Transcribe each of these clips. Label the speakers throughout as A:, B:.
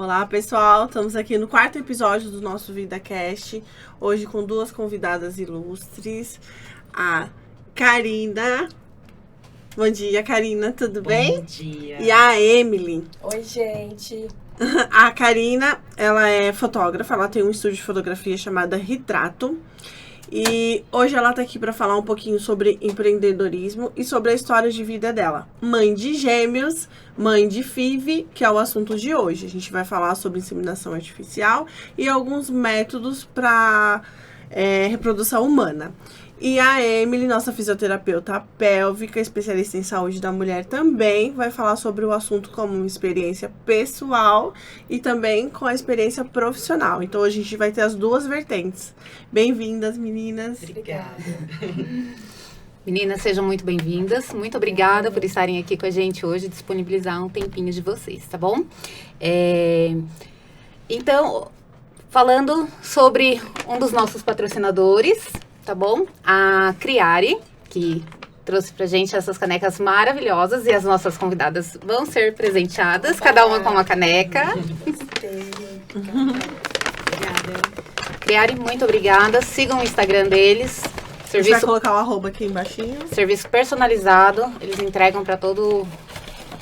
A: Olá, pessoal. Estamos aqui no 4º episódio do nosso VidaCast. Hoje com 2 convidadas ilustres. A Karina. Bom dia, Karina. Tudo bem?
B: Bom dia.
A: E a Emily.
C: Oi, gente.
A: A Karina, ela é fotógrafa. Ela tem um estúdio de fotografia chamado Retrato. E hoje ela tá aqui para falar um pouquinho sobre empreendedorismo e sobre a história de vida dela. Mãe de gêmeos, mãe de FIV, que é o assunto de hoje. A gente vai falar sobre inseminação artificial e alguns métodos para reprodução humana. E a Emily, nossa fisioterapeuta pélvica, especialista em saúde da mulher, também vai falar sobre o assunto como uma experiência pessoal e também com a experiência profissional. Então, hoje a gente vai ter as 2 vertentes. Bem-vindas, meninas.
B: Obrigada.
D: Meninas, sejam muito bem-vindas. Muito obrigada por estarem aqui com a gente hoje, disponibilizar um tempinho de vocês, tá bom? Então, falando sobre um dos nossos patrocinadores, tá bom? A Criare, que trouxe pra gente essas canecas maravilhosas e as nossas convidadas vão ser presenteadas, cada uma com uma caneca.
C: Obrigada.
D: Criare, muito obrigada. Sigam o Instagram deles.
A: A gente vai colocar o arroba aqui embaixo.
D: Serviço personalizado, eles entregam pra todo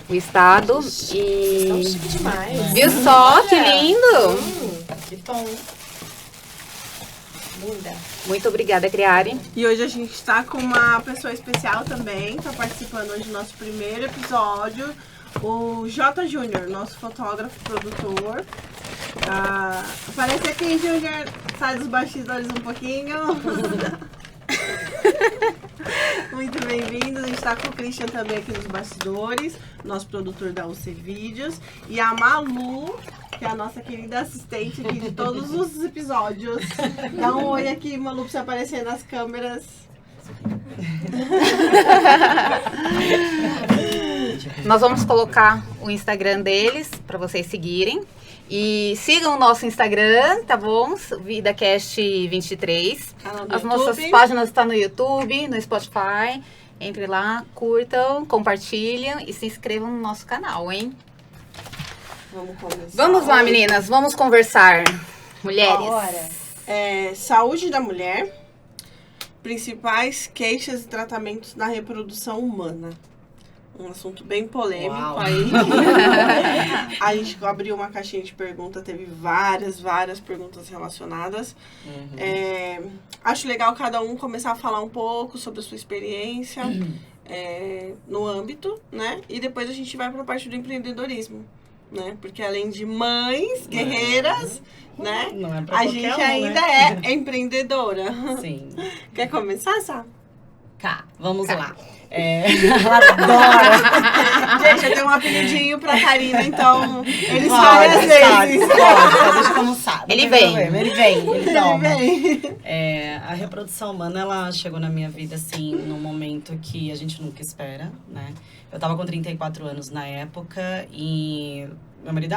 D: o estado.
C: Estão
D: E
C: chique demais.
D: viu só que lindo?
C: Que bom. Linda.
D: Muito obrigada, Criare.
A: E hoje a gente tá com uma pessoa especial também, tá participando hoje do nosso primeiro episódio, o J. Júnior, nosso fotógrafo produtor. Aparece aqui, Júnior, sai dos bastidores um pouquinho. Muito bem-vindos, a gente tá com o Christian também aqui nos bastidores, nosso produtor da UC Vídeos, e a Malu, que é a nossa querida assistente aqui de todos os episódios. Dá um oi aqui, Malu, pra você aparecer nas câmeras.
D: Nós vamos colocar o Instagram deles para vocês seguirem. E sigam o nosso Instagram, tá bom? VidaCast23. As nossas páginas estão no YouTube, no Spotify. Entre lá, curtam, compartilhem e se inscrevam no nosso canal, hein?
A: Vamos começar.
D: Vamos lá, meninas, vamos conversar. Mulheres.
C: Bora.
A: Saúde da mulher, principais queixas e tratamentos na reprodução humana. Um assunto bem polêmico.
B: Uau.
A: Aí. A gente abriu uma caixinha de perguntas, teve várias perguntas relacionadas. Acho legal cada um começar a falar um pouco sobre a sua experiência no âmbito, né? E depois a gente vai para a parte do empreendedorismo, né? Porque além de mães, guerreiras, né?
B: Não é pra
A: A
B: qualquer
A: gente
B: um,
A: ainda
B: né?
A: é empreendedora.
B: Sim.
A: Quer começar, Sá?
B: Tá, vamos lá. Ela adora.
A: Gente, eu tenho um apelidinho pra Karina, então ele sai
B: Pode,
A: às vezes.
B: pode, deixa como sabe.
D: Ele
B: não tem
D: vem.
B: problema, ele vem, ele toma.
A: Ele vem.
B: A reprodução humana, ela chegou na minha vida, assim, num momento que a gente nunca espera, né? Eu tava com 34 anos na época e meu marido,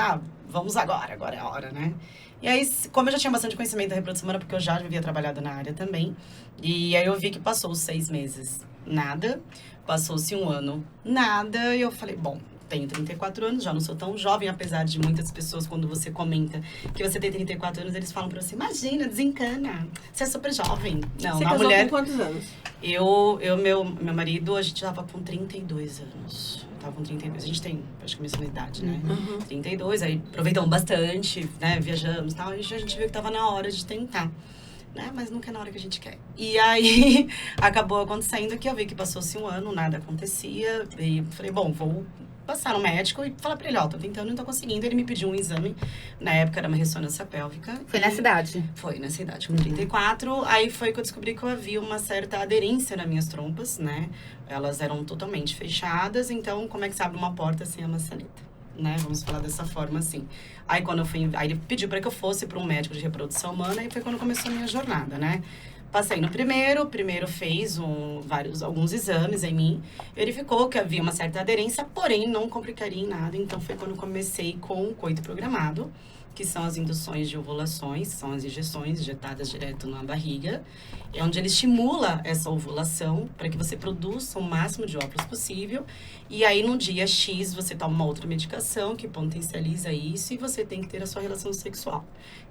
B: vamos agora é a hora, né? E aí, como eu já tinha bastante conhecimento da reprodução humana, porque eu já havia trabalhado na área também, e aí eu vi que passou os 6 meses, nada. Passou-se 1 ano, nada. E eu falei, bom, tenho 34 anos, já não sou tão jovem, apesar de muitas pessoas, quando você comenta que você tem 34 anos, eles falam pra você, imagina, desencana, você é super jovem. Não,
A: Você
B: uma
A: casou
B: mulher...
A: com quantos anos?
B: Meu marido, a gente tava com 32 anos. Tava com 32, a gente tem, acho que a mesma idade, né? 32, aí aproveitamos bastante, né? Viajamos e tal, e a gente viu que tava na hora de tentar. Né? Mas nunca é na hora que a gente quer. E aí, acabou acontecendo que eu vi que passou-se 1 ano, nada acontecia. E falei, bom, vou passar no médico e falar pra ele, tô tentando, não tô conseguindo. Ele me pediu um exame, na época era uma ressonância pélvica.
D: Foi na cidade?
B: Foi nessa idade, com 34. Aí foi que eu descobri que eu havia uma certa aderência nas minhas trompas, né? Elas eram totalmente fechadas, então como é que se abre uma porta sem a maçaneta? Né? Vamos falar dessa forma, assim. Aí, quando eu fui... Aí, ele pediu para que eu fosse para um médico de reprodução humana e foi quando começou a minha jornada, né? Passei no primeiro fez alguns exames em mim, verificou que havia uma certa aderência, porém não complicaria em nada, então foi quando eu comecei com o coito programado, que são as induções de ovulações, são as injeções injetadas direto na barriga, é onde ele estimula essa ovulação para que você produza o máximo de óvulos possível. E aí, no dia X, você toma uma outra medicação que potencializa isso e você tem que ter a sua relação sexual.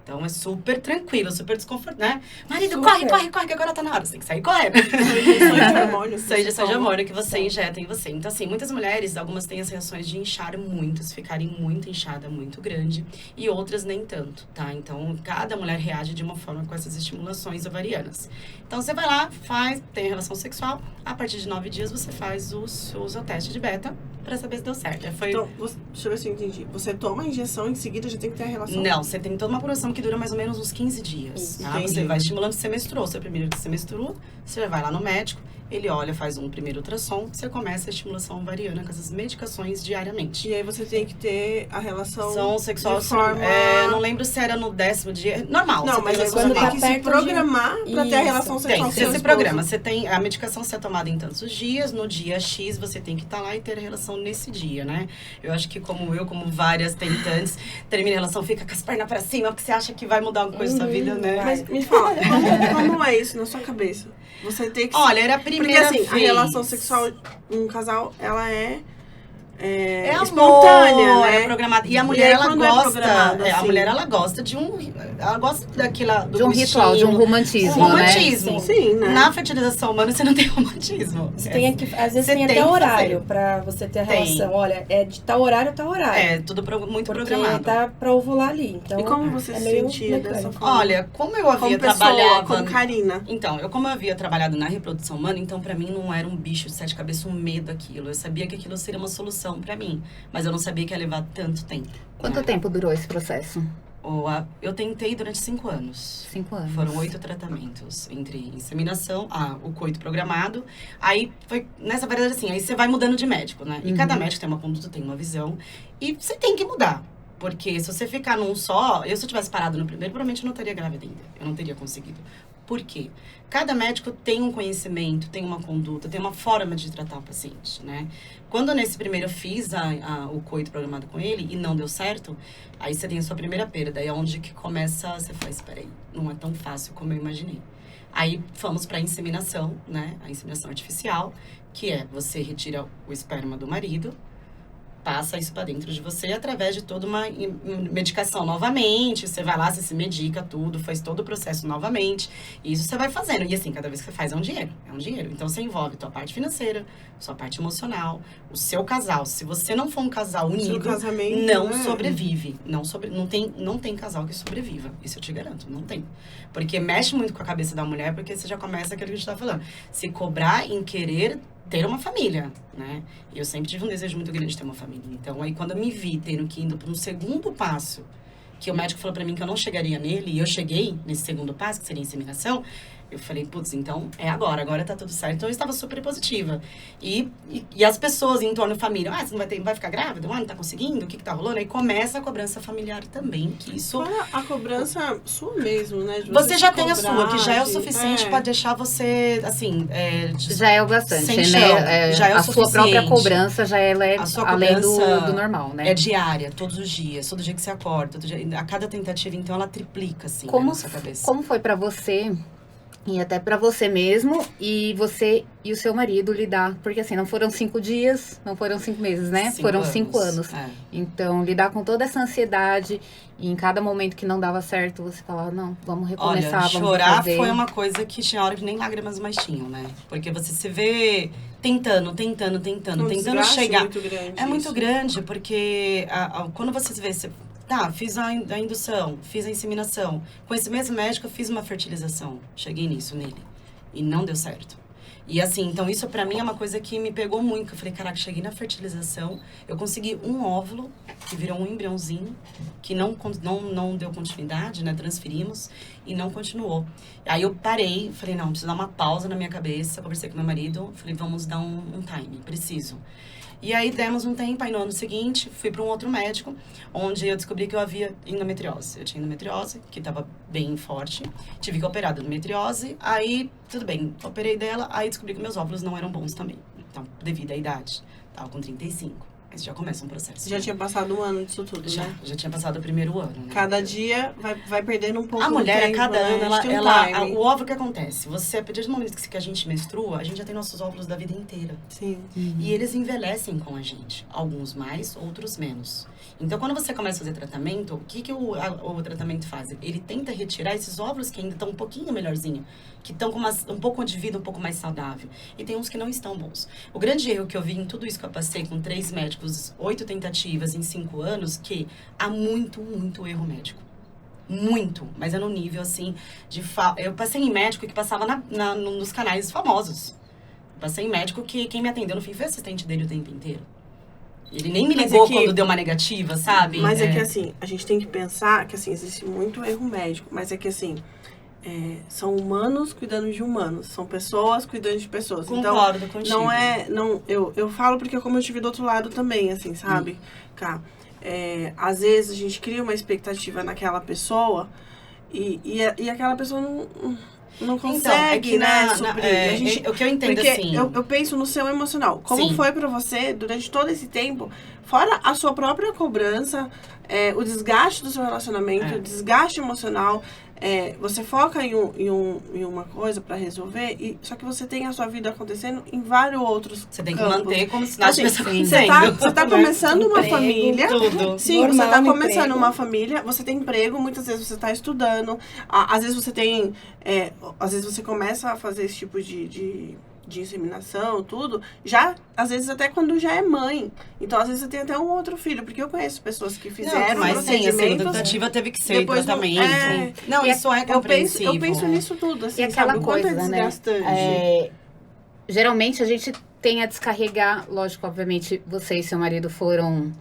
B: Então, é super tranquilo, super desconfortável, né? Marido,
C: Super.
B: corre, que agora tá na hora, você tem que sair correndo. São injeções de hormônio que você injeta em você. Então, assim, muitas mulheres, algumas têm as reações de inchar muito, se ficarem muito inchada, muito grande, e outras nem tanto, tá? Então, cada mulher reage de uma forma com essas estimulações ovarianas. Então, você vai lá, tem a relação sexual, a partir de 9 dias você faz o teste de beta pra saber se deu certo.
A: Então, deixa eu ver se eu entendi. Você toma a injeção, em seguida já tem que ter a relação?
B: Não, você tem toda uma progressão que dura mais ou menos uns 15 dias. Tá?
A: Entendi.
B: Você vai estimulando, você menstruou. Você primeiro que você menstrua, você vai lá no médico, ele olha, faz um primeiro ultrassom, você começa a estimulação ovariana com essas medicações diariamente.
A: E aí você tem que ter a relação
B: sexual,
A: de forma...
B: não lembro se era no 10º dia. Normal.
A: Não,
B: você
A: mas
B: tem
A: aí
B: relação
A: você
C: quando
A: tem
C: tá
A: que
B: normal.
A: se
C: perto de-
A: programar pra ter a relação
C: Isso.
A: sexual
B: Tem,
A: com
B: você
A: seu
B: se
A: esposo.
B: programa. Você tem a medicação ser tomada em tantos dias, no dia X você tem que estar lá e ter a relação nesse dia, né? Eu acho que como várias tentantes, termina a relação, fica com as pernas pra cima, porque você acha que vai mudar alguma coisa na sua vida, né?
A: Mas me fala, como é isso na sua cabeça? Você tem que...
B: Olha, era a
A: Porque
B: primeira
A: assim,
B: vez.
A: a relação sexual em um casal, ela é
B: É
A: espontânea,
B: amor,
A: né?
B: é programada. E a
A: E
B: mulher,
A: aí,
B: ela
A: quando é
B: gosta.
A: programado,
B: A
A: assim?
B: mulher, ela gosta de um. Ela gosta daquela. Do
D: De um ritual, de um
B: gostinho,
D: romantismo,
B: um romantismo.
D: né?
A: Sim, né?
B: Na fertilização humana, você não tem romantismo.
C: Você tem aqui, às vezes
B: Você
C: tem
B: tem
C: até
B: que
C: horário
B: fazer.
C: pra você ter a
B: Tem.
C: relação. Olha, é de tal horário a tal horário.
B: É, tudo muito
C: porque
B: programado.
C: tá pra ovular ali. Então,
A: E como você
C: é
A: se
C: meio
A: sentia
C: mecânico.
A: dessa forma?
B: Olha, como eu havia
A: como pessoa,
B: trabalhado.
A: como Karina.
B: Então, como eu havia trabalhado na reprodução humana, então pra mim não era um bicho de 7 cabeças, um medo aquilo. Eu sabia que aquilo seria uma solução pra mim, mas eu não sabia que ia levar tanto tempo.
D: Quanto
B: né?
D: tempo durou esse processo?
B: Eu tentei durante 5 anos.
D: 5 anos.
B: Foram 8 tratamentos, entre inseminação, o coito programado. Aí foi, nessa verdade assim, aí você vai mudando de médico, né? E cada médico tem uma conduta, tem uma visão. E você tem que mudar. Porque se você ficar num só, se eu tivesse parado no primeiro, provavelmente eu não teria grávida ainda. Eu não teria conseguido. Por quê? Cada médico tem um conhecimento, tem uma conduta, tem uma forma de tratar o paciente, né? Quando nesse primeiro eu fiz o coito programado com ele e não deu certo, aí você tem a sua primeira perda. Aí é onde que começa, você faz, espera aí, não é tão fácil como eu imaginei. Aí fomos para a inseminação, né? A inseminação artificial, que é você retira o esperma do marido, passa isso para dentro de você através de toda uma medicação novamente. Você vai lá, você se medica tudo, faz todo o processo novamente. E isso você vai fazendo. E assim, cada vez que você faz é um dinheiro. É um dinheiro. Então você envolve a tua parte financeira, sua parte emocional, o seu casal. Se você não for um casal
A: Seu
B: unido,
A: casamento,
B: não
A: né?
B: sobrevive. Não tem casal que sobreviva. Isso eu te garanto, não tem. Porque mexe muito com a cabeça da mulher, porque você já começa aquilo que a gente tá falando. Se cobrar em querer ter uma família, né? E eu sempre tive um desejo muito grande de ter uma família. Então, aí quando eu me vi tendo que indo para um segundo passo, que o médico falou para mim que eu não chegaria nele, e eu cheguei nesse segundo passo, que seria a inseminação, eu falei, putz, então é agora tá tudo certo. Então eu estava super positiva. E as pessoas em torno da família, você não vai ficar grávida? Não tá conseguindo? O que tá rolando? Aí começa a cobrança familiar também, que isso...
A: Fora a cobrança sua mesmo, né? De
B: Você já tem a
A: cobrar,
B: sua, que já é o
A: de-
B: suficiente
A: é.
B: para deixar você, assim...
D: Já é o bastante,
B: Sem
D: né?
B: chão, já é o
D: a sua própria
B: suficiente.
D: cobrança já ela é
B: A sua
D: além
B: cobrança
D: do normal, né?
B: É diária, todos os dias. Todo dia que você acorda, todo dia, a cada tentativa, então, ela triplica, assim,
D: Como,
B: na sua cabeça.
D: como foi pra você e até pra você mesmo e você e o seu marido lidar? Porque assim, não foram 5 dias, não foram 5 meses, né?
B: 5
D: foram 5 anos.
B: É.
D: Então, lidar com toda essa ansiedade e em cada momento que não dava certo, você falava, não, vamos recomeçar,
B: Olha,
D: vamos
B: chorar
D: fazer.
B: foi uma coisa que tinha hora que nem lágrimas mais tinham, né? Porque você se vê tentando
A: Um desgaste
B: chegar.
A: muito grande
B: É muito
A: isso.
B: grande, porque quando você se vê... fiz a indução, fiz a inseminação. Com esse mesmo médico, eu fiz uma fertilização. Cheguei nisso nele. E não deu certo. E assim, então isso pra mim é uma coisa que me pegou muito. Eu falei, caraca, cheguei na fertilização, eu consegui um óvulo, que virou um embriãozinho, que não deu continuidade, né? Transferimos e não continuou. Aí eu parei, falei, não, preciso dar uma pausa na minha cabeça. Conversei com meu marido, falei, vamos dar um time, preciso. E aí demos um tempo, aí no ano seguinte fui para um outro médico, onde eu descobri que eu havia endometriose. Eu tinha endometriose, que estava bem forte, tive que operar da endometriose, aí tudo bem, operei dela, aí descobri que meus óvulos não eram bons também. Então, devido à idade, tava com 35. Mas já começa um processo.
A: Você já tinha passado um ano disso tudo,
B: Já,
A: né?
B: já tinha passado o primeiro ano, né?
A: Cada dia vai perdendo um pouco
B: A mulher,
A: tempo,
B: a cada
A: né?
B: ano,
A: A gente tem um time.
B: o óvulo que acontece, você, a partir do momento que a gente menstrua, a gente já tem nossos óvulos da vida inteira.
A: Sim.
B: E eles envelhecem com a gente. Alguns mais, outros menos. Então, quando você começa a fazer tratamento, o que o tratamento faz? Ele tenta retirar esses óvulos que ainda estão um pouquinho melhorzinho, que estão com um pouco de vida um pouco mais saudável. E tem uns que não estão bons. O grande erro que eu vi em tudo isso que eu passei com 3 médicos, 8 tentativas em 5 anos, que há muito erro médico. Muito, mas é no nível, assim, eu passei em médico que passava nos canais famosos. Passei em médico que quem me atendeu no fim foi assistente dele o tempo inteiro. Ele nem me ligou quando deu uma negativa, sabe?
A: Mas é que, assim, a gente tem que pensar que, assim, existe muito erro médico. Mas é que, assim, são humanos cuidando de humanos. São pessoas cuidando de pessoas.
B: Concordo
A: então,
B: contigo.
A: Eu falo porque como eu estive do outro lado também, assim, sabe? Cá, às vezes a gente cria uma expectativa naquela pessoa e aquela pessoa não consegue,
B: então,
A: suprir.
B: O que eu entendo,
A: porque
B: assim...
A: eu penso no seu emocional. Como
B: Sim.
A: foi pra você durante todo esse tempo, fora a sua própria cobrança, o desgaste do seu relacionamento, o desgaste emocional. Você foca em uma coisa pra resolver, só que você tem a sua vida acontecendo em vários outros
B: Você tem que
A: campos.
B: manter como se nada estivesse
A: Você
B: acontecendo.
A: tá começando uma
C: Emprego,
A: família.
B: tudo.
A: Sim,
C: Normal,
A: você tá começando
C: emprego.
A: uma família, você tem emprego, muitas vezes você tá estudando, às vezes você tem. Às vezes você começa a fazer esse tipo de inseminação, tudo, já, às vezes até quando já é mãe. Então, às vezes você tem até um outro filho, porque eu conheço pessoas que fizeram
B: mas sim, a segunda
A: procedimentos.
B: tentativa teve que ser
A: depois
B: tratamento. Não,
D: E
B: isso é
A: Eu
B: compreensível.
A: penso nisso tudo, assim,
D: E aquela
A: sabe? O quanto
D: coisa,
A: é
D: né?
A: desgastante.
D: Geralmente a gente tem a descarregar, lógico, obviamente, você e seu marido foram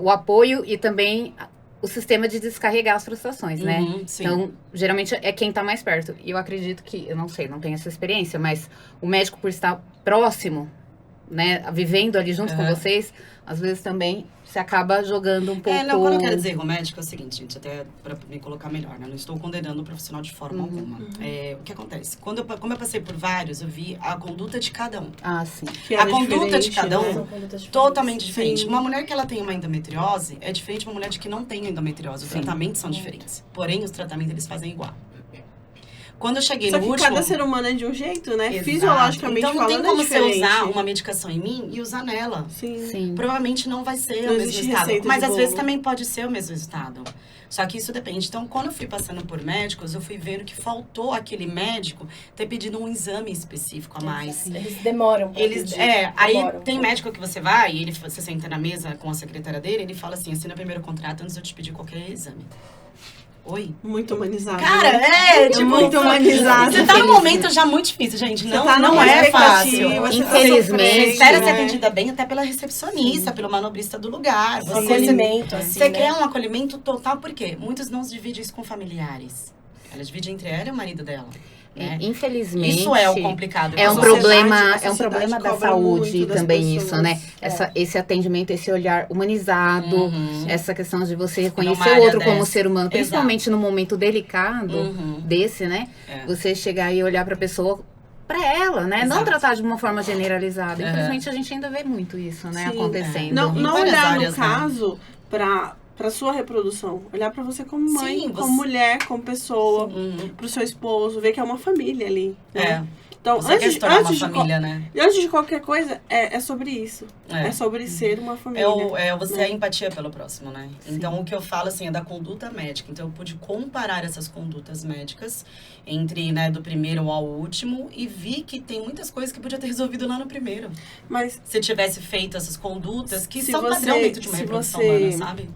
D: o apoio e também o sistema de descarregar as frustrações, né?
B: Sim.
D: Então, geralmente é quem tá mais perto. E eu acredito que, eu não sei, não tenho essa experiência, mas o médico, por estar próximo, né, vivendo ali junto com vocês, às vezes também se acaba jogando um pouco...
B: Não, quando eu quero dizer erro médico é o seguinte, gente, até pra me colocar melhor, né? Não estou condenando o profissional de forma alguma. O que acontece? Como eu passei por vários, eu vi a conduta de cada um.
D: Ah, sim.
A: Que
B: A
A: era
B: conduta de
A: diferente,
B: cada
A: né?
B: um
C: São condutas diferentes.
B: totalmente diferente.
A: Sim.
B: Uma mulher que ela tem uma endometriose é diferente de uma mulher que não tem endometriose. Os
D: Sim.
B: tratamentos são diferentes. Porém, os tratamentos eles fazem igual. Quando eu cheguei
A: Só
B: no
A: que
B: último...
A: cada ser humano é de um jeito, né?
B: Exato.
A: Fisiologicamente
B: então, não tem
A: falando,
B: como
A: é
B: você
A: diferente.
B: usar uma medicação em mim e usar nela.
A: Sim.
D: Sim.
B: Provavelmente não vai ser
A: Não
B: o mesmo
A: existe
B: resultado.
A: receita
B: Mas
A: de
B: às
A: bolo.
B: vezes também pode ser o mesmo resultado. Só que isso depende. Então, quando eu fui passando por médicos, eu fui vendo que faltou aquele médico ter pedido um exame específico a mais.
C: Eles demoram pra
B: Eles,
C: pedir,
B: aí
C: demoram.
B: tem médico que você vai, e você senta na mesa com a secretária dele, ele fala assim, assina o primeiro contrato antes de eu te pedir qualquer exame. Oi?
A: Muito humanizado.
B: Cara,
A: né?
B: tipo...
A: muito humanizado.
B: Você tá num momento já muito difícil, gente.
A: Você
B: Não,
A: tá
B: não
A: numa
B: é
A: expectativa,
B: fácil.
A: você tá
D: Infelizmente,
A: sofrendo,
B: Você espera ser
A: né?
B: atendida bem até pela recepcionista, pelo manobrista do lugar.
C: Um acolhimento, assim,
B: Você
C: né?
B: quer um acolhimento total, por quê? Muitos não se dividem isso com familiares. Ela divide entre ela e o marido dela. Né?
D: Infelizmente...
B: Isso é o complicado.
D: É um
A: sociedade-
D: problema,
A: a
D: é um
A: sociedade
D: problema da
A: cobra
D: saúde
A: muito das
D: também
A: pessoas.
D: isso, né? Esse atendimento, esse olhar humanizado,
B: Uhum.
D: essa questão de você reconhecer
B: Numa
D: o
B: área
D: outro como
B: dessa.
D: ser humano,
B: Exato.
D: principalmente num momento delicado
B: Uhum.
D: desse, né?
B: É.
D: Você chegar e olhar pra pessoa, pra ela, né? Não
B: Exato.
D: tratar de uma forma generalizada.
B: Uhum.
D: Infelizmente, a gente ainda vê muito isso, né?
A: Sim,
D: Acontecendo.
A: Não
B: Em várias
A: olhar,
B: áreas,
A: no
B: né?
A: caso, pra sua reprodução. Olhar pra você como mãe,
B: Sim,
A: como
B: você-
A: mulher, como pessoa,
B: Uhum.
A: pro seu esposo, ver que é uma família ali. Né?
B: É.
A: Então,
B: Você quer se tornar uma
A: de
B: família, né?
A: antes de qualquer coisa, é sobre isso.
B: É.
A: É sobre ser uma família.
B: Você
A: né?
B: é empatia pelo próximo, né? Então, o que eu falo, assim, é da conduta médica. Então, eu pude comparar essas condutas médicas entre, né, do primeiro ao último e vi que tem muitas coisas que podia ter resolvido lá no primeiro.
A: Mas
B: Se tivesse feito essas condutas que
A: Se
B: são
A: você-
B: padrão dentro de uma
A: se
B: reprodução
A: você-
B: humana, sabe?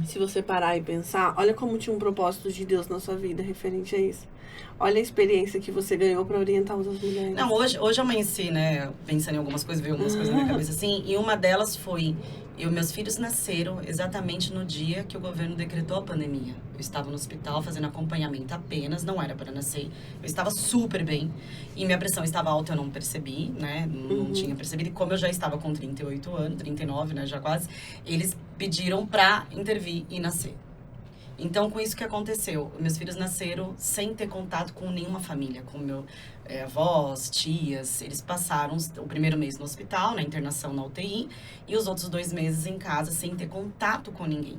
A: se você parar e pensar, olha como tinha um propósito de Deus na sua vida referente a isso. Olha a experiência que você ganhou pra orientar outras mulheres.
B: Não, hoje eu amanheci, né, pensando em algumas coisas, veio algumas coisas na minha cabeça assim, e uma delas foi, meus filhos nasceram exatamente no dia que o governo decretou a pandemia. Eu estava no hospital fazendo acompanhamento apenas, não era para nascer. Eu estava super bem, e minha pressão estava alta, eu não percebi, né, não tinha percebido, e como eu já estava com 38 anos, 39, né, já quase, eles pediram pra intervir e nascer. Então, com isso que aconteceu, meus filhos nasceram sem ter contato com nenhuma família, com meu avós, tias. Eles passaram o primeiro mês no hospital, na internação na UTI, e os outros 2 meses em casa, sem ter contato com ninguém.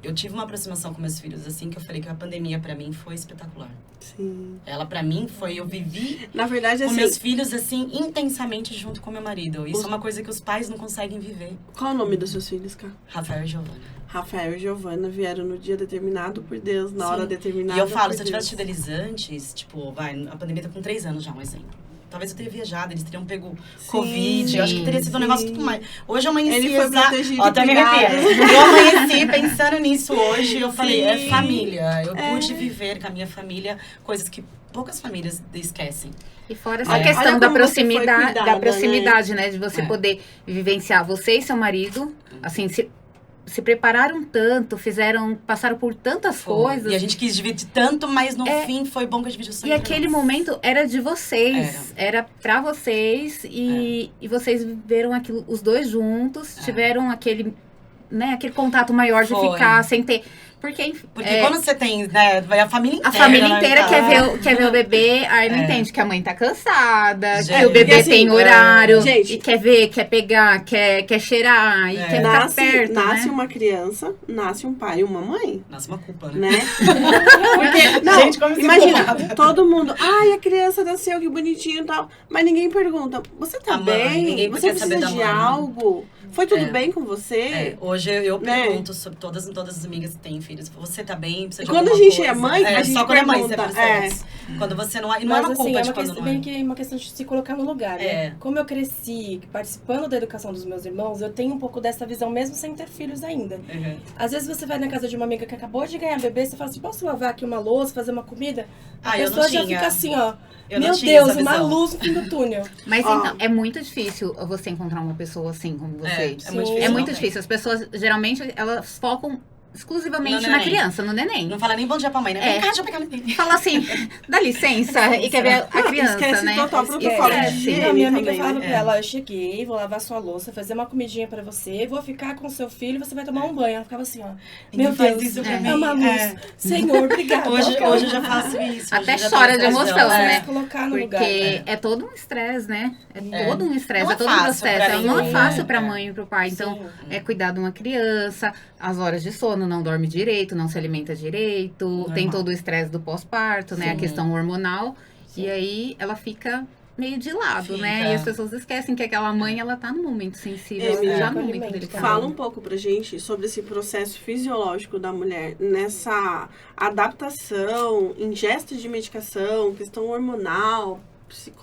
B: Eu tive uma aproximação com meus filhos, assim, que eu falei que a pandemia, pra mim, foi espetacular.
A: Sim.
B: Ela, pra mim, foi... Eu vivi
A: Na verdade,
B: com
A: assim,
B: meus filhos, assim, intensamente junto com meu marido. Isso é uma coisa que os pais não conseguem viver.
A: qual é o nome dos seus filhos, Cá?
B: Rafael e Giovana.
A: Rafael e Giovana vieram no dia determinado por Deus, na
B: Sim.
A: hora determinada
B: E eu falo,
A: por
B: se eu tivesse
A: Deus.
B: tido eles antes, tipo, a pandemia tá com 3 anos já, um exemplo. Talvez eu teria viajado, eles teriam pego Covid. Eu acho que teria sido um negócio tudo mais. Hoje eu amanheci...
A: Ele foi protegido
B: Ó,
A: e
B: até me
A: cuidado.
B: arrepio. Eu amanheci pensando nisso hoje. Eu falei, é
A: Sim.
B: família. Eu pude viver com a minha família coisas que poucas famílias esquecem.
D: E fora essa
B: Olha
D: questão da
A: como você foi
D: proximidade,
A: cuidada,
D: da proximidade, né? De você
B: É.
D: poder vivenciar você e seu marido, assim, se prepararam tanto, passaram por tantas coisas.
B: E a gente quis dividir tanto, mas no fim foi bom que a gente dividiu só
D: E
B: entre
D: aquele
B: nós.
D: momento era de vocês, era pra vocês, e vocês viveram aquilo, os dois juntos, tiveram aquele, né, aquele contato maior de
B: Foi.
D: ficar sem ter. Porque
B: quando você tem, né, vai a família inteira.
D: a família
B: né,
D: inteira
B: tá?
D: quer ver o bebê, aí não entende que a mãe tá cansada,
B: Gente.
D: que o bebê
A: E assim,
D: tem horário,
A: gente,
D: e quer ver, quer pegar, quer cheirar, e quer ficar perto,
A: nasce
D: né?
A: uma criança, nasce um pai e uma mãe,
B: Nossa, uma culpa, né?
A: né? Porque, não,
B: Gente, como se
A: imagina,
B: culpava.
A: todo mundo, ai, a criança nasceu, que bonitinho e tal, mas ninguém pergunta, você tá
B: A mãe,
A: bem?
B: ninguém
A: Você
B: quer saber
A: precisa
B: da
A: de
B: mãe.
A: algo? Foi tudo bem com você?
B: Hoje eu
A: Né?
B: pergunto sobre todas as amigas que têm filhos. Você tá bem? Precisa de
A: Quando a
B: alguma
A: gente é
B: coisa?
A: mãe, a gente
B: só quando é mãe você
A: pergunta,
B: percebe isso. Quando você não é. E não
C: Mas
B: é uma
C: assim,
B: culpa
C: é
B: de
C: uma
B: quando
C: questão,
B: não é.
C: bem que uma questão de se colocar no lugar, né? Como eu cresci participando da educação dos meus irmãos, eu tenho um pouco dessa visão, mesmo sem ter filhos ainda.
B: Uhum.
C: Às vezes você vai na casa de uma amiga que acabou de ganhar bebê, você fala assim, posso lavar aqui uma louça, fazer uma comida? A
B: Eu não
C: pessoa já
B: tinha.
C: fica assim, ó,
B: Eu não
C: meu
B: tinha
C: Deus,
B: essa
C: uma
B: visão.
C: luz no fim do túnel.
D: Mas
A: Ó.
D: então, é muito difícil você encontrar uma pessoa assim como vocês.
B: É muito
C: Sim.
B: difícil.
D: É
B: não
D: muito
B: tem.
D: difícil. As pessoas, geralmente, elas focam exclusivamente
B: No
D: na
B: neném.
D: criança, no neném.
B: Não fala nem bom dia pra mãe, né?
D: É.
B: Vem cá, deixa eu pegar o neném.
D: Fala assim, dá licença, e quer ver a
A: Não,
D: criança,
A: esquece
D: né?
A: total protocolo
D: Esquece.
A: de
C: A
A: higiene
C: minha amiga
A: também,
C: falava
A: né?
C: pra ela, eu cheguei, vou lavar sua louça, fazer uma comidinha pra você, vou ficar com seu filho, você vai tomar um banho. Ela ficava assim, ó,
B: Ninguém
C: meu
B: faz
C: Deus,
B: isso pra
C: é
B: mim.
C: uma luz.
B: É.
C: Senhor, obrigada.
B: Hoje eu já faço isso.
D: Até
B: hoje eu já
D: chora
B: tenho
D: de
B: essa
D: emoção,
B: visão.
D: né?
C: Se colocar no
D: Porque
C: lugar. né?
D: é todo um estresse, né? É
B: É.
D: todo um estresse,
B: Não
D: é
B: é
D: todo um
B: fácil
D: processo.
B: pra
D: Não é
B: ninguém,
D: fácil
B: né?
D: pra mãe e pro pai. Então,
C: Sim.
D: é cuidar de uma criança, as horas de sono, não dorme direito, não se alimenta direito,
B: Normal.
D: tem todo o estresse do pós-parto, né? A
B: Sim.
D: questão hormonal. E aí, ela fica meio de lado, né?
B: Fica.
D: E as pessoas esquecem que aquela mãe, ela tá num momento sensível,
A: Emily,
D: ela tá num
C: acolhimento
D: momento delicado.
A: Fala um pouco pra gente sobre esse processo fisiológico da mulher nessa adaptação, ingesta de medicação, questão hormonal,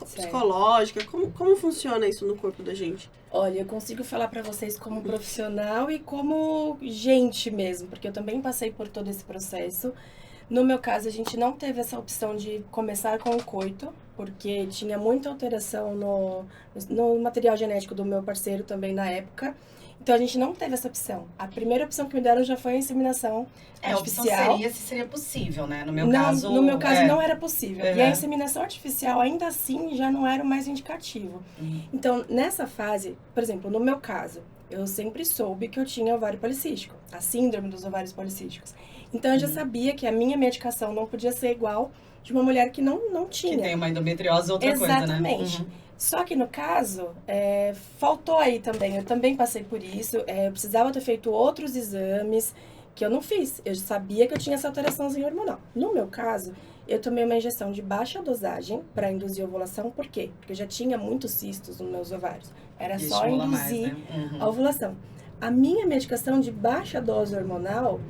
A: psicológica. Como funciona isso no corpo da gente?
C: Olha, eu consigo falar pra vocês como profissional e como gente mesmo, porque eu também passei por todo esse processo. No meu caso, a gente não teve essa opção de começar com o coito, porque tinha muita alteração no material genético do meu parceiro também na época. Então, a gente não teve essa opção. A primeira opção que me deram já foi a inseminação
B: A opção
C: artificial.
B: seria se seria possível, né? No meu
C: Não,
B: caso.
C: no meu caso não era possível. E a
B: Uhum.
C: inseminação artificial, ainda assim, já não era o mais indicativo. Então, nessa fase, por exemplo, no meu caso, eu sempre soube que eu tinha ovário policístico, a síndrome dos ovários policísticos. Então, eu já sabia que a minha medicação não podia ser igual de uma mulher que não tinha.
B: Que tem uma endometriose, outra
C: Exatamente.
B: coisa, né?
C: Só que no caso, faltou aí também. Eu também passei por isso. Eu precisava ter feito outros exames que eu não fiz. Eu sabia que eu tinha essa alteraçãozinha hormonal. No meu caso, eu tomei uma injeção de baixa dosagem para induzir ovulação. Por quê? Porque eu já tinha muitos cistos nos meus ovários. Era
B: E
C: só
B: estimula mais,
C: induzir
B: né?
C: a ovulação. A minha medicação de baixa dose hormonal,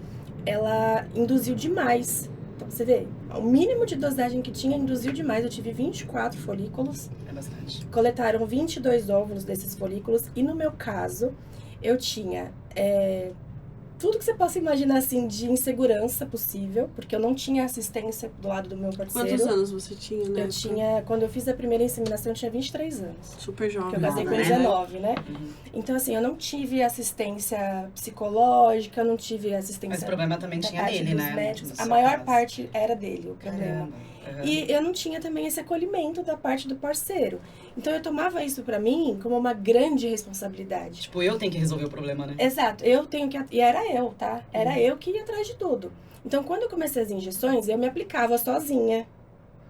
C: ela induziu demais. Então, você vê, o mínimo de dosagem que tinha induziu demais. Eu tive 24 folículos.
B: É bastante.
C: Coletaram 22 óvulos desses folículos. E no meu caso, eu tinha tudo que você possa imaginar, assim, de insegurança possível. Porque eu não tinha assistência do lado do meu parceiro.
A: Quantos anos você tinha, né?
C: Eu tinha, quando eu fiz a primeira inseminação, eu tinha 23 anos.
A: Super jovem.
C: Porque eu casei com
A: né?
C: 19, né?
B: Uhum.
C: Então, assim, eu não tive assistência psicológica, não tive assistência...
B: Mas o problema também
C: da
B: tinha
C: parte
B: nele,
C: dos
B: né?
C: médicos.
B: No
C: A
B: seu
C: maior
B: caso.
C: parte era dele, o problema.
B: Caramba. Uhum.
C: E eu não tinha também esse acolhimento da parte do parceiro. Então eu tomava isso pra mim como uma grande responsabilidade.
B: Tipo, eu tenho que resolver o problema, né?
C: Exato, eu tenho que... E era eu, tá? Era eu que ia atrás de tudo. Então, quando eu comecei as injeções, eu me aplicava sozinha.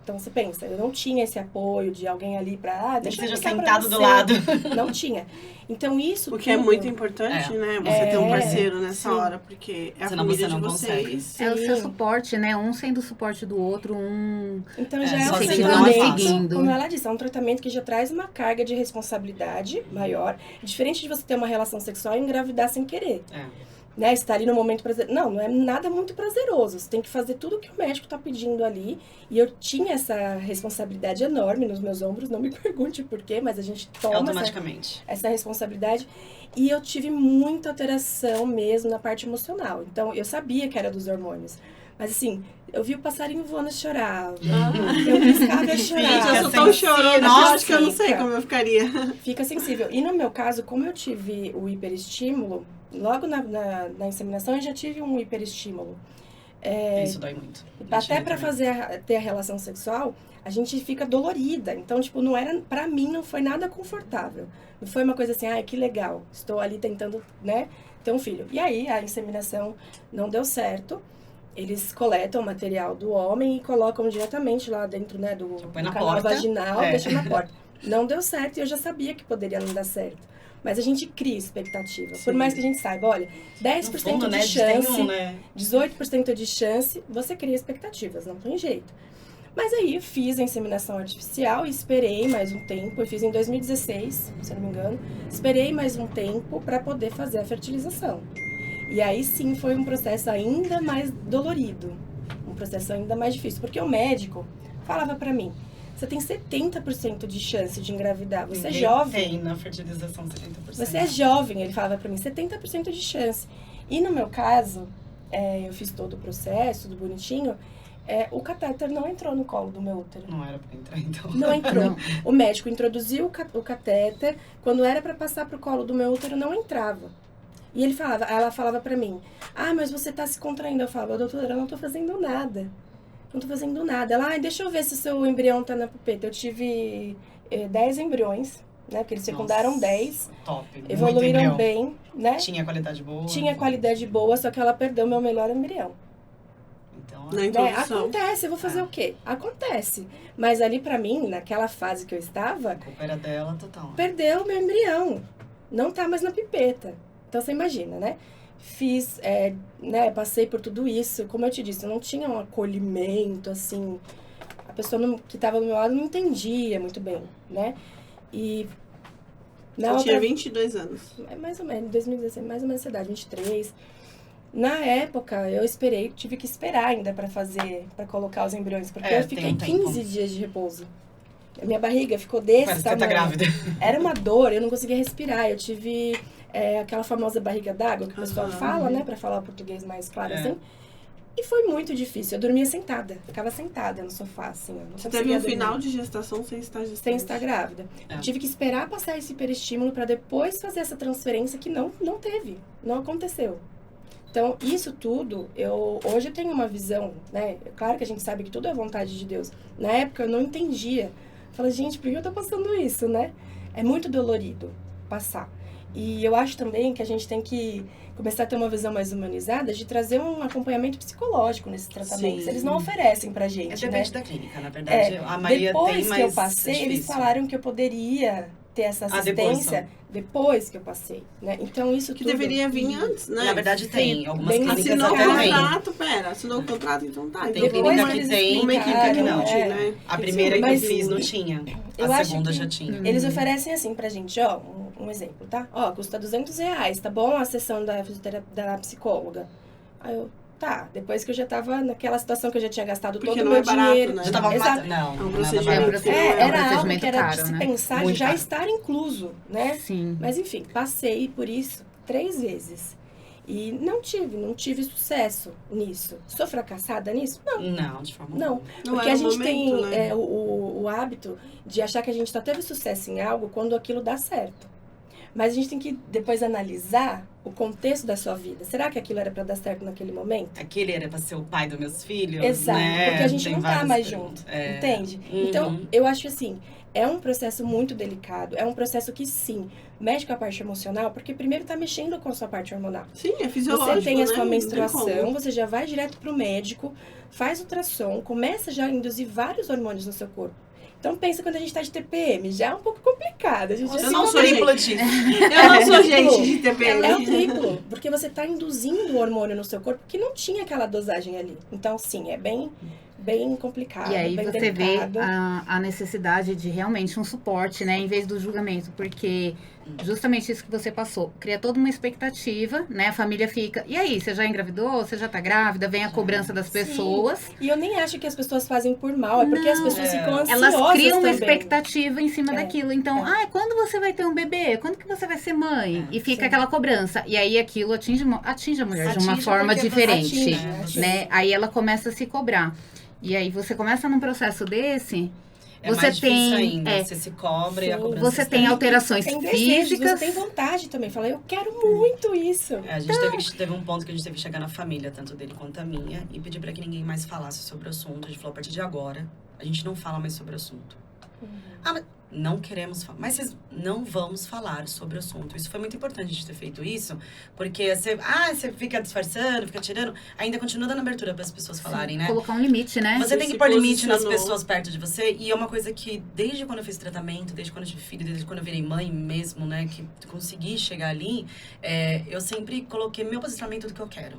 C: Então, você pensa, eu não tinha esse apoio de alguém ali pra...
B: Nem que
C: deixa eu
B: seja
C: aplicar pra
B: sentado do
C: você.
B: lado.
C: Não tinha. Então, isso
A: Porque é
C: tudo-
A: muito importante, né? Você ter um parceiro nessa
C: sim.
A: hora, porque é a
B: Senão
A: família
B: você não
A: de
B: consegue.
A: vocês.
D: É o seu
C: Sim.
D: suporte, né? Um sendo o suporte do outro, um...
C: Então,
B: É,
C: já é um
B: sozinho não é
C: tratamento,
D: fácil.
C: como ela disse, é um tratamento que já traz uma carga de responsabilidade maior. Diferente de você ter uma relação sexual e engravidar sem querer. Né, estar ali no momento prazeroso. Não é nada muito prazeroso. Você tem que fazer tudo o que o médico está pedindo ali. E eu tinha essa responsabilidade enorme nos meus ombros. Não me pergunte por quê, mas a gente toma
B: Automaticamente.
C: essa responsabilidade. E eu tive muita alteração mesmo na parte emocional. Então, eu sabia que era dos hormônios. Mas assim, eu vi o passarinho voando e chorava. Eu piscava e
A: Gente,
C: chorava.
A: eu sou tão chorona,
B: Nossa,
A: acho que eu não sei como eu ficaria.
C: Fica sensível. E no meu caso, como eu tive o hiperestímulo, logo na inseminação eu já tive um hiperestímulo.
B: Isso dói muito.
C: Até pra ter a relação sexual, a gente fica dolorida. Então, tipo, não era, pra mim não foi nada confortável. Não foi uma coisa assim, ai, que legal, estou ali tentando, né, ter um filho. E aí, a inseminação não deu certo. Eles coletam o material do homem e colocam diretamente lá dentro, né, do
B: Põe na
C: canal
B: porta.
C: vaginal, deixa na porta. Não deu certo e eu já sabia que poderia não dar certo. Mas a gente cria expectativa.
A: Sim.
C: Por mais que a gente saiba, olha, 10%
B: No fundo,
C: de
B: né,
C: chance,
B: tem um, né?
C: 18% de chance, você cria expectativas, não tem jeito. Mas aí eu fiz a inseminação artificial e esperei mais um tempo. Eu fiz em 2016, se eu não me engano. Esperei mais um tempo para poder fazer a fertilização. E aí sim foi um processo ainda mais dolorido. Um processo ainda mais difícil. Porque o médico falava para mim, você tem 70% de chance de engravidar. Você é
B: Ninguém
C: jovem.
B: tem na fertilização 70%.
C: Você é jovem, ele falava pra mim, 70% de chance. E no meu caso, eu fiz todo o processo, tudo bonitinho, o catéter não entrou no colo do meu útero.
B: Não era pra entrar, então.
C: Não entrou.
D: Não.
C: O médico introduziu o catéter, quando era pra passar pro colo do meu útero, não entrava. E ela falava pra mim, mas você tá se contraindo. Eu falava, doutora, eu não tô fazendo nada. Não tô fazendo nada. Ela, deixa eu ver se o seu embrião tá na pupeta. Eu tive 10 embriões, né? Porque eles fecundaram
B: Nossa,
C: 10.
B: Top. Muito
C: Evoluíram
B: embrião.
C: bem, né?
B: Tinha qualidade boa.
C: Tinha qualidade boa, só que ela perdeu meu melhor embrião.
B: Então,
A: Na
C: Né?
A: introdução.
C: Acontece, eu vou fazer o quê? Acontece. Mas ali pra mim, naquela fase que eu estava,
B: a culpa era dela total.
C: perdeu meu embrião. Não tá mais na pipeta. Então você imagina, né? Fiz, né, passei por tudo isso. Como eu te disse, eu não tinha um acolhimento, assim. A pessoa que estava do meu lado não entendia muito bem, né? E
A: Você tinha 22 anos.
C: mais ou menos, 2016, mais ou menos essa idade, 23. Na época, eu tive que esperar ainda pra colocar os embriões, porque eu
B: tem
C: fiquei
B: um tempo.
C: 15 dias de repouso. A minha barriga ficou desse
B: Parece que você tá
C: tamanho.
B: grávida.
C: Era uma dor, eu não conseguia respirar. Eu tive aquela famosa barriga d'água que o pessoal
A: Aham.
C: fala, né? Pra falar o português mais claro,
B: É.
C: assim. E foi muito difícil. Eu dormia sentada. Ficava sentada no sofá, assim. Eu não
A: Você
C: conseguia
A: teve um
C: dormir.
A: final de gestação sem estar gestante.
C: Sem estar grávida.
B: É.
C: Tive que esperar passar esse hiperestímulo para depois fazer essa transferência que não teve, não aconteceu. Então, isso tudo, hoje eu tenho uma visão, né? Claro que a gente sabe que tudo é vontade de Deus. Na época eu não entendia. Falei, gente, por que eu tô passando isso, né? É muito dolorido passar. E eu acho também que a gente tem que começar a ter uma visão mais humanizada de trazer um acompanhamento psicológico nesses tratamentos.
A: Sim.
C: Eles não oferecem pra gente, né?
B: Depende da clínica, na verdade. A maioria
C: Depois
B: tem,
C: que
B: mas
C: eu passei,
B: é
C: eles
B: difícil.
C: falaram que eu poderia ter essa assistência depois que eu passei, né? Então isso
A: Que
C: tudo...
A: deveria vir antes, né?
B: Na verdade tem, algumas
C: bem
B: clínicas
A: Assinou o
B: até tem.
A: contrato, assinou o contrato, então tá.
B: Tem
A: Então,
B: clínica
A: mas
B: que tem,
A: uma equipe que não,
C: explicaram,
A: né?
B: A primeira que eu
C: mas
B: fiz não tinha,
C: eu
B: a
C: acho
B: segunda
C: que
B: já tinha.
C: Eles oferecem assim pra gente, ó, um exemplo, tá? Ó, custa R$200, tá bom? A sessão da psicóloga. Aí eu, tá, depois que eu já tava naquela situação que eu já tinha gastado
A: Porque
C: todo o
A: não
C: meu
A: é barato,
C: dinheiro.
A: né?
B: Já tava
C: Exato.
B: matando. Não,
A: É um
B: nada
A: procedimento.
B: barato.
A: que não é
C: Era algo
D: procedimento
C: que era
D: caro,
C: de se
D: né?
C: pensar
B: Muito
C: de já
B: caro.
C: estar incluso, né?
D: Sim.
C: Mas enfim, passei por isso 3 vezes. E não tive sucesso nisso. Sou fracassada nisso? Não.
B: Não, de forma
C: Não,
B: alguma.
A: Não
C: porque
A: era
C: a
A: o
C: gente
A: momento,
C: tem
A: né?
C: o hábito de achar que a gente só teve sucesso em algo quando aquilo dá certo. Mas a gente tem que depois analisar o contexto da sua vida. Será que aquilo era para dar certo naquele momento?
B: Aquele era pra ser o pai dos meus filhos,
C: Exato,
B: né?
C: porque a gente
B: Tem
C: não tá
B: várias
C: mais
B: perguntas.
C: junto, entende?
B: Uhum.
C: Então, eu acho assim, É um processo muito delicado, é um processo que sim, mexe com a parte emocional, porque primeiro tá mexendo com a sua parte hormonal.
A: Sim, é fisiológico,
C: Você tem a
A: né?
C: sua
A: Não tem
C: menstruação,
A: como.
C: você já vai direto pro médico, faz ultrassom, começa já a induzir vários hormônios no seu corpo. Então pensa quando a gente tá de TPM, já é um pouco complicado. A gente já
A: Eu
C: se
A: não sou
C: complica.
A: gente. Eu não sou gente de TPM.
C: É o triplo, porque você tá induzindo o hormônio no seu corpo que não tinha aquela dosagem ali. Então, sim, é bem complicado,
D: E aí
C: bem
D: você vê
C: delicado.
D: a necessidade de realmente um suporte, né? Em vez do julgamento. Porque justamente isso que você passou. Cria toda uma expectativa, né? A família fica... E aí, você já engravidou? Você já tá grávida? Vem a cobrança das pessoas.
C: E eu nem acho que as pessoas fazem por mal, é porque as
D: Não,
C: pessoas ficam ansiosas
D: Elas criam uma
C: também.
D: expectativa em cima
C: É,
D: daquilo. Então, quando você vai ter um bebê? Quando que você vai ser mãe? E fica
C: sim.
D: aquela cobrança. E aí aquilo atinge a mulher de uma
B: Atinge
D: forma
B: porque
D: diferente,
C: atinge.
D: né? Aí ela começa a se cobrar. E aí você começa num processo desse,
B: É
D: você
B: mais difícil
D: tem...
B: ainda, você se cobra e a
C: Sim.
B: cobrança
D: Você tem
B: externa.
D: alterações
C: Tem desejos,
D: físicas.
C: você tem vontade também. Fala, eu quero muito isso.
B: A gente teve um ponto que a gente teve que chegar na família, tanto dele quanto a minha, e pedir pra que ninguém mais falasse sobre o assunto. A gente falou, a partir de agora, a gente não fala mais sobre o assunto. Ah, mas não queremos falar. Mas vocês não vamos falar sobre o assunto. Isso foi muito importante a gente ter feito isso, porque você fica disfarçando, fica tirando, ainda continua dando abertura para as pessoas falarem, né?
D: Colocar um limite, né?
B: Você
A: Você
B: tem que
A: se
B: pôr limite nas
A: posicionou.
B: pessoas perto de você. E é uma coisa que, desde quando eu fiz tratamento, desde quando eu tive filho, desde quando eu virei mãe mesmo, né? Que consegui chegar ali, eu sempre coloquei meu posicionamento do que eu quero.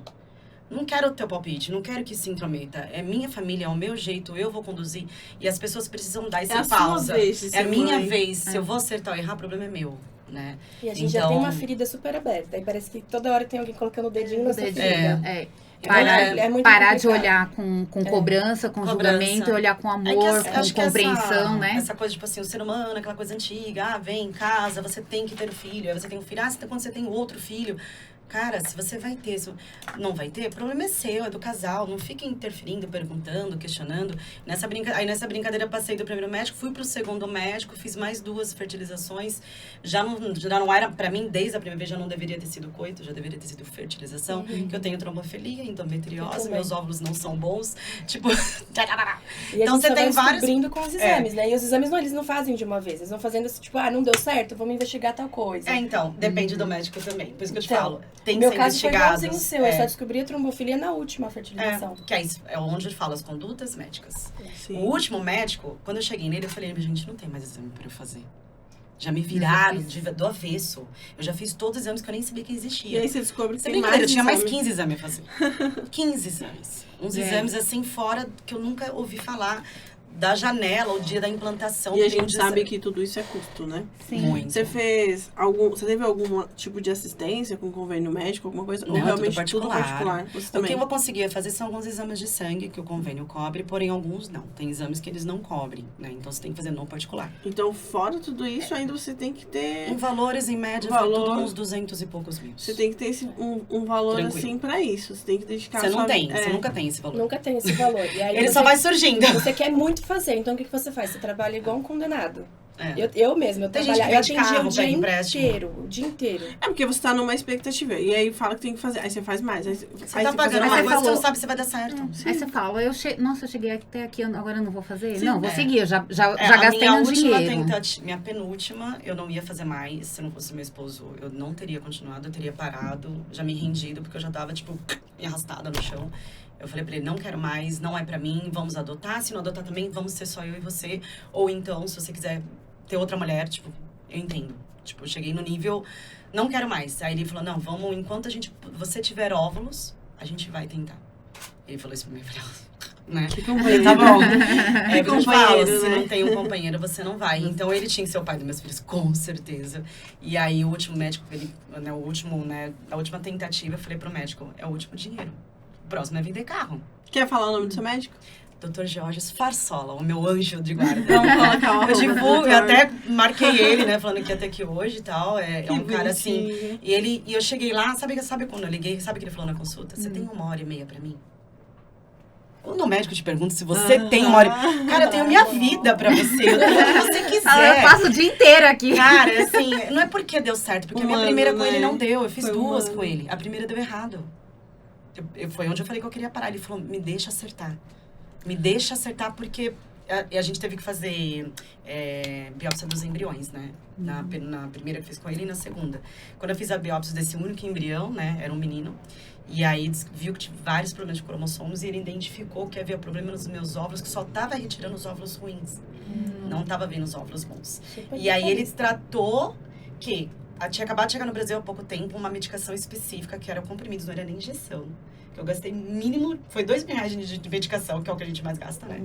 B: Não quero o teu palpite, não quero que se intrometa. É minha família, é o meu jeito, eu vou conduzir. E as pessoas precisam dar esse
A: É a sua
B: pausa.
A: vez de
B: É
A: ser
B: a minha
A: mãe.
B: vez. Se eu vou acertar ou errar, o problema é meu, né?
C: E a gente já tem
B: Então-
C: uma ferida super aberta. Aí parece que toda hora tem alguém colocando o dedinho na sua
D: Dedinho.
C: ferida.
B: Então,
C: É muito
D: Parar de
C: complicado.
D: olhar com cobrança, com
B: Cobrança.
D: julgamento, e olhar com
B: É
D: amor,
B: que
D: com
B: acho que
D: compreensão, né?
B: Essa coisa, tipo assim, o ser humano, aquela coisa antiga. Vem em casa, você tem que ter o filho. Aí você tem um filho. Quando você tem outro filho... Cara, se você vai ter, se não vai ter, o problema é seu, é do casal. Não fique interferindo, perguntando, questionando. Aí nessa brincadeira eu passei do primeiro médico, fui pro segundo médico, fiz mais 2 fertilizações. Já não era, pra mim, desde a primeira vez, já não deveria ter sido coito, já deveria ter sido fertilização. Que eu tenho trombofilia, endometriose, meus óvulos não são bons. Tipo...
C: E a
B: Então,
C: gente
B: você
C: só
B: tem
C: vai
B: vários-
C: descobrindo com os exames, né? E os exames eles não fazem de uma vez. Eles vão fazendo assim, tipo, não deu certo, vamos investigar tal coisa.
B: Então, depende do médico também. Por isso que eu te
C: Então,
B: falo. Tem que
C: Meu
B: ser
C: caso foi
B: investigados.
C: igualzinho o seu. Eu só descobri a trombofilia na última fertilização.
B: Que é isso, é onde fala as condutas médicas.
A: Sim.
B: O último médico, quando eu cheguei nele, eu falei, gente, não tem mais exame pra eu fazer. Já me viraram do avesso. Eu já fiz todos os exames que eu nem sabia que
A: E
B: existia.
A: aí você descobre que
B: Sem
A: tem
B: brincadeira,
A: mais
B: eu tinha mais
A: exame.
B: 15 exames a fazer. 15 exames. Uns exames assim fora que eu nunca ouvi falar da janela, o dia da implantação.
A: E a
B: tem
A: gente
B: um dia-
A: sabe que tudo isso é custo, né?
D: Sim.
B: Muito.
A: Você teve algum tipo de assistência com convênio médico, alguma coisa?
B: Não,
A: Ou
B: tudo
A: realmente
B: particular.
A: tudo particular? Você
B: O que
A: também?
B: eu conseguia fazer são alguns exames de sangue que o convênio cobre, porém alguns não. Tem exames que eles não cobrem, né? Então você tem que fazer no particular.
A: Então, fora tudo isso, ainda você tem que ter...
B: Em valores, em média, foi
A: Valor.
B: tudo uns 200 e poucos mil.
A: Você tem que ter um valor
B: Tranquilo.
A: assim pra isso. Você tem que dedicar
B: Você não
A: sua
B: tem,
A: vida-
B: você nunca tem esse valor.
C: Nunca tem esse valor. E aí
B: Ele
C: você,
B: só vai surgindo.
C: você quer muito fazer, então o que você faz? Você trabalha igual um condenado.
B: É.
C: Eu mesma, eu
B: Tem gente
C: trabalhava,
B: que
C: eu
B: vende
C: atendia
B: carro,
C: o dia
B: pega empréstimo.
C: inteiro, o dia inteiro.
A: É porque você tá numa expectativa. E aí fala que tem que fazer. Aí você faz mais. Aí
B: Você
A: aí
B: tá
A: você faz
B: pagando
A: mais.
B: uma
D: Mas
B: coisa,
D: você
B: você não
D: falou-
B: sabe se vai dar certo.
D: Aí você fala, nossa, eu cheguei até aqui, agora eu não vou fazer?
A: Sim,
D: não, vou
B: é.
D: seguir, eu já
B: A
D: gastei
B: minha
D: um
B: última
D: dinheiro.
B: minha penúltima, eu não ia fazer mais. Se não fosse meu esposo, eu não teria continuado, eu teria parado, já me rendido, porque eu já tava, tipo, arrastada no chão. Eu falei pra ele, não quero mais, não é pra mim, vamos adotar. Se não adotar também, vamos ser só eu e você. Ou então, se você quiser ter outra mulher, tipo, eu entendo. Tipo, eu cheguei no nível, não quero mais. Aí ele falou, não, vamos, enquanto você tiver óvulos, a gente vai tentar. Ele falou isso pra mim, eu falei, né?
A: Que companheiro.
B: Tá bom.
A: Que
B: É, que eu falo,
A: companheiro,
B: se
A: né?
B: não tem um companheiro, você não vai. Então, ele tinha que ser o pai dos meus filhos, com certeza. E aí, o último médico, a última tentativa, eu falei pro médico, é o último dinheiro. O próximo é vender carro.
A: Quer falar o nome do seu médico?
B: Dr. Jorge Farsola, o meu anjo de guarda.
A: Vamos colocar o
B: Eu divulgo,
A: doutor.
B: eu até marquei ele, né, falando que ia ter aqui hoje e tal. É
A: Que
B: um cara assim.
A: bonitinho.
B: E eu cheguei lá, sabe quando eu liguei, sabe o que ele falou na consulta? Você tem 1h30 pra mim? Quando o médico te pergunta se você tem 1h30. Cara, eu tenho minha vida pra você. Eu tenho o que você quiser.
D: Ah, eu passo o dia inteiro aqui.
B: Cara, assim, não é porque deu certo, porque a minha
A: Humano,
B: primeira com
A: né?
B: ele não deu. Eu fiz
A: Foi
B: 2
A: humano.
B: com ele. A primeira deu errado. Foi onde eu falei que eu queria parar. Ele falou, me deixa acertar. Me deixa acertar, porque a gente teve que fazer biópsia dos embriões, né? Na primeira que fiz com ele e na segunda. Quando eu fiz a biópsia desse único embrião, né? Era um menino. E aí viu que tive vários problemas de cromossomos e ele identificou que havia problema nos meus óvulos, que só estava retirando os óvulos ruins. Não estava vendo os óvulos bons. E aí ele tratou que tinha acabado de chegar no Brasil há pouco tempo uma medicação específica que era comprimidos, não era nem injeção. Eu gastei mínimo, foi R$2.000 de medicação, que é o que a gente mais gasta, né?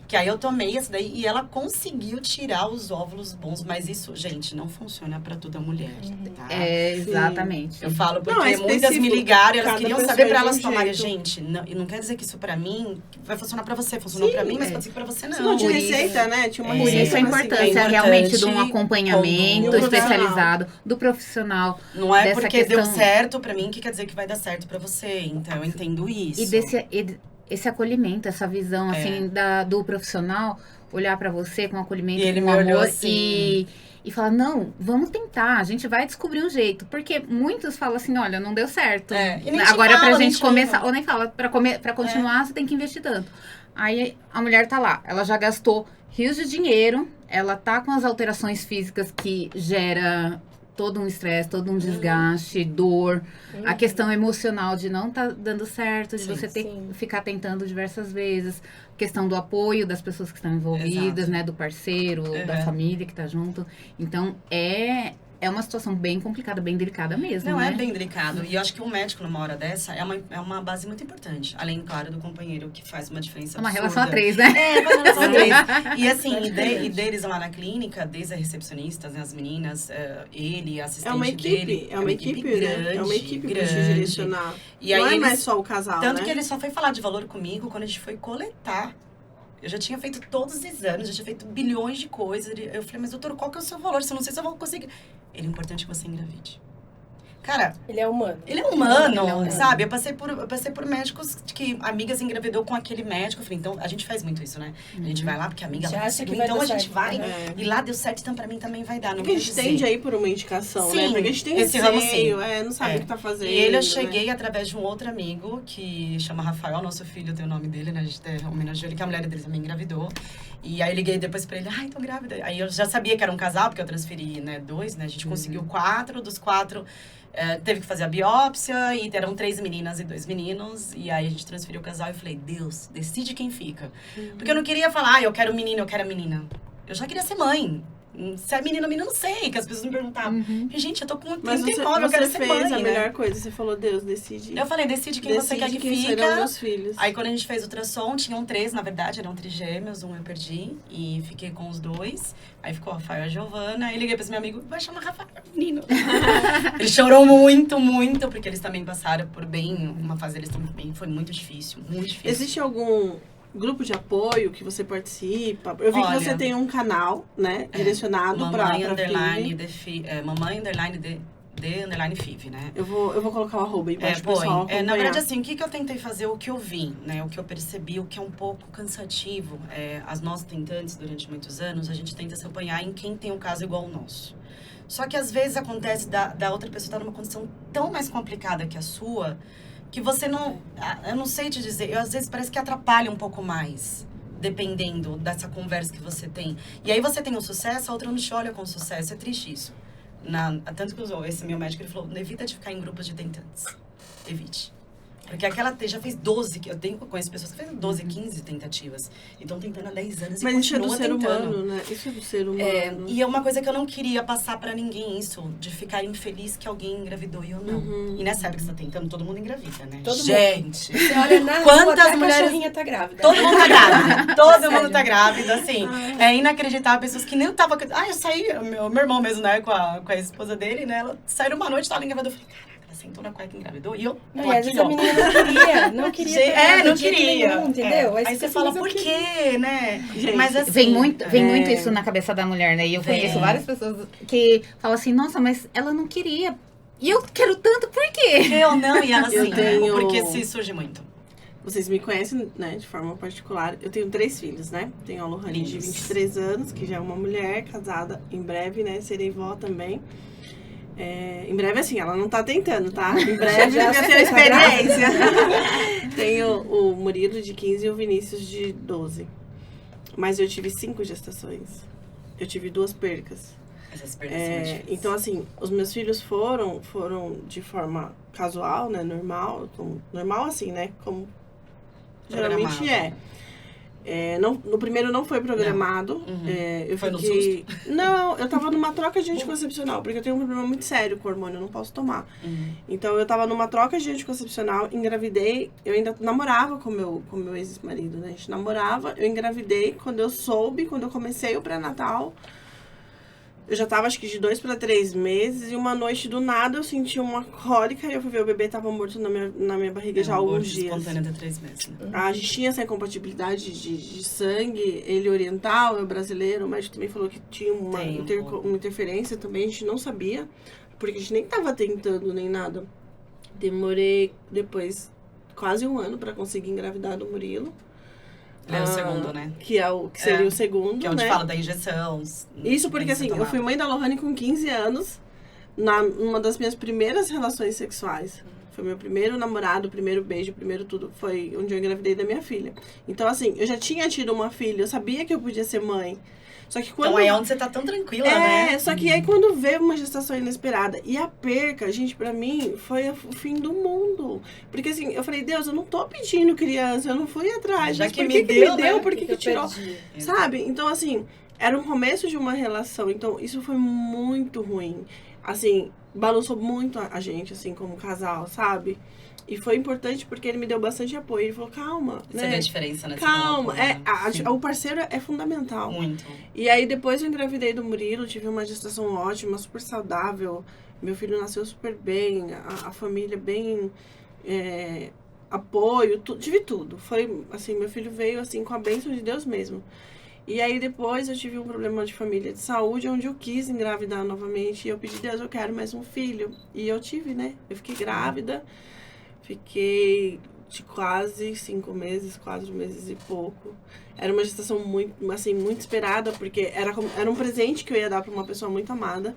B: Que aí eu tomei essa daí e ela conseguiu tirar os óvulos bons. Mas isso, gente, não funciona pra toda mulher, tá?
D: Exatamente.
B: Eu falo porque
A: Não, é
B: muitas me ligaram e elas queriam saber pra elas tomarem.
A: jeito.
B: Gente, não, e não quer dizer que isso pra mim vai funcionar pra você. Funcionou pra mim, mas pode ser que pra você não.
A: Se não tinha
D: Por isso-
A: receita, né? Tinha uma
D: Por
A: receita.
D: isso a
A: pra seguir.
D: importância realmente de um acompanhamento
A: do
D: especializado, do profissional.
B: Não é
D: dessa
B: porque deu
D: questão-
B: certo pra mim que quer dizer que vai dar certo pra você. Então, eu entendo isso.
D: Esse acolhimento, essa visão, assim, do profissional, olhar pra você com acolhimento,
B: E ele
D: com
B: me olhou
D: amor
B: assim.
D: e falar, não, vamos tentar, a gente vai descobrir um jeito. Porque muitos falam assim, olha, não deu certo.
B: E nem te
D: Agora
B: fala,
D: pra
B: nem
D: gente
B: te
D: começar,
B: lembra.
D: ou nem fala, pra continuar, você tem que investir tanto. Aí a mulher tá lá, ela já gastou rios de dinheiro, ela tá com as alterações físicas que gera todo um estresse, todo um desgaste, dor, a questão emocional de não tá dando certo, de
B: Sim,
D: você ter
C: sim.
D: que ficar tentando diversas vezes, questão do apoio das pessoas que estão envolvidas,
B: Exato.
D: né, do parceiro, da família que tá junto. Então, é uma situação bem complicada, bem delicada mesmo,
B: Não,
D: né?
B: é bem delicado. E eu acho que um médico, numa hora dessa, é uma base muito importante. Além, claro, do companheiro, que faz uma diferença
D: É uma
B: absurda.
D: relação a três, né?
B: Uma relação a três. E assim,
C: Praticamente.
B: e deles lá na clínica, desde as recepcionistas, né, as meninas, ele, a assistente
A: É uma equipe,
B: dele.
A: é uma equipe, né? É uma equipe pra te
B: grande.
A: direcionar.
B: E aí
A: não é
B: eles-
A: mais só o casal,
B: Tanto
A: né?
B: que ele só foi falar de valor comigo quando a gente foi coletar. Eu já tinha feito todos os exames, já tinha feito bilhões de coisas. Eu falei, mas doutor, qual que é o seu valor? Se eu não sei se eu vou conseguir. Ele, é importante que você engravide. Cara,
C: Ele é humano.
B: ele é humano,
C: Ele é humano.
B: sabe? Eu passei por médicos que amigas engravidou com aquele médico. Eu falei, então, a gente faz muito isso, né? A gente vai lá porque a amiga
C: Já
B: lá
C: acha que
B: conseguiu,
C: vai
B: então
C: dar
B: a gente
C: certo.
B: vai.
A: É.
B: E lá deu certo, então pra mim também vai dar. Não
A: Porque a
B: quer
A: gente
B: dizer.
A: tende a ir por uma indicação, né?
B: Sim,
A: Porque a gente tem
B: esse ramo,
A: receio,
B: sim.
A: não sabe o que tá fazendo.
B: E ele eu
A: né?
B: cheguei através de um outro amigo que chama Rafael, nosso filho tem o nome dele, né? A gente homenageou ele, que a mulher dele também engravidou. E aí eu liguei depois pra ele, ai, tô grávida. Aí eu já sabia que era um casal, porque eu transferi, né, 2, né? A gente conseguiu 4, dos 4 teve que fazer a biópsia, e eram 3 meninas e 2 meninos. E aí a gente transferiu o casal e eu falei, Deus, decide quem fica. Porque eu não queria falar, eu quero um menino, eu quero a menina. Eu já queria ser mãe. Se é menino ou menina, eu não sei, que as pessoas me perguntavam. E, gente, eu tô com
A: Mas
B: 39, eu quero ser
A: fez
B: mãe,
A: a
B: né?
A: melhor coisa. Você falou, Deus, decide.
B: Eu falei, decide quem você quer que
A: quem
B: fica.
A: serão meus filhos.
B: Aí quando a gente fez o ultrassom, tinham 3, na verdade, eram trigêmeos, um eu perdi. E fiquei com os 2. Aí ficou a Rafael e a Giovana. Aí liguei pra esse meu amigo, vai chamar Rafael, menino. Ele chorou muito, muito, porque eles também passaram por uma fase deles também foi muito difícil, muito difícil.
A: Existe algum grupo de apoio que você participa? Eu vi
B: Olha,
A: que você tem um canal, né? Direcionado pra
B: Mamãe underline
A: Five.
B: Mamãe underline de underline Five, né?
A: Eu vou colocar o arroba aí pra o pessoal acompanhar.
B: Na verdade, assim, o que eu tentei fazer, o que eu vi, né? O que eu percebi, o que é um pouco cansativo. As nossas tentantes, durante muitos anos, a gente tenta se apoiar em quem tem um caso igual ao nosso. Só que, às vezes, acontece da outra pessoa estar numa condição tão mais complicada que a sua, que você não... Eu não sei te dizer, às vezes parece que atrapalha um pouco mais, dependendo dessa conversa que você tem. E aí você tem o sucesso, a outra não te olha com sucesso. É triste isso. Tanto que esse meu médico, ele falou, evita de ficar em grupos de tentantes. Evite. Porque aquela já fez 12, eu conheço pessoas que fez 12, 15 tentativas. E estão tentando há 10 anos
A: Mas
B: e
A: isso é do
B: continua
A: ser
B: tentando.
A: humano, né? Isso é do ser humano.
B: E é uma coisa que eu não queria passar pra ninguém, isso. De ficar infeliz que alguém engravidou e eu não. E nessa época que você tá tentando, todo mundo engravida, né?
C: Todo mundo.
B: Gente!
C: Você olha na rua,
B: Quantas
C: até a
B: mulheres-
C: cachorrinha tá grávida.
B: Todo mundo tá grávida. Todo mundo
C: Sério.
B: tá grávida, assim. É inacreditável. Pessoas que nem tava... eu saí... Meu irmão mesmo, né? Com a esposa dele, né? Ela saiu uma noite, tava engravidou. Eu falei, caraca, ela sentou na cueca e engravidou. E eu
C: Não,
B: tô
C: e às
B: aqui,
C: vezes a
B: ó.
C: menina não queria ter nada
B: não
C: de jeito
B: queria.
C: nenhum, entendeu?
B: Aí você fala,
C: mas eu
B: por
C: queria.
B: quê, né?
A: Gente,
B: Mas assim...
D: Vem muito isso na cabeça da mulher, né? E eu
B: Vem.
D: conheço várias pessoas que falam assim, nossa, mas ela não queria. E eu quero tanto, por quê?
B: Eu não, e ela
A: Eu
B: sim.
A: tenho-
B: Porque se surge muito.
A: Vocês me conhecem, né, de forma particular. Eu tenho 3 filhos, né? Tenho a Lohane de
B: Lindos.
A: 23 anos, que já é uma mulher casada em breve, né? Serei vó também. Em breve, assim, ela não tá tentando, tá? Em breve
C: Já
A: já tenho experiência. Tenho o Murilo de 15 e o Vinícius de 12. Mas eu tive 5 gestações. Eu tive 2 percas.
B: Essas perdas são difíceis.
A: Então, assim, os meus filhos foram de forma casual, né? Normal assim, né? Como geralmente no primeiro não foi programado. Eu
B: Foi no
A: fiquei... Não, eu tava numa troca de anticoncepcional, porque eu tenho um problema muito sério com hormônio, eu não posso tomar. Então, eu tava numa troca de anticoncepcional, engravidei, eu ainda namorava com meu ex-marido, né? A gente namorava, eu engravidei, quando eu comecei o pré-natal, eu já tava, acho que de 2 para 3 meses, e uma noite, do nada, eu senti uma cólica, e eu fui ver, o bebê tava morto na minha barriga já há alguns dias.
B: Espontânea de 3 meses, né?
A: A gente tinha essa incompatibilidade de sangue, ele oriental, eu brasileiro, o médico também falou que tinha uma interferência também, a gente não sabia, porque a gente nem tava tentando nem nada. Demorei depois quase 1 ano para conseguir engravidar do Murilo.
B: É o segundo, né?
A: Que seria o segundo,
B: que é onde
A: né?
B: fala da injeção.
A: Isso porque, assim, eu fui mãe da Lohane com 15 anos, numa das minhas primeiras relações sexuais. Foi meu primeiro namorado, primeiro beijo, primeiro tudo. Foi onde eu engravidei da minha filha. Então, assim, eu já tinha tido uma filha, eu sabia que eu podia ser mãe. Só que quando...
B: Então aí é onde você tá tão tranquila, né?
A: Só que aí quando veio uma gestação inesperada e a perca, gente, pra mim, foi o fim do mundo. Porque assim, eu falei, Deus, eu não tô pedindo criança, eu não fui atrás.
B: Já
A: mas
B: que
A: por
B: me deu, né?
A: Por que tirou?
C: perdi?
A: Sabe? Então, assim, era um começo de uma relação. Então, isso foi muito ruim. Assim, balançou muito a gente, assim, como casal, sabe? E foi importante porque ele me deu bastante apoio. Ele falou, calma,
B: Você
A: né?
B: vê a diferença, né?
A: Calma, o parceiro é fundamental.
B: Muito.
A: E aí depois eu engravidei do Murilo, tive uma gestação ótima, super saudável. Meu filho nasceu super bem, a família bem, apoio, tive tudo. Foi assim, meu filho veio assim com a bênção de Deus mesmo. E aí depois eu tive um problema de família de saúde, onde eu quis engravidar novamente. E eu pedi, Deus, eu quero mais um filho. E eu tive, né? Eu fiquei grávida. Fiquei de quase 5 meses, 4 meses e pouco. Era uma gestação muito, assim, muito esperada, porque era um presente que eu ia dar para uma pessoa muito amada.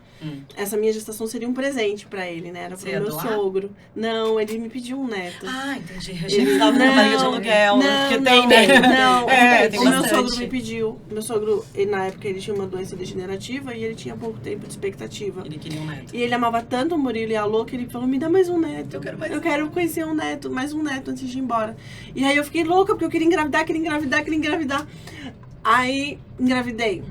A: Essa minha gestação seria um presente para ele, né? Era pro meu sogro. Não, ele me pediu um neto.
B: Ah, entendi. Eu achei que você tava com barriga de aluguel. Porque tem, né?
A: Não,
B: tem
A: o meu
B: bastante.
A: sogro me pediu. Meu sogro, na época, ele tinha uma doença degenerativa e ele tinha pouco tempo de expectativa.
B: Ele queria um neto.
A: E ele amava tanto o Murilo e a Lô que ele falou, me dá mais um neto.
B: Eu
A: quero conhecer um neto, mais um neto antes de ir embora. E aí eu fiquei louca, porque eu queria engravidar. Aí engravidei.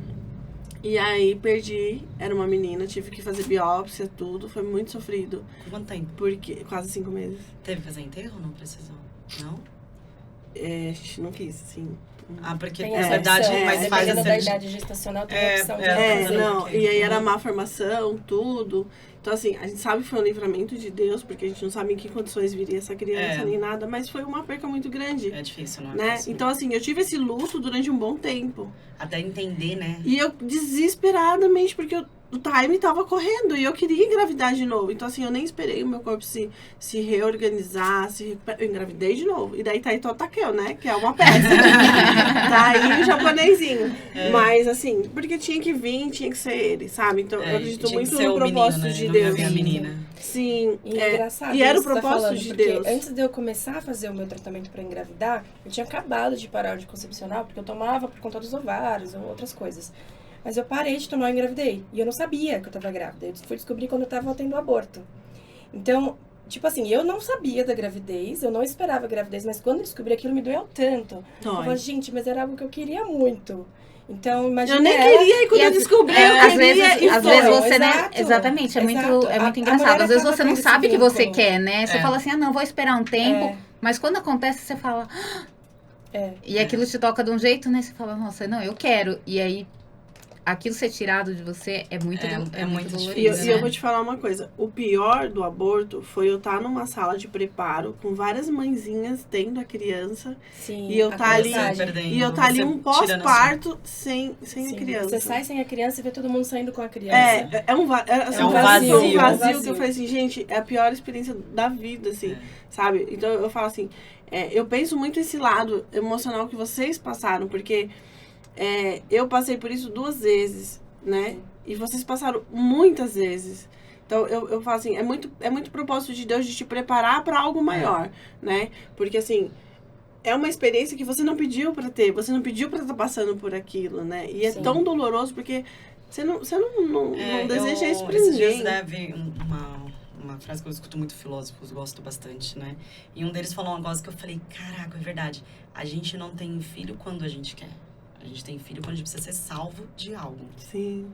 A: E aí perdi, era uma menina, tive que fazer biópsia, tudo. Foi muito sofrido.
B: Quanto tempo?
A: Porque quase 5 meses.
B: Teve que fazer enterro ou não precisou? Não?
A: A gente não quis, sim.
B: Ah, porque
C: Tem
B: essa
C: a
B: idade
C: opção,
B: mais faz
C: dependendo
B: essa...
C: da idade gestacional, tem a opção de fazer.
A: Não, e aí era má formação, tudo. Então, assim, a gente sabe que foi um livramento de Deus, porque a gente não sabe em que condições viria essa criança, nem nada, mas foi uma perca muito grande.
B: É difícil, não é?
A: Né?
B: Fácil.
A: Então, assim, eu tive esse luto durante um bom tempo.
B: Até entender, né?
A: E eu, desesperadamente, porque o time tava correndo e eu queria engravidar de novo. Então, assim, eu nem esperei o meu corpo se reorganizar, se recuperar. Eu engravidei de novo. E daí tá aí Totakel, né? Que é uma peça. Tá aí o japonesinho. Mas, assim, porque tinha que vir, tinha que ser ele, sabe? Então, eu acredito muito no propósito de Deus.
B: A menina.
A: Sim.
C: E engraçado,
A: e era o
C: isso que você tá
A: propósito
C: falando,
A: de
C: porque
A: Deus.
C: antes de eu começar a fazer o meu tratamento para engravidar, eu tinha acabado de parar o anticoncepcional, porque eu tomava por conta dos ovários ou outras coisas. Mas eu parei de tomar e engravidei. E eu não sabia que eu estava grávida. Eu fui descobrir quando eu estava tendo aborto. Então, tipo assim, eu não sabia da gravidez, eu não esperava a gravidez, mas quando eu descobri aquilo me doeu tanto. Eu falei, gente, mas era algo que eu queria muito. Então, imagina.
A: Eu nem queria, e quando eu descobri,
D: às vezes você, né?
C: Exato,
D: Exatamente, é muito
C: a
D: engraçado.
C: mulher
D: Às vezes
C: acaba
D: você não
C: tendo
D: sabe
C: esse
D: que você
C: vínculo.
D: quer, né? Você fala assim, ah, não, vou esperar um tempo. Mas quando acontece, você fala. E aquilo te toca de um jeito, né? Você fala, nossa, não, eu quero. E aí, aquilo ser tirado de você é muito dolorido,
A: E
D: né?
A: eu vou te falar uma coisa. O pior do aborto foi eu estar numa sala de preparo com várias mãezinhas tendo a criança.
C: Sim,
A: E eu tá ali, um pós-parto sem a criança.
C: Você sai sem a criança e vê todo mundo saindo com a criança.
A: É um vazio que eu falei assim, gente, é a pior experiência da vida, assim, sabe? Então eu falo assim, eu penso muito esse lado emocional que vocês passaram, porque eu passei por isso 2 vezes, né? E vocês passaram muitas vezes. Então, eu falo assim, é muito propósito de Deus de te preparar para algo maior, né? Porque, assim, é uma experiência que você não pediu pra ter, você não pediu pra estar passando por aquilo, né? E é
C: Sim.
A: tão doloroso porque você não deseja isso pra
B: esses dias,
A: ninguém.
B: né, vi uma frase que eu escuto muito filósofos, gosto bastante, né? E um deles falou um negócio que eu falei, caraca, é verdade. A gente não tem filho quando a gente quer. A gente tem filho quando a gente precisa ser salvo de algo.
A: Sim.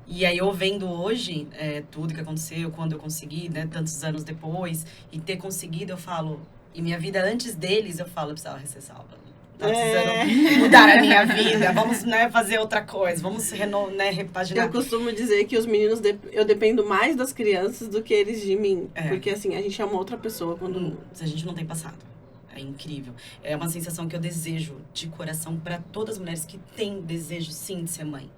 B: E aí eu vendo hoje tudo que aconteceu, quando eu consegui, né, tantos anos depois, e ter conseguido, eu falo, e minha vida antes deles, eu falo, eu precisava ser salva. Tava precisando mudar a minha vida, vamos, né, fazer outra coisa, vamos repaginar.
A: Eu costumo dizer que os meninos, eu dependo mais das crianças do que eles de mim. Porque assim, a gente é uma outra pessoa quando...
B: A gente não tem passado. É incrível. É uma sensação que eu desejo de coração para todas as mulheres que têm desejo, sim, de ser mãe.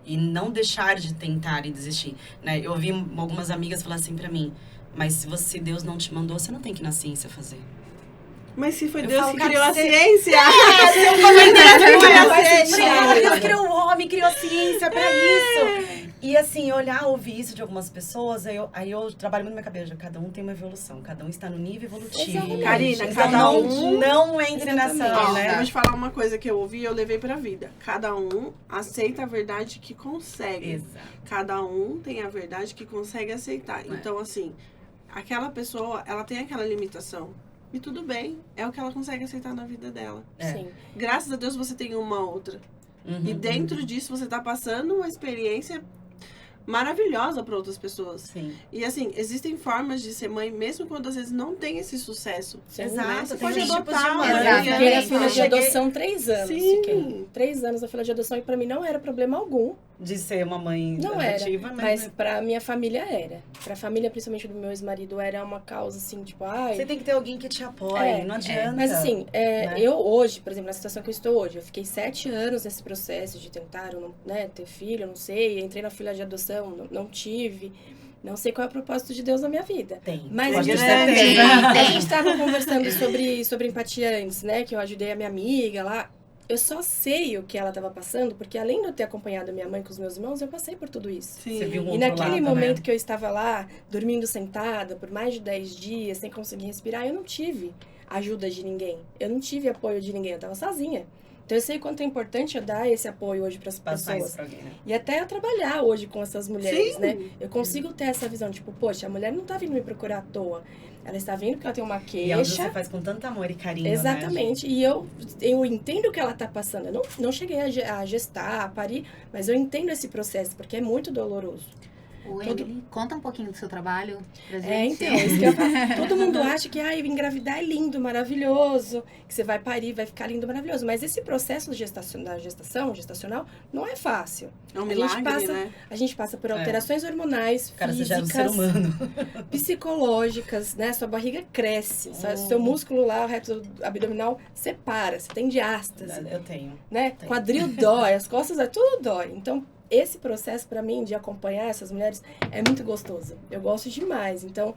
B: E não deixar de tentar e desistir. Né? Eu ouvi algumas amigas falar assim pra mim, mas se Deus não te mandou, você não tem que ir na ciência fazer.
A: Mas se foi
B: Eu
A: Deus
B: falo,
A: que
B: cara,
A: criou a
B: você-
A: ciência!
B: Deus criou o homem, criou a ciência pra isso. E assim, ouvir isso de algumas pessoas, aí eu trabalho muito na minha cabeça. Cada um tem uma evolução, cada um está no nível evolutivo.
C: Exatamente.
A: Karina,
B: Então
A: cada
B: não entre nessa,
C: Exatamente.
A: Ó,
B: né?
A: eu vou te falar uma coisa que eu ouvi e eu levei pra vida. Cada um aceita a verdade que consegue.
B: Exato.
A: Cada um tem a verdade que consegue aceitar. Então, assim, aquela pessoa, ela tem aquela limitação. E tudo bem, é o que ela consegue aceitar na vida dela.
C: Sim.
A: Graças a Deus você tem uma outra. E dentro disso você tá passando uma experiência maravilhosa para outras pessoas.
B: Sim.
A: E assim, existem formas de ser mãe, mesmo quando às vezes não tem esse sucesso.
C: Sim.
B: Exato,
A: Você
B: tem
A: pode
B: tipos de
A: adotar
B: mãe.
A: uma
D: Exato.
C: Fiquei na
A: criança.
C: fila de
B: cheguei-
C: adoção 3 anos.
A: Sim.
C: Fiquei 3 anos na fila de adoção e pra mim não era problema algum.
B: De ser uma mãe
C: Não
B: adotiva,
C: era. Mas pra minha família era. Pra família, principalmente do meu ex-marido, era uma causa assim, tipo, ai.
B: você tem que ter alguém que te apoie, não adianta.
C: Mas assim,
B: né?
C: eu hoje, por exemplo, na situação que eu estou hoje, eu fiquei 7 anos nesse processo de tentar, né, ter filho, eu não sei, entrei na fila de adoção, não tive. Não sei qual é o propósito de Deus na minha vida.
B: Tem.
C: Mas
B: Pode
C: a gente
B: ter
C: tava-
B: certeza.
C: a gente estava conversando sobre empatia antes, né? Que eu ajudei a minha amiga lá. Eu só sei o que ela estava passando, porque além de eu ter acompanhado a minha mãe com os meus irmãos, eu passei por tudo isso.
A: Sim.
B: Você viu um
C: E
B: outro
C: naquele
B: lado,
C: momento
B: né?
C: que eu estava lá, dormindo sentada por mais de 10 dias, sem conseguir respirar, eu não tive ajuda de ninguém. Eu não tive apoio de ninguém, eu estava sozinha. Então eu sei quanto é importante eu dar esse apoio hoje para as
B: Passar isso
C: pessoas.
B: pra alguém, né?
C: E até eu trabalhar hoje com essas mulheres,
A: Sim.
C: né? Eu consigo ter essa visão, tipo, poxa, a mulher não tá vindo me procurar à toa. Ela está vindo porque ela tem uma
B: E algo você
C: queixa.
B: faz com tanto amor e carinho,
C: Exatamente. E eu entendo o que ela tá passando. Eu não cheguei a gestar, a parir, mas eu entendo esse processo, porque é muito doloroso.
D: O Emily, conta um pouquinho do seu trabalho pra gente.
C: Então, isso que eu falo. Todo mundo acha que engravidar é lindo, maravilhoso, que você vai parir, vai ficar lindo, maravilhoso. Mas esse processo gestacional, não é fácil.
A: É um milagre, né?
C: A gente passa por alterações hormonais,
B: Cara, você já é um
C: físicas,
B: ser humano.
C: psicológicas, né? Sua barriga cresce, seu músculo lá, o reto abdominal, separa, você tem diástase,
B: Eu tenho.
C: né?
B: Tem.
C: Quadril dói, as costas, tudo dói. Então, esse processo, pra mim, de acompanhar essas mulheres, é muito gostoso. Eu gosto demais. Então,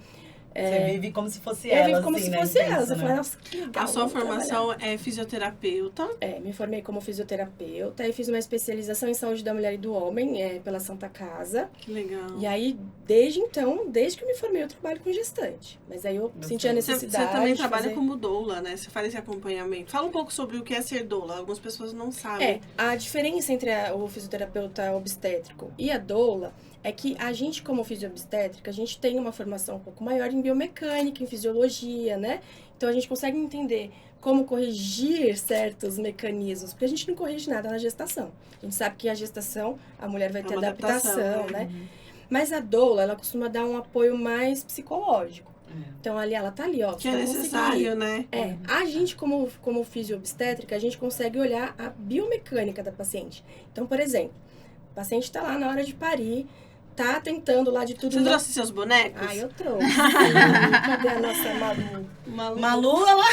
B: Você vive como se fosse
C: eu
B: ela,
C: vivo como
B: assim,
C: se
B: né?
C: fosse
B: Intenso,
C: elas. Eu
B: né?
C: falo, nossa, que legal.
A: A sua
C: vamos trabalhar.
A: formação é fisioterapeuta.
C: Me formei como fisioterapeuta e fiz uma especialização em saúde da mulher e do homem pela Santa Casa.
A: Que legal.
C: E aí, desde que eu me formei, eu trabalho com gestante. Mas aí eu senti a
A: Você
C: necessidade
A: também
C: de
A: trabalha
C: fazer...
A: como doula, né? Você faz esse acompanhamento. Fala um pouco sobre o que é ser doula. Algumas pessoas não sabem.
C: A diferença entre o fisioterapeuta obstétrico e a doula é que a gente, como fisioobstétrica, a gente tem uma formação um pouco maior em biomecânica, em fisiologia, né? Então, a gente consegue entender como corrigir certos mecanismos, porque a gente não corrige nada na gestação. A gente sabe que a gestação, a mulher vai ter
A: uma
C: adaptação,
A: adaptação,
C: né? Mas a doula, ela costuma dar um apoio mais psicológico. Então, ali, ela tá ali, ó.
A: Que é
C: você vai
A: necessário,
C: conseguir.
A: né?
C: A gente, como fisioobstétrica, a gente consegue olhar a biomecânica da paciente. Então, por exemplo, o paciente está lá na hora de parir, tá tentando lá de tudo.
A: Você trouxe seus bonecos?
C: Eu trouxe. Cadê a nossa Malu?
B: Malu, ela...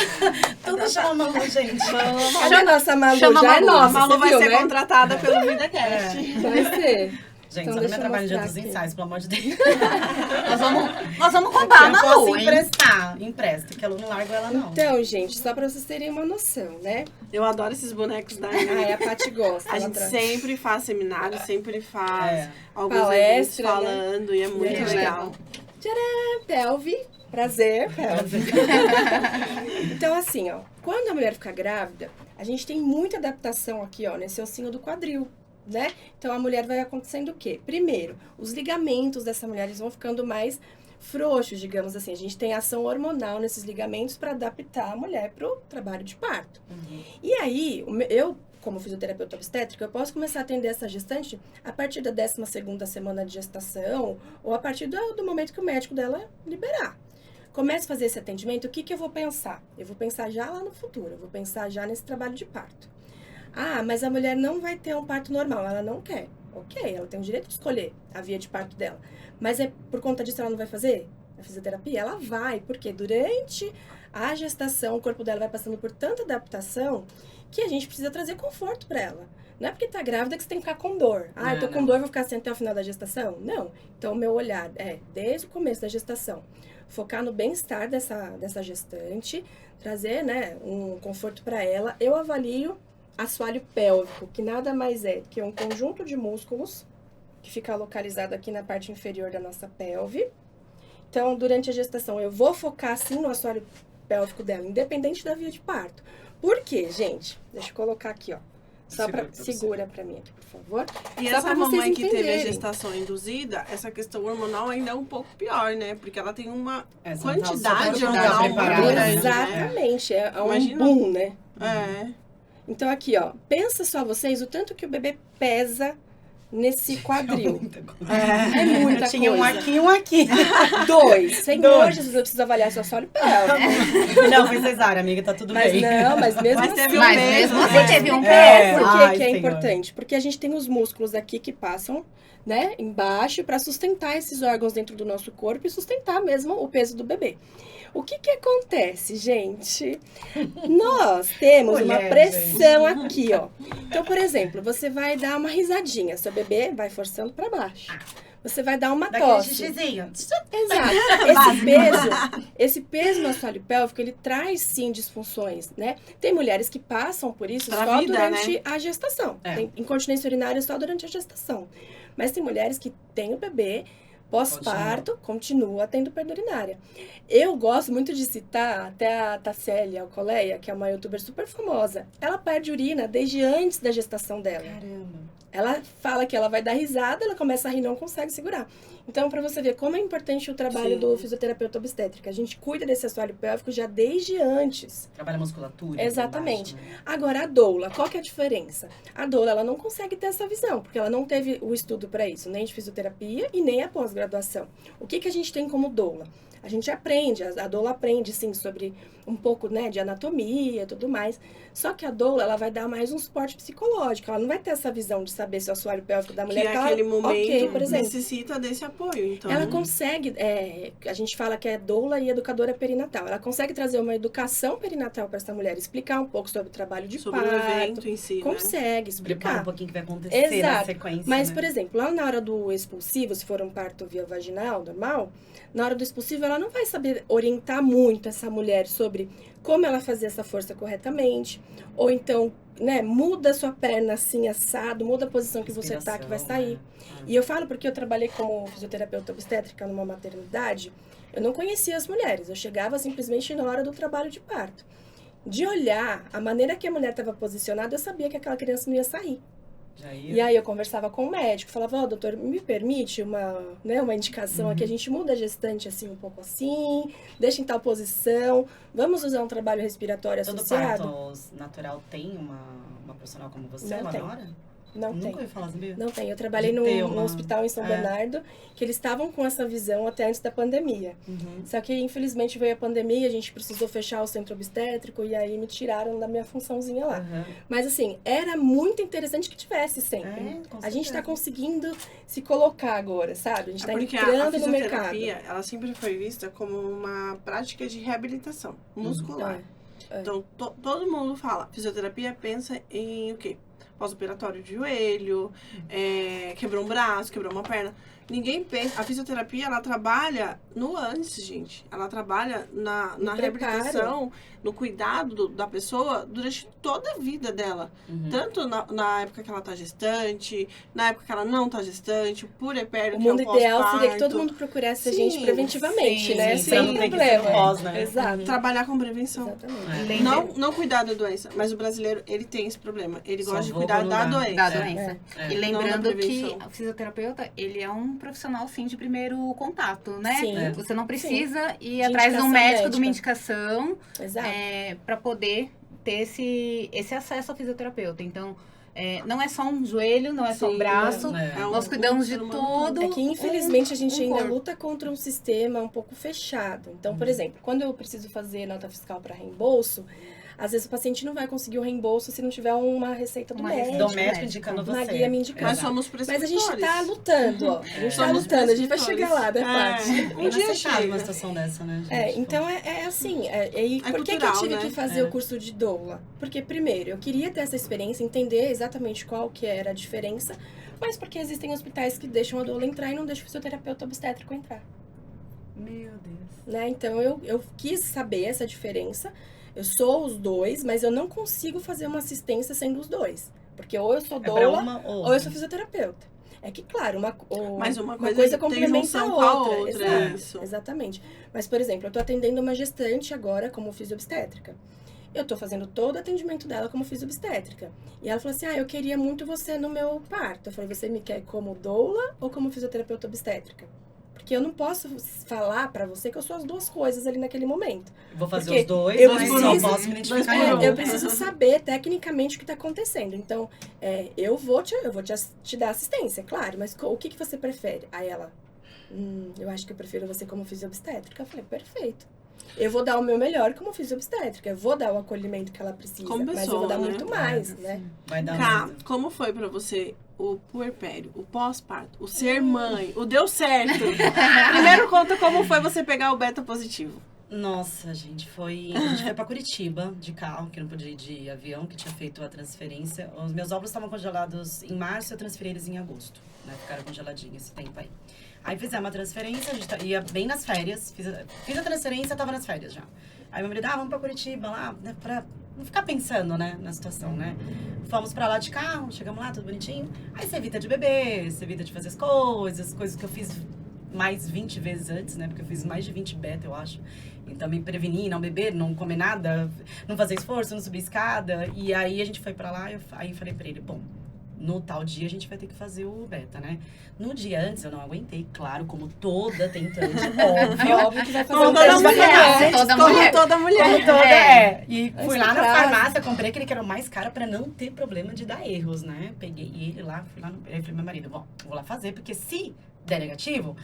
B: Tudo chama Malu, gente.
C: Cadê a nossa Malu?
D: Chama
C: Já é
D: Malu.
C: nossa,
A: A Malu
C: você
A: vai
C: viu,
A: ser
C: né?
A: contratada pelo VidaCast.
C: Vai ser.
B: Gente,
C: Então,
B: só não me
C: deixa eu
B: atrapalha no dia
C: mostrar
B: dos
C: aqui.
B: ensaios, pelo amor de Deus.
D: Nós vamos contar,
B: Eu
D: Malu,
B: posso
D: hein?
B: emprestar. Empresta, que eu não largo ela, não.
C: Então, gente, só pra vocês terem uma noção, né?
A: Eu adoro esses bonecos da Ana.
C: A Paty gosta.
A: A
C: ela
A: gente
C: traz.
A: sempre faz seminário, sempre faz
B: É.
A: alguns
C: Palestra,
A: eventos falando e é muito
C: É,
A: legal.
C: Tcharam! Pelve. Prazer, pelve. Então, assim, ó. Quando a mulher fica grávida, a gente tem muita adaptação aqui, ó, nesse ossinho do quadril, né? Então, a mulher vai acontecendo o quê? Primeiro, os ligamentos dessa mulher, eles vão ficando mais frouxos, digamos assim. A gente tem ação hormonal nesses ligamentos para adaptar a mulher para o trabalho de parto. E aí, eu, como fisioterapeuta obstétrica, eu posso começar a atender essa gestante a partir da 12ª semana de gestação ou a partir do momento que o médico dela liberar. Começo a fazer esse atendimento, o que eu vou pensar? Eu vou pensar já lá no futuro, eu vou pensar já nesse trabalho de parto. Ah, mas a mulher não vai ter um parto normal, ela não quer. Ok, ela tem o direito de escolher a via de parto dela. Mas é por conta disso ela não vai fazer a fisioterapia? Ela vai, porque durante a gestação o corpo dela vai passando por tanta adaptação que a gente precisa trazer conforto para ela. Não é porque tá grávida que você tem que ficar com dor. Ah, eu tô com dor, vou ficar assim até o final da gestação? Não. Então, o meu olhar é, desde o começo da gestação, focar no bem-estar dessa gestante, trazer, né, um conforto para ela. Eu avalio assoalho pélvico, que nada mais é que um conjunto de músculos que fica localizado aqui na parte inferior da nossa pelve. Então, durante a gestação, eu vou focar, sim, no assoalho pélvico dela, independente da via de parto. Por quê, gente? Deixa eu colocar aqui, ó. Segura pra mim aqui, por favor.
A: E essa mamãe que teve a gestação induzida, essa questão hormonal ainda é um pouco pior, né? Porque ela tem uma quantidade hormonal muito grande.
C: Exatamente, é um boom, né?
A: É.
C: Então, aqui, ó, pensa só vocês o tanto que o bebê pesa nesse quadril. É muita coisa.
B: Tinha um aqui e um aqui.
C: 2. Senhor Jesus, eu preciso avaliar seu assoalho pélvico.
B: Não, foi cesárea, amiga, tá tudo
C: bem.
A: Mas mesmo assim
D: teve um peso.
C: Por que é importante? Porque a gente tem os músculos aqui que passam, né, embaixo para sustentar esses órgãos dentro do nosso corpo e sustentar mesmo o peso do bebê. O que acontece, gente? Nós temos uma pressão aqui, ó. Então, por exemplo, você vai dar uma risadinha, seu bebê vai forçando para baixo. Você vai dar uma tosse.
B: Xixizinho.
C: Exato. Esse peso no assoalho pélvico, ele traz, sim, disfunções, né? Tem mulheres que passam por isso só durante a gestação. Tem incontinência urinária só durante a gestação. Mas tem mulheres que têm o bebê, pós-parto, continua tendo perda urinária. Eu gosto muito de citar até a Tassiele Alcoleia, que é uma youtuber super famosa. Ela perde urina desde antes da gestação dela.
B: Caramba.
C: Ela fala que ela vai dar risada, ela começa a rir e não consegue segurar. Então, para você ver como é importante o trabalho do fisioterapeuta obstétrica. A gente cuida desse assoalho pélvico já desde antes.
B: Trabalha musculatura.
C: Exatamente.
B: Baixo, né?
C: Agora, a doula, qual que é a diferença? A doula, ela não consegue ter essa visão, porque ela não teve o estudo para isso, nem de fisioterapia e nem a pós-graduação. O que a gente tem como doula? A gente aprende, a doula aprende, sim, sobre um pouco, né, de anatomia e tudo mais. Só que a doula, ela vai dar mais um suporte psicológico. Ela não vai ter essa visão de saber se o assoalho pélvico da mulher
A: tá naquele momento,
C: por exemplo,
A: necessita desse apoio. Então,
C: ela consegue, a gente fala que é doula e educadora perinatal. Ela consegue trazer uma educação perinatal para essa mulher, explicar um pouco sobre o trabalho de
A: sobre
C: parto.
A: o evento em si,
C: consegue explicar
B: um pouquinho o que vai acontecer na sequência.
C: Mas,
B: né?
C: por exemplo, lá na hora do expulsivo, se for um parto via vaginal, normal, na hora do expulsivo, ela não vai saber orientar muito essa mulher sobre como ela fazer essa força corretamente, ou então, né, muda a sua perna assim, assado, muda a posição que você tá, que vai sair.
B: Né?
C: E eu falo porque eu trabalhei como fisioterapeuta obstétrica numa maternidade, eu não conhecia as mulheres, eu chegava simplesmente na hora do trabalho de parto. De olhar a maneira que a mulher estava posicionada, eu sabia que aquela criança não ia sair. E aí eu conversava com o médico, falava, doutor, me permite uma indicação aqui, a gente muda a gestante assim, um pouco assim, deixa em tal posição, vamos usar um trabalho respiratório associado?
B: Todo parto natural tem uma profissional como você,
C: não
B: uma
C: tem.
B: Nora?
C: Não
B: Nunca
C: tem.
B: ouvi falar, sabia?
C: Não tem. Eu trabalhei num hospital em São Bernardo, que eles estavam com essa visão até antes da pandemia. Só que, infelizmente, veio a pandemia, a gente precisou fechar o centro obstétrico e aí me tiraram da minha funçãozinha lá. Mas, assim, era muito interessante que tivesse sempre. A gente está conseguindo se colocar agora, sabe? A gente está entrando no mercado.
A: A fisioterapia, ela sempre foi vista como uma prática de reabilitação muscular. Então, todo mundo fala, fisioterapia pensa em o quê? Pós-operatório de joelho, quebrou um braço, quebrou uma perna. Ninguém pensa. A fisioterapia, ela trabalha no antes, gente. Ela trabalha na reabilitação, no cuidado da pessoa durante toda a vida dela. Tanto na época que ela tá gestante, na época que ela não tá gestante, o puerpério,
C: O
A: que é
C: mundo
A: o
C: ideal
A: pós-parto.
C: seria que todo mundo procurasse a gente preventivamente, né?
B: sim,
C: Sem
B: não tem que
C: problema.
B: ser pós, né?
C: Exato.
A: Trabalhar com prevenção.
C: Exatamente.
A: Não cuidar da doença, mas o brasileiro, ele tem esse problema. Ele
B: Só
A: gosta de
B: vou
A: cuidar
B: quando
A: da
B: dá.
A: doença.
D: Da doença.
B: É.
D: E lembrando
A: Não da
D: que
A: prevenção.
D: o fisioterapeuta, ele é um profissional, sim, de primeiro contato, né?
C: Sim.
D: Você não precisa ir
C: De
D: atrás de um
C: indicação
D: médico, de uma
C: médica.
D: indicação,
C: Exato.
D: para poder ter esse acesso ao fisioterapeuta. Então, não é só um joelho, não é só um
A: Sim,
D: braço.
B: É.
D: Nós cuidamos de
A: ser humano
D: todo.
C: É que, infelizmente, a gente ainda
D: corpo.
C: luta contra um sistema um pouco fechado. Então, por exemplo, quando eu preciso fazer nota fiscal para reembolso, às vezes o paciente não vai conseguir o reembolso se não tiver uma receita do
D: Uma
C: médico,
D: receita
B: Do médico indicando
C: uma
B: você.
C: guia me indicando.
A: Mas
B: Exato.
A: somos
C: Mas
A: prescritores.
C: a gente tá lutando, ó. A gente tá
A: Somos
C: lutando, a gente vai
A: prescritores.
C: chegar lá, né, Paty?
A: Um dia
B: Inaceitável uma
A: chega.
B: situação dessa, né, gente?
C: Então é assim, e por que
A: cultural,
C: eu tive
A: né?
C: que fazer
B: É.
C: o curso de doula? Porque, primeiro, eu queria ter essa experiência, entender exatamente qual que era a diferença, mas porque existem hospitais que deixam a doula entrar e não deixam o fisioterapeuta obstétrico entrar.
B: Meu Deus.
C: Né? Então eu quis saber essa diferença. Eu sou os dois, mas eu não consigo fazer uma assistência sendo os dois. Porque ou eu sou
B: É pra
C: doula,
B: uma ou
C: ou eu
B: outra.
C: sou fisioterapeuta. É que, claro,
A: Mas uma
C: uma
A: coisa
C: coisa
A: tem
C: complementa
A: junção
C: a
A: com a
C: outra.
A: outra,
C: Exato,
A: isso.
C: exatamente. Mas, por exemplo, eu tô atendendo uma gestante agora como fisioobstétrica. Eu tô fazendo todo o atendimento dela como fisioobstétrica. E ela falou assim, eu queria muito você no meu parto. Eu falei, você me quer como doula ou como fisioterapeuta obstétrica? Porque eu não posso falar pra você que eu sou as duas coisas ali naquele momento.
B: Vou fazer
C: Porque
B: os dois,
C: eu
B: mas
C: preciso-
B: só posso me identificar
A: dois
B: em
A: por
B: um.
A: um.
C: Eu preciso saber tecnicamente o que está acontecendo. Então, eu vou te dar assistência, claro, mas o que você prefere? Aí ela, eu acho que eu prefiro você como fisioobstétrica. Eu falei, perfeito. Eu vou dar o meu melhor como fisioobstétrica. Eu vou dar o acolhimento que ela precisa.
A: Como
C: mas eu
A: pessoa,
C: vou dar
A: né?
C: muito mais, né?
B: Vai dar
A: Cá, como foi pra você o puerpério, o pós-parto, o ser mãe, o deu certo? Primeiro conta como foi você pegar o beta positivo.
B: Nossa, gente, a gente foi pra Curitiba de carro, que não podia ir de avião, que tinha feito a transferência. Os meus óvulos estavam congelados em março, eu transferi eles em agosto, né? Ficaram congeladinhos esse tempo aí. Aí fizemos a transferência, a gente ia bem nas férias, fiz a transferência, tava nas férias já. Aí meu marido, vamos pra Curitiba lá, né, pra não ficar pensando, né, na situação, né. Fomos pra lá de carro, chegamos lá, tudo bonitinho. Aí você evita de beber, você evita de fazer as coisas que eu fiz mais 20 vezes antes, né, porque eu fiz mais de 20 beta, eu acho. Então me preveni, não beber, não comer nada, não fazer esforço, não subir escada. E aí a gente foi pra lá, aí eu falei pra ele, bom, no tal dia a gente vai ter que fazer o beta, né? No dia antes eu não aguentei, claro, como toda tentante, óbvio.
C: Óbvio que vai fazer
A: Como
C: um
A: toda
C: teste de
A: mulher,
C: gravidez.
D: toda
A: como
D: mulher.
A: toda mulher.
B: Toda, E
C: Mas
B: fui lá
C: que
B: na
C: prazo.
B: farmácia, comprei aquele que era o mais caro pra não ter problema de dar erros, né? Peguei ele lá, fui lá, eu falei, meu marido, bom, vou lá fazer, porque se der negativo,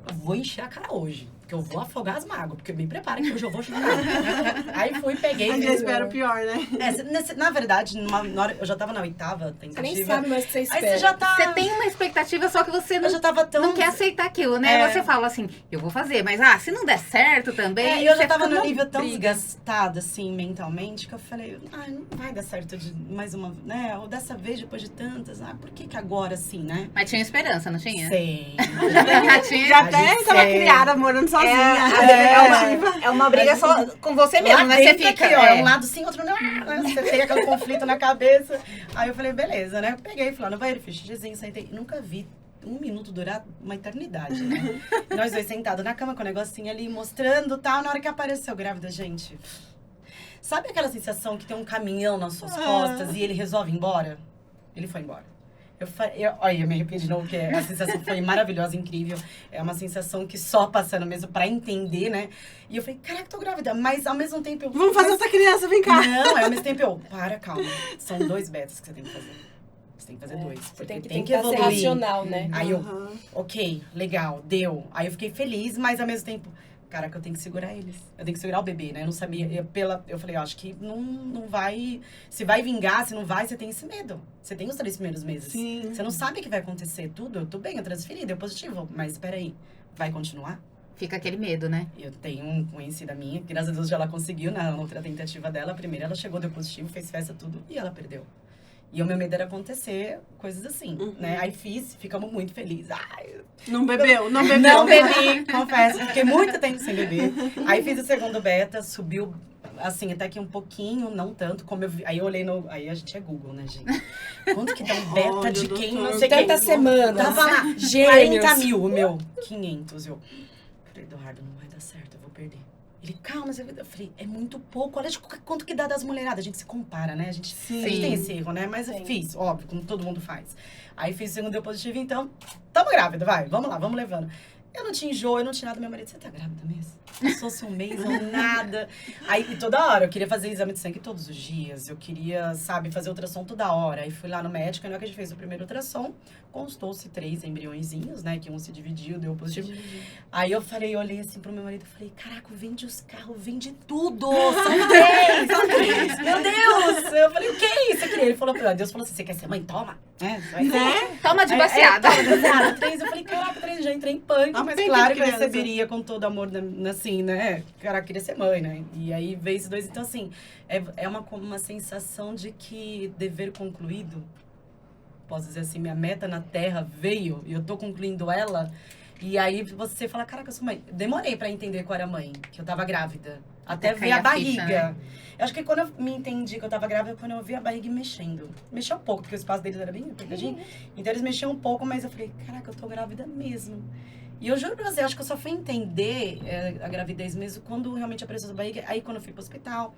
B: eu vou encher a cara hoje. Porque eu vou afogar as mágoas, porque me prepara que hoje eu vou chorar. Aí fui, peguei.
A: A gente espera o pior, né?
B: Na verdade, na hora, eu já tava na 8ª
C: Você
B: tentativa.
C: nem sabe mais o que você
B: Aí
C: espera.
B: você já tá...
D: Você tem uma expectativa, só que você
B: Eu já tava tão...
D: não quer aceitar aquilo, né?
B: É.
D: Você fala assim, eu vou fazer, mas se não der certo também.
B: eu já
D: você
B: tava
D: fica
B: no
D: numa
B: nível tão
D: briga.
B: desgastada, assim, mentalmente, que eu falei, não vai dar certo de mais uma, né? Ou dessa vez, depois de tantas, por que agora, assim, né?
D: Mas tinha esperança, não tinha?
B: Sei.
D: Já tinha.
A: Já
B: A
A: até
B: gente
A: tava
B: sei.
A: criada, morando sozinha.
D: É uma briga só com você mesmo,
B: Lá
D: né? Você
B: dentro
D: fica.
B: aqui, ó, um lado sim, outro não. Você tem aquele conflito na cabeça. Aí eu falei, beleza, né? Peguei, fui lá no banheiro, fiz xixizinho, sentei. Nunca vi 1 minuto durar uma eternidade, né? Nós dois sentados na cama com o negocinho ali, mostrando e tal. Na hora que apareceu grávida, gente... Sabe aquela sensação que tem um caminhão nas suas costas e ele resolve ir embora? Ele foi embora. Olha, eu me arrepio de novo, porque a sensação foi maravilhosa, incrível. É uma sensação que só passando mesmo pra entender, né? E eu falei, caraca, tô grávida. Mas ao mesmo tempo eu...
A: Vamos fazer essa criança, vem cá.
B: Não, aí ao mesmo tempo eu... Calma. São 2 betas que você tem que fazer. Você tem que fazer 2.
C: Você
B: Porque
C: tem
B: tem que
C: tentar ser
B: evoluir.
C: racional, né?
B: Aí eu,
A: Aham.
B: ok, legal, deu. Aí eu fiquei feliz, mas ao mesmo tempo... Caraca, eu tenho que segurar eles. Eu tenho que segurar o bebê, né? Eu não sabia. Eu falei, acho que não vai... Se vai vingar, se não vai, você tem esse medo. Você tem os 3 primeiros meses.
A: Sim.
B: Você não sabe o que vai acontecer. Tudo, eu tô bem, eu transferi, deu positivo. Mas espera aí, vai continuar?
D: Fica aquele medo, né?
B: Eu tenho uma conhecida minha, que graças a Deus já ela conseguiu na outra tentativa dela. A primeira ela chegou, deu positivo, fez festa, tudo. E ela perdeu. E o meu medo era acontecer coisas assim, né? Aí fiz, ficamos muito felizes. Ai,
A: Não bebeu? Não bebeu?
B: não bebi, confesso. Fiquei muito tempo sem beber. Aí fiz o segundo beta, subiu, assim, até que um pouquinho, não tanto, como eu vi. Aí eu olhei no... Aí a gente é Google, né, gente? Quanto que dá um beta
A: Olha,
B: de quem não
A: doutor.
B: sei quem?
C: Tantas semanas.
B: Tava lá,
C: Gêmeos.
B: 40 mil, o meu, 500. Eu falei, Eduardo, não vai dar certo, eu vou perder. Ele, calma, eu falei, é muito pouco. Olha quanto que dá das mulheradas. A gente se compara, né? A gente tem esse erro, né? Mas eu fiz, óbvio, como todo mundo faz. Aí fiz o segundo, deu positivo, então, tamo grávida, vai. Vamos lá, vamos levando. Eu não tinha enjoo, eu não tinha nada. Meu marido, você tá grávida mesmo? Passou um mês ou nada. Aí, toda hora, eu queria fazer exame de sangue todos os dias. Eu queria, sabe, fazer ultrassom toda hora. Aí fui lá no médico, e na hora que a gente fez o primeiro ultrassom, constou-se 3 embriõezinhos, né? Que um se dividiu, deu positivo. Aí eu falei, olhei assim pro meu marido e falei, caraca, vende os carros, vende tudo. São 3, são 3. Meu Deus! Eu falei, o que é isso? Ele falou, Deus falou assim, você quer ser mãe? Toma.
D: Toma de baseada.
B: Toma, 3. Eu falei, caraca, 3, já entrei em pânico. Mas claro que eu
A: criança.
B: receberia com todo amor, assim, né? Caraca, queria ser mãe, né? E aí veio esses 2. Então, assim, é uma sensação de que dever concluído, posso dizer assim, minha meta na Terra veio e eu tô concluindo ela. E aí você fala, caraca, eu sou mãe. Demorei pra entender que eu era mãe, que eu tava grávida. Até ver a barriga.
D: Ficha, né?
B: Eu acho que quando eu me entendi que eu tava grávida, quando eu vi a barriga mexendo. Mexeu um pouco, porque o espaço deles era bem apertadinho. Então eles mexiam um pouco, mas eu falei, caraca, eu tô grávida mesmo. E eu juro pra você, acho que eu só fui entender a gravidez mesmo quando realmente apareceu a barriga. Aí quando eu fui pro hospital,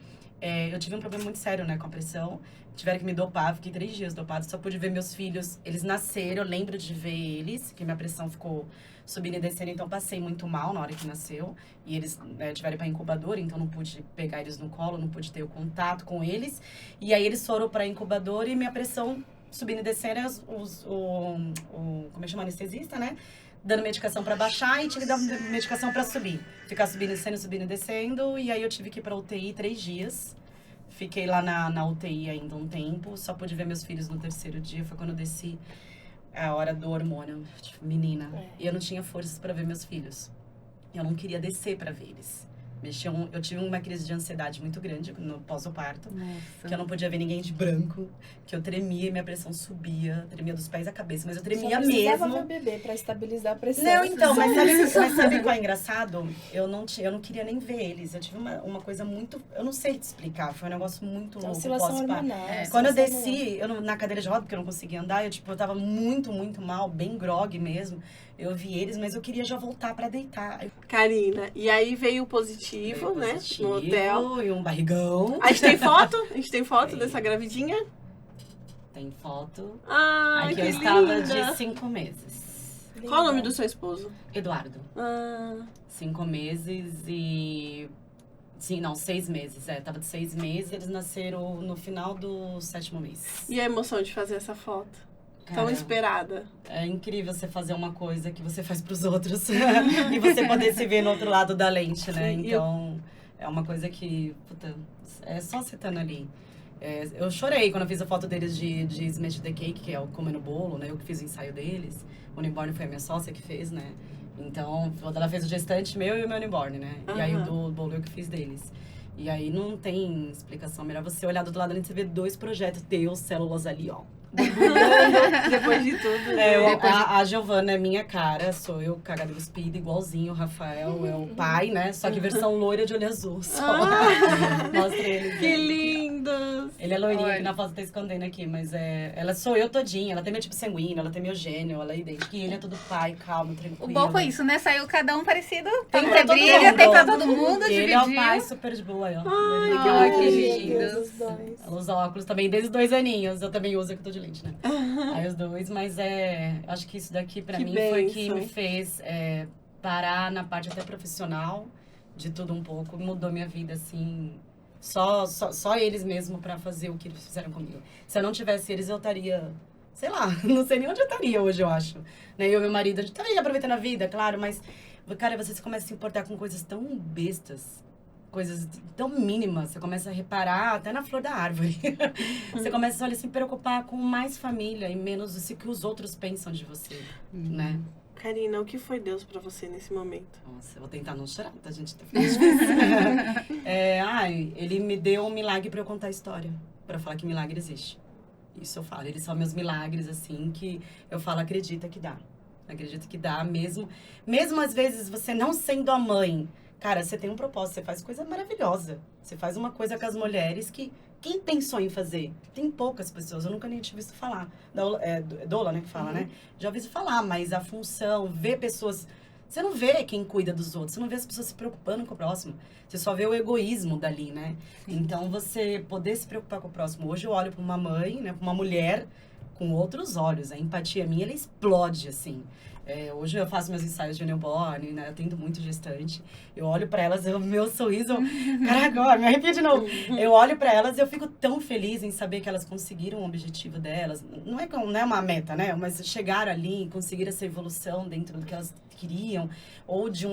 B: eu tive um problema muito sério, né, com a pressão. Tiveram que me dopar, fiquei 3 dias dopada. Só pude ver meus filhos, eles nasceram, eu lembro de ver eles, que minha pressão ficou subindo e descendo, então passei muito mal na hora que nasceu. E eles tiveram para incubadora, então não pude pegar eles no colo, não pude ter o contato com eles. E aí eles foram para incubadora e minha pressão subindo e descendo, como é que chama, anestesista, né? Dando medicação para baixar e tive que dar medicação para subir. Ficar subindo e descendo. E aí eu tive que ir pra UTI 3 dias. Fiquei lá na UTI ainda um tempo. Só pude ver meus filhos no 3º dia. Foi quando eu desci a hora do hormônio. Tipo, menina. E eu não tinha forças para ver meus filhos. Eu não queria descer para ver eles. Eu tive uma crise de ansiedade muito grande no pós-parto. Que eu não podia ver ninguém de branco. Que eu tremia e minha pressão subia. Tremia dos pés à cabeça. Mas eu tremia
C: Só precisava
B: mesmo.
C: ver o bebê pra estabilizar a pressão.
B: Não, então, mas sabe qual é engraçado? Eu não queria nem ver eles. Eu tive uma coisa muito... Eu não sei te explicar. Foi um negócio muito louco.
C: Oscilação hormonal.
B: Quando eu desci, na cadeira de roda, porque eu não conseguia andar, eu tava muito, muito mal, bem grogue mesmo. Eu vi eles, mas eu queria já voltar pra deitar.
A: Karina, e aí veio o positivo, né? No hotel.
B: E um barrigão.
A: A gente tem foto? A gente tem foto dessa gravidinha?
B: Tem foto.
A: Ai,
B: Aqui
A: que
B: eu estava
A: linda.
B: de 5 meses.
A: Qual o nome do seu esposo?
B: Eduardo. 5 meses e... Sim, não, 6 meses. Tava de 6 meses, eles nasceram no final do 7º mês.
A: E a emoção de fazer essa foto? Tão
B: Cara,
A: esperada.
B: É incrível você fazer uma coisa que você faz pros outros e você poder se ver no outro lado da lente, né?
A: Sim,
B: então, é uma coisa que, puta, é só citando ali. Eu chorei quando eu fiz a foto deles de Smash the Cake, que é o comendo bolo, né? Eu que fiz o ensaio deles. O newborn foi a minha sócia que fez, né? Então, ela fez o gestante meu e o meu newborn, né? E aí o do bolo eu que fiz deles. E aí não tem explicação. Melhor você olhar do outro lado da lente e você ver 2 projetos teus, células ali, ó.
A: Depois de tudo.
B: A Giovana é minha cara, sou eu, cagada cuspida, igualzinho. O Rafael é o pai, né? Só que versão loira de olho azul. Só. Mostra ele.
A: Que lindos!
B: Ele é loirinho, que na foto tá escondendo aqui, mas ela sou eu todinha. Ela tem meu tipo sanguíneo, ela tem meu gênio, ela é idêntica. E ele é todo pai, calmo, tranquilo.
D: O bom foi isso, né? Saiu cada um parecido.
B: Tem
D: Pra
B: pra todo
D: briga,
B: mundo.
D: tem pra todo mundo,
B: E ele
D: dividiu.
B: é o pai super de boa, ó.
D: Ai, que
C: Deus, os
D: lindos.
C: dois.
B: Ela usa óculos também desde os 2 aninhos. Eu também uso, que eu tô de lente, né? Aí os 2, mas acho que isso daqui pra
A: Que
B: mim foi que
A: bênção.
B: me fez parar na parte até profissional, de tudo um pouco. Mudou minha vida, assim, só eles mesmo pra fazer o que eles fizeram comigo. Se eu não tivesse eles, eu estaria, sei lá, não sei nem onde eu estaria hoje, eu acho. Né? Eu e meu marido, a gente estaria aproveitando a vida, claro, mas, cara, você se começa a se importar com coisas tão bestas. Coisas tão mínimas, você começa a reparar até na flor da árvore. Você começa a se preocupar com mais família e menos o que os outros pensam de você, né?
A: Karina, o que foi Deus pra você nesse momento?
B: Nossa, eu vou tentar não chorar, tá, gente? Tá ficando difícil. Ele me deu um milagre pra eu contar a história. Pra falar que milagre existe. Isso eu falo. Eles são meus milagres, assim, que eu falo, acredita que dá. Acredita que dá mesmo. Mesmo às vezes você não sendo a mãe, cara, você tem um propósito, você faz coisa maravilhosa. Você faz uma coisa com as mulheres que quem tem sonho em fazer? Tem poucas pessoas, eu nunca nem tinha visto falar. Doula, né, que fala, né? Já ouvi falar, mas a função, ver pessoas... Você não vê quem cuida dos outros, você não vê as pessoas se preocupando com o próximo. Você só vê o egoísmo dali, né? Então, você poder se preocupar com o próximo. Hoje eu olho para uma mãe, né, para uma mulher com outros olhos. A empatia minha, ela explode, assim. Hoje eu faço meus ensaios de newborn, né? Eu atendo muito gestante. Eu olho para elas, meu sorriso... Caraca, ó, me arrepio de novo. Eu olho para elas e eu fico tão feliz em saber que elas conseguiram o objetivo delas. Não é uma meta, né? Mas chegaram ali e conseguiram essa evolução dentro do que elas queriam. Ou de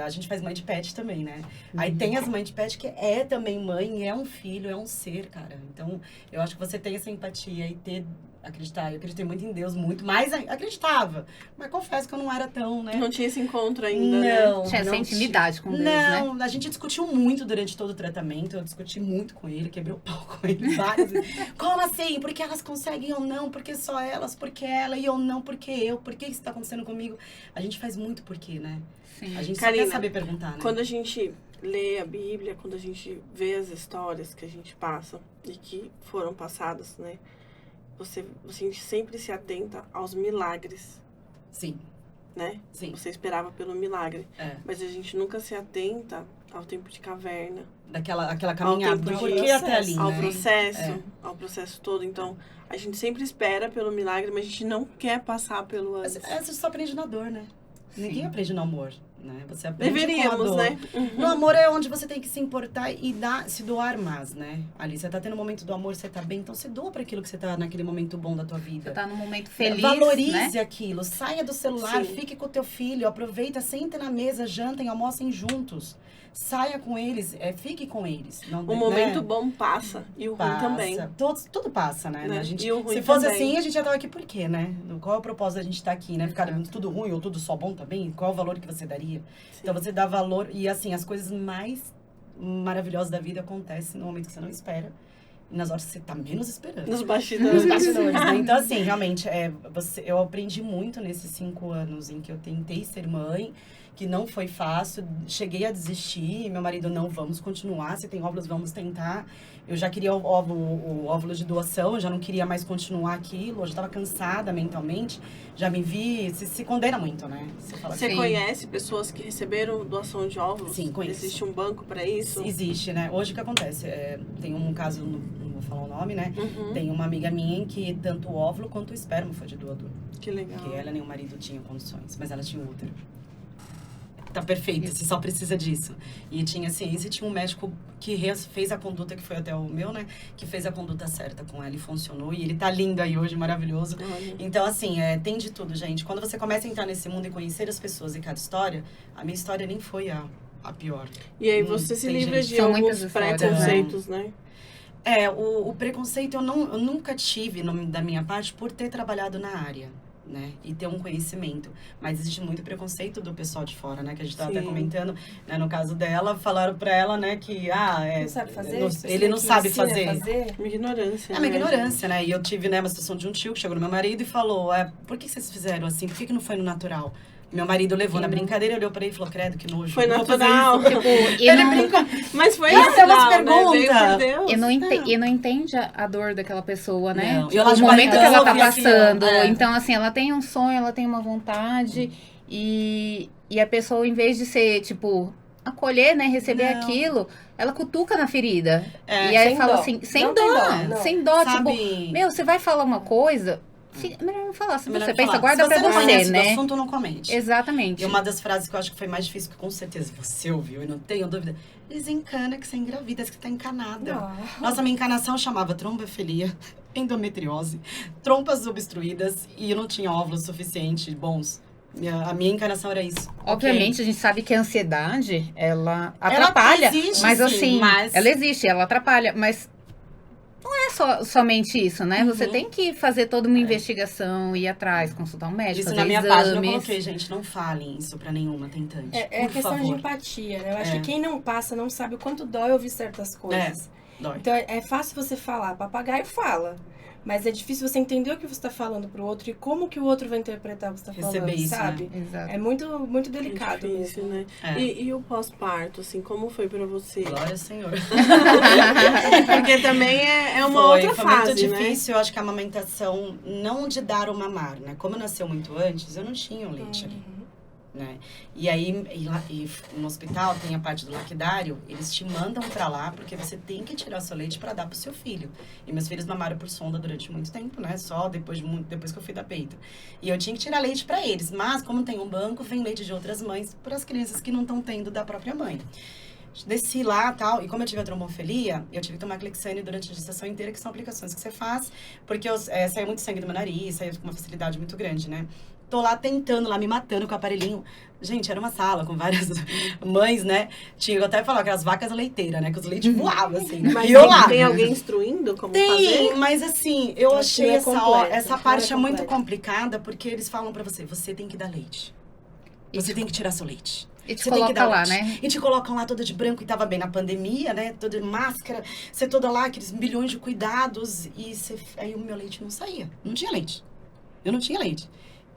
B: a gente faz mãe de pet também, né? Aí tem as mães de pet que é também mãe, é um filho, é um ser, cara. Então, eu acho que você tem essa empatia e acreditar. Eu acreditei muito em Deus, muito, mas acreditava. Mas confesso que eu não era tão, né?
A: Não tinha esse encontro ainda, né?
D: Tinha essa intimidade com Deus, né?
B: Não, a gente discutiu muito durante todo o tratamento. Eu discuti muito com ele, quebrei o pau com ele várias vezes. Como assim? Por que elas conseguem ou não? Por que só elas? Por que ela e eu não? Por que eu? Por que isso tá acontecendo comigo? A gente faz muito porquê, né?
D: Sim.
B: A gente
A: Karina,
B: só quer saber perguntar, né?
A: Quando a gente lê a Bíblia, quando a gente vê as histórias que a gente passa e que foram passadas, né? A gente sempre se atenta aos milagres,
B: Sim,
A: né?
B: sim.
A: Você esperava pelo milagre.
B: É.
A: Mas a gente nunca se atenta ao tempo de caverna.
B: Aquela caminhada,
A: tempo
B: por
A: de
B: que até ali,
A: ao
B: né?
A: processo, ao processo todo. Então, a gente sempre espera pelo milagre, mas a gente não quer passar pelo antes.
B: Você só aprende na dor, né? Ninguém aprende no amor, né? Você aprende
A: Deveríamos,
B: com a dor.
A: né?
B: No amor é onde você tem que se importar e se doar mais, né? Ali, você tá tendo um momento do amor, você tá bem, então você doa para aquilo que você tá naquele momento bom da tua vida.
D: Você tá num momento feliz,
B: Valorize
D: né?
B: aquilo, saia do celular,
A: Sim.
B: fique com o teu filho, aproveita, senta na mesa, jantem, almocem juntos. Saia com eles, fique com eles. Não,
A: O momento
B: né?
A: bom passa e o ruim
B: Passa.
A: também.
B: Tudo passa, né?
A: Né?
B: A gente,
A: E o ruim
B: se fosse
A: também.
B: assim, a gente já tava aqui por quê, né? Qual é o propósito da gente estar aqui, né? Ficar tudo ruim ou tudo só bom também? Qual é o valor que você daria?
A: Sim.
B: Então você dá valor e assim, as coisas mais maravilhosas da vida acontecem no momento que você não espera e nas horas que você tá menos esperando.
A: Nos
B: Nos
A: bastidores.
B: bastidores, né? Então, assim, realmente, eu aprendi muito nesses 5 anos em que eu tentei ser mãe, que não foi fácil, cheguei a desistir, meu marido, não, vamos continuar, se tem óvulos, vamos tentar. Eu já queria o óvulo de doação, eu já não queria mais continuar aquilo, eu já estava cansada mentalmente, já me vi, se condena muito, né? Fala
A: Você
B: assim,
A: conhece pessoas que receberam doação de óvulos?
B: Sim, conheço.
A: Existe um banco para isso?
B: existe, né? Hoje o que acontece? Tem um caso, não vou falar o nome, né?
A: Uhum.
B: Tem uma amiga minha em que tanto o óvulo quanto o esperma foi de doador.
A: Que legal.
B: Porque ela nem o marido tinham condições, mas ela tinha útero. Tá perfeito, você só precisa disso. E tinha ciência e tinha um médico que fez a conduta, que foi até o meu, né? Que fez a conduta certa com ela e funcionou. E ele tá lindo aí hoje, maravilhoso.
A: Olha.
B: Então, assim, tem de tudo, gente. Quando você começa a entrar nesse mundo e conhecer as pessoas e cada história, a minha história nem foi a pior.
A: E aí você se
B: tem
A: livra
B: gente-
A: de
D: São
A: alguns
D: muitas histórias,
A: preconceitos, né?
B: O preconceito eu nunca tive da minha parte por ter trabalhado na área, né? E ter um conhecimento. Mas existe muito preconceito do pessoal de fora, né? Que a gente estava até
A: Sim.
B: comentando, né? No caso dela, falaram pra ela, né? Que,
C: Não sabe fazer?
B: ele não sabe
C: ensina a
B: fazer.
A: Uma ignorância.
B: É uma
A: né,
B: ignorância, né? E eu tive, né, uma situação de um tio que chegou no meu marido e falou, por que vocês fizeram assim? Por que não foi no natural? Meu marido levou na brincadeira, olhou pra ele e falou, credo, que nojo.
A: Foi
B: não vou fazer
A: natural.
B: isso.
D: Tipo,
B: Ele brinca.
A: Mas foi
B: Isso é uma
A: natural, né?
B: pergunta.
A: Veio por Deus.
D: e não entende a dor daquela pessoa, né?
B: Não.
D: Tipo,
B: E ela de
D: o momento que ela tá
B: barrigão, assim, ó.
D: passando.
B: É.
D: Então, assim, ela tem um sonho, ela tem uma vontade. E a pessoa, em vez de ser, tipo, acolher, né? Receber
B: Não.
D: aquilo, ela cutuca na ferida.
B: É,
D: E aí
C: sem
D: fala
C: dó.
D: assim, sem
C: Não
D: dó,
C: tem dó, não.
D: sem dó.
B: Sabe?
D: Tipo, meu, você vai falar uma coisa, melhor não falar. Se
B: Melhor
D: você
B: não
D: pensa,
B: falar.
D: guarda
B: Se
D: pra
B: não
D: você,
B: conhece
D: né?
B: do assunto, não comente.
D: Exatamente.
B: E uma das frases que eu acho que foi mais difícil, que com certeza você ouviu e não tenho dúvida, desencana que você engravida, que você tá encanada.
C: Não.
B: Nossa, minha encanação chamava trombofilia, endometriose, trompas obstruídas e eu não tinha óvulos suficientes bons. A minha encanação era isso.
D: Obviamente, a gente sabe que a ansiedade, ela atrapalha.
B: existe,
D: mas
B: sim,
D: assim,
B: mas-
D: ela existe, ela atrapalha. Mas não é somente isso, né? Você
B: Uhum.
D: tem que fazer toda uma investigação, ir atrás, consultar um médico,
B: Isso
D: fazer
B: na minha
D: exames.
B: página eu coloquei, gente, não falem isso pra nenhuma tentante.
C: É a
B: por
C: questão de
B: favor.
C: empatia, né? Eu acho
B: É.
C: que quem não passa não sabe o quanto dói ouvir certas coisas.
B: Dói.
C: Então é fácil você falar, papagaio fala. Mas é difícil você entender o que você está falando pro outro e como que o outro vai interpretar o que você está falando,
B: Isso,
C: sabe?
B: né?
D: Exato.
C: É muito, muito delicado
A: Difícil,
C: mesmo.
A: né?
B: É.
A: E o pós-parto, assim, como foi pra você?
B: Glória ao Senhor.
A: Porque também é uma
B: Foi
A: outra
B: muito
A: fase, né?
B: difícil, eu acho que a amamentação, não de dar o mamar, né? Como nasceu muito antes, eu não tinha o leite ali, né? E aí, no hospital tem a parte do laquidário, eles te mandam pra lá, porque você tem que tirar o seu leite pra dar pro seu filho. E meus filhos mamaram por sonda durante muito tempo, né? Só depois que eu fui dar peito. E eu tinha que tirar leite pra eles, mas como tem um banco, vem leite de outras mães para as crianças que não estão tendo da própria mãe. Desci lá e tal, e como eu tive a trombofilia, eu tive que tomar Clexane durante a gestação inteira, que são aplicações que você faz, porque saiu muito sangue do meu nariz, saiu com uma facilidade muito grande, né? Tô lá tentando, lá me matando com o aparelhinho. Gente, era uma sala com várias mães, né? Tinha, eu até falar aquelas vacas leiteiras, né? Que os leites voavam, assim.
A: Mas
B: E eu lá.
A: tem alguém instruindo como
B: Tem,
A: fazer?
B: mas assim, eu
C: Acho
B: achei
C: que não é
B: essa
C: completo,
B: parte
C: não é
B: muito
C: completo.
B: complicada, porque eles falam pra você tem que dar leite. Você tem que tirar seu leite.
D: E te
B: Você tem que
D: coloca
B: dar
D: lá,
B: leite.
D: né?
B: E te colocam lá toda de branco, e tava bem na pandemia, né? Toda de máscara, você toda lá, aqueles milhões de cuidados, e aí o meu leite não saía. Não tinha leite. Eu não tinha leite.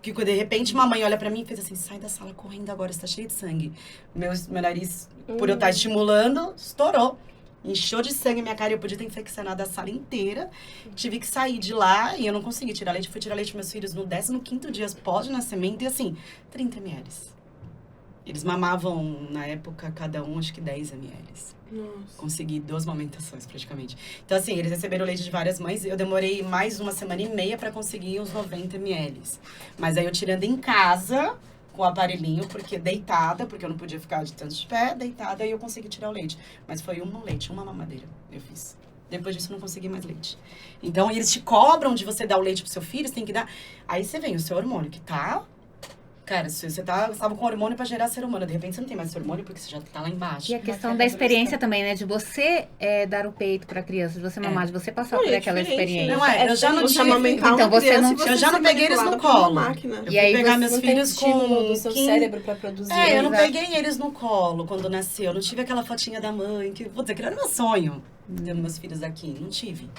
B: Porque de repente uma mãe olha pra mim e fez assim, sai da sala correndo agora, você tá cheio de sangue. Meu nariz, por eu estar estimulando, estourou. Encheu de sangue minha cara, eu podia ter infeccionado a sala inteira. Tive que sair de lá e eu não consegui tirar leite. Fui tirar leite para meus filhos no 15º dia pós-nascimento e assim, 30 ml. Eles mamavam, na época, cada um, acho que 10 ml.
A: Nossa.
B: Consegui 2 amamentações, praticamente. Então, assim, eles receberam leite de várias mães. Eu demorei mais 1 semana e meia para conseguir uns 90 ml. Mas aí eu tirando em casa, com o aparelhinho, porque deitada, porque eu não podia ficar de tanto de pé, deitada, aí eu consegui tirar o leite. Mas foi uma mamadeira eu fiz. Depois disso, eu não consegui mais leite. Então, eles te cobram de você dar o leite pro seu filho, você tem que dar... Aí você vem o seu hormônio, que tá... Cara, se você estava com hormônio pra gerar ser humano, de repente você não tem mais esse hormônio porque você já tá lá embaixo.
D: E a questão da experiência também, né? De você dar o peito pra criança, de você mamar, de você passar por aquela experiência.
B: Não é, eu já não
A: Você
B: tive...
A: amamentar
D: Então,
A: uma
D: você
A: criança
D: não-
A: e você
B: eu já não
A: ser
B: peguei eles no
A: manipulada por uma
B: colo.
A: máquina.
B: Eu
D: E aí
B: fui pegar
D: você
B: meus
C: Não tem
B: filhos
C: estímulo do seu
B: 15...
C: cérebro pra produzir.
B: eu não
D: Exato.
B: peguei eles no colo quando nasceu. Eu não tive aquela fotinha da mãe, que, putz, aquele era meu sonho, ter meus filhos aqui. Não tive.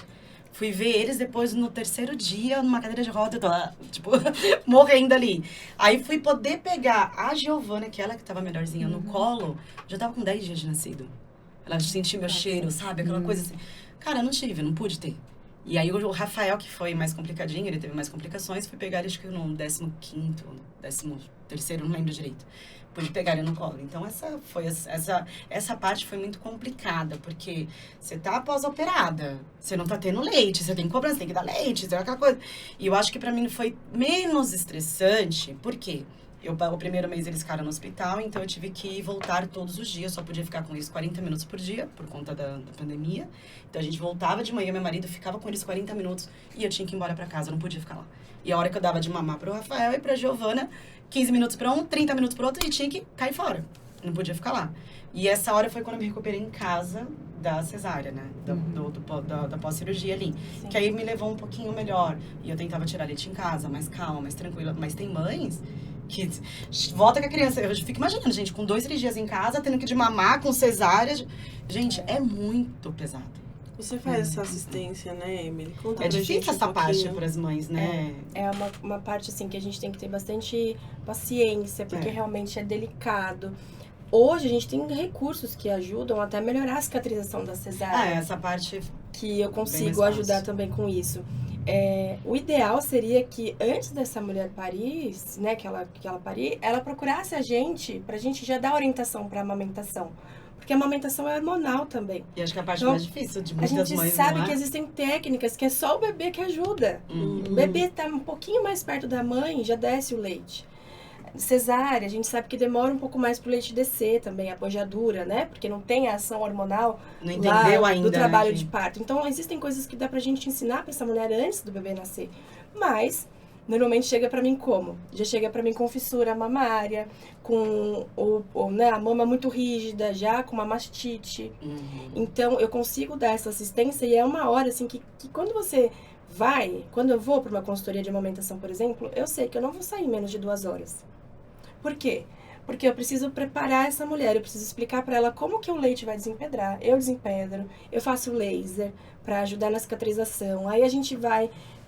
B: Fui ver eles depois no 3º dia, numa cadeira de roda, eu tô lá, tipo, morrendo ali. Aí fui poder pegar a Giovana, que ela que tava melhorzinha, no colo, já tava com 10 dias de nascido. Ela sentiu meu cheiro, sabe? Aquela coisa assim. Cara, eu não tive, não pude ter. E aí o Rafael, que foi mais complicadinho, ele teve mais complicações, fui pegar ele, acho que no 15º, 13º, não lembro direito. Pude pegar ele no colo. Então, essa parte foi muito complicada, porque você tá pós-operada, você não tá tendo leite, você tem cobrança, tem que dar leite, tem aquela coisa. E eu acho que pra mim foi menos estressante, por quê? O primeiro mês eles ficaram no hospital, então eu tive que voltar todos os dias, só podia ficar com eles 40 minutos por dia, por conta da pandemia. Então a gente voltava de manhã, meu marido ficava com eles 40 minutos e eu tinha que ir embora pra casa, eu não podia ficar lá. E a hora que eu dava de mamar pro Rafael e pra Giovana, 15 minutos pra um, 30 minutos pro outro, e tinha que cair fora. Não podia ficar lá. E essa hora foi quando eu me recuperei em casa da cesárea, né? Da pós-cirurgia ali.
C: Sim.
B: Que aí me levou um pouquinho melhor. E eu tentava tirar leite em casa, mais calma, mais tranquila. Mas tem mães que volta com a criança. Eu fico imaginando, gente, com 2, 3 dias em casa, tendo que de mamar, com cesárea. Gente, é muito pesado.
A: Você faz essa assistência, né, Emily? Conta
B: É
A: pra gente
B: difícil
A: um
B: essa parte
A: pouquinho.
B: para as mães, né?
C: É uma parte, assim, que a gente tem que ter bastante paciência, porque realmente é delicado. Hoje, a gente tem recursos que ajudam até a melhorar a cicatrização da cesárea.
B: Essa parte...
C: Que eu
B: mais
C: consigo
B: fácil.
C: ajudar também com isso. O ideal seria que, antes dessa mulher parir, né, que ela parir, ela procurasse a gente, pra gente já dar orientação pra amamentação. Porque a amamentação é hormonal também.
B: E acho que a parte
C: Então,
B: mais difícil de
C: A
B: muitas
C: gente
B: mães,
C: sabe
B: não é?
C: que existem técnicas que é só o bebê que ajuda.
B: Uhum.
C: O bebê tá um pouquinho mais perto da mãe, já desce o leite. Cesárea, a gente sabe que demora um pouco mais pro leite descer também, a pojadura, né? Porque não tem a ação hormonal
B: Não
C: lá
B: entendeu ainda,
C: do trabalho
B: né?
C: de parto. Então, existem coisas que dá pra gente ensinar pra essa mulher antes do bebê nascer. Mas, normalmente chega pra mim como? Já chega pra mim com fissura mamária, com né, a mama muito rígida, já com uma mastite.
B: Uhum.
C: Então, eu consigo dar essa assistência e é uma hora, assim, que quando você quando eu vou para uma consultoria de amamentação, por exemplo, eu sei que eu não vou sair em menos de 2 horas. Por quê? Porque eu preciso preparar essa mulher, eu preciso explicar para ela como que o leite vai desempedrar. Eu desempedro, eu faço laser para ajudar na cicatrização. Aí a gente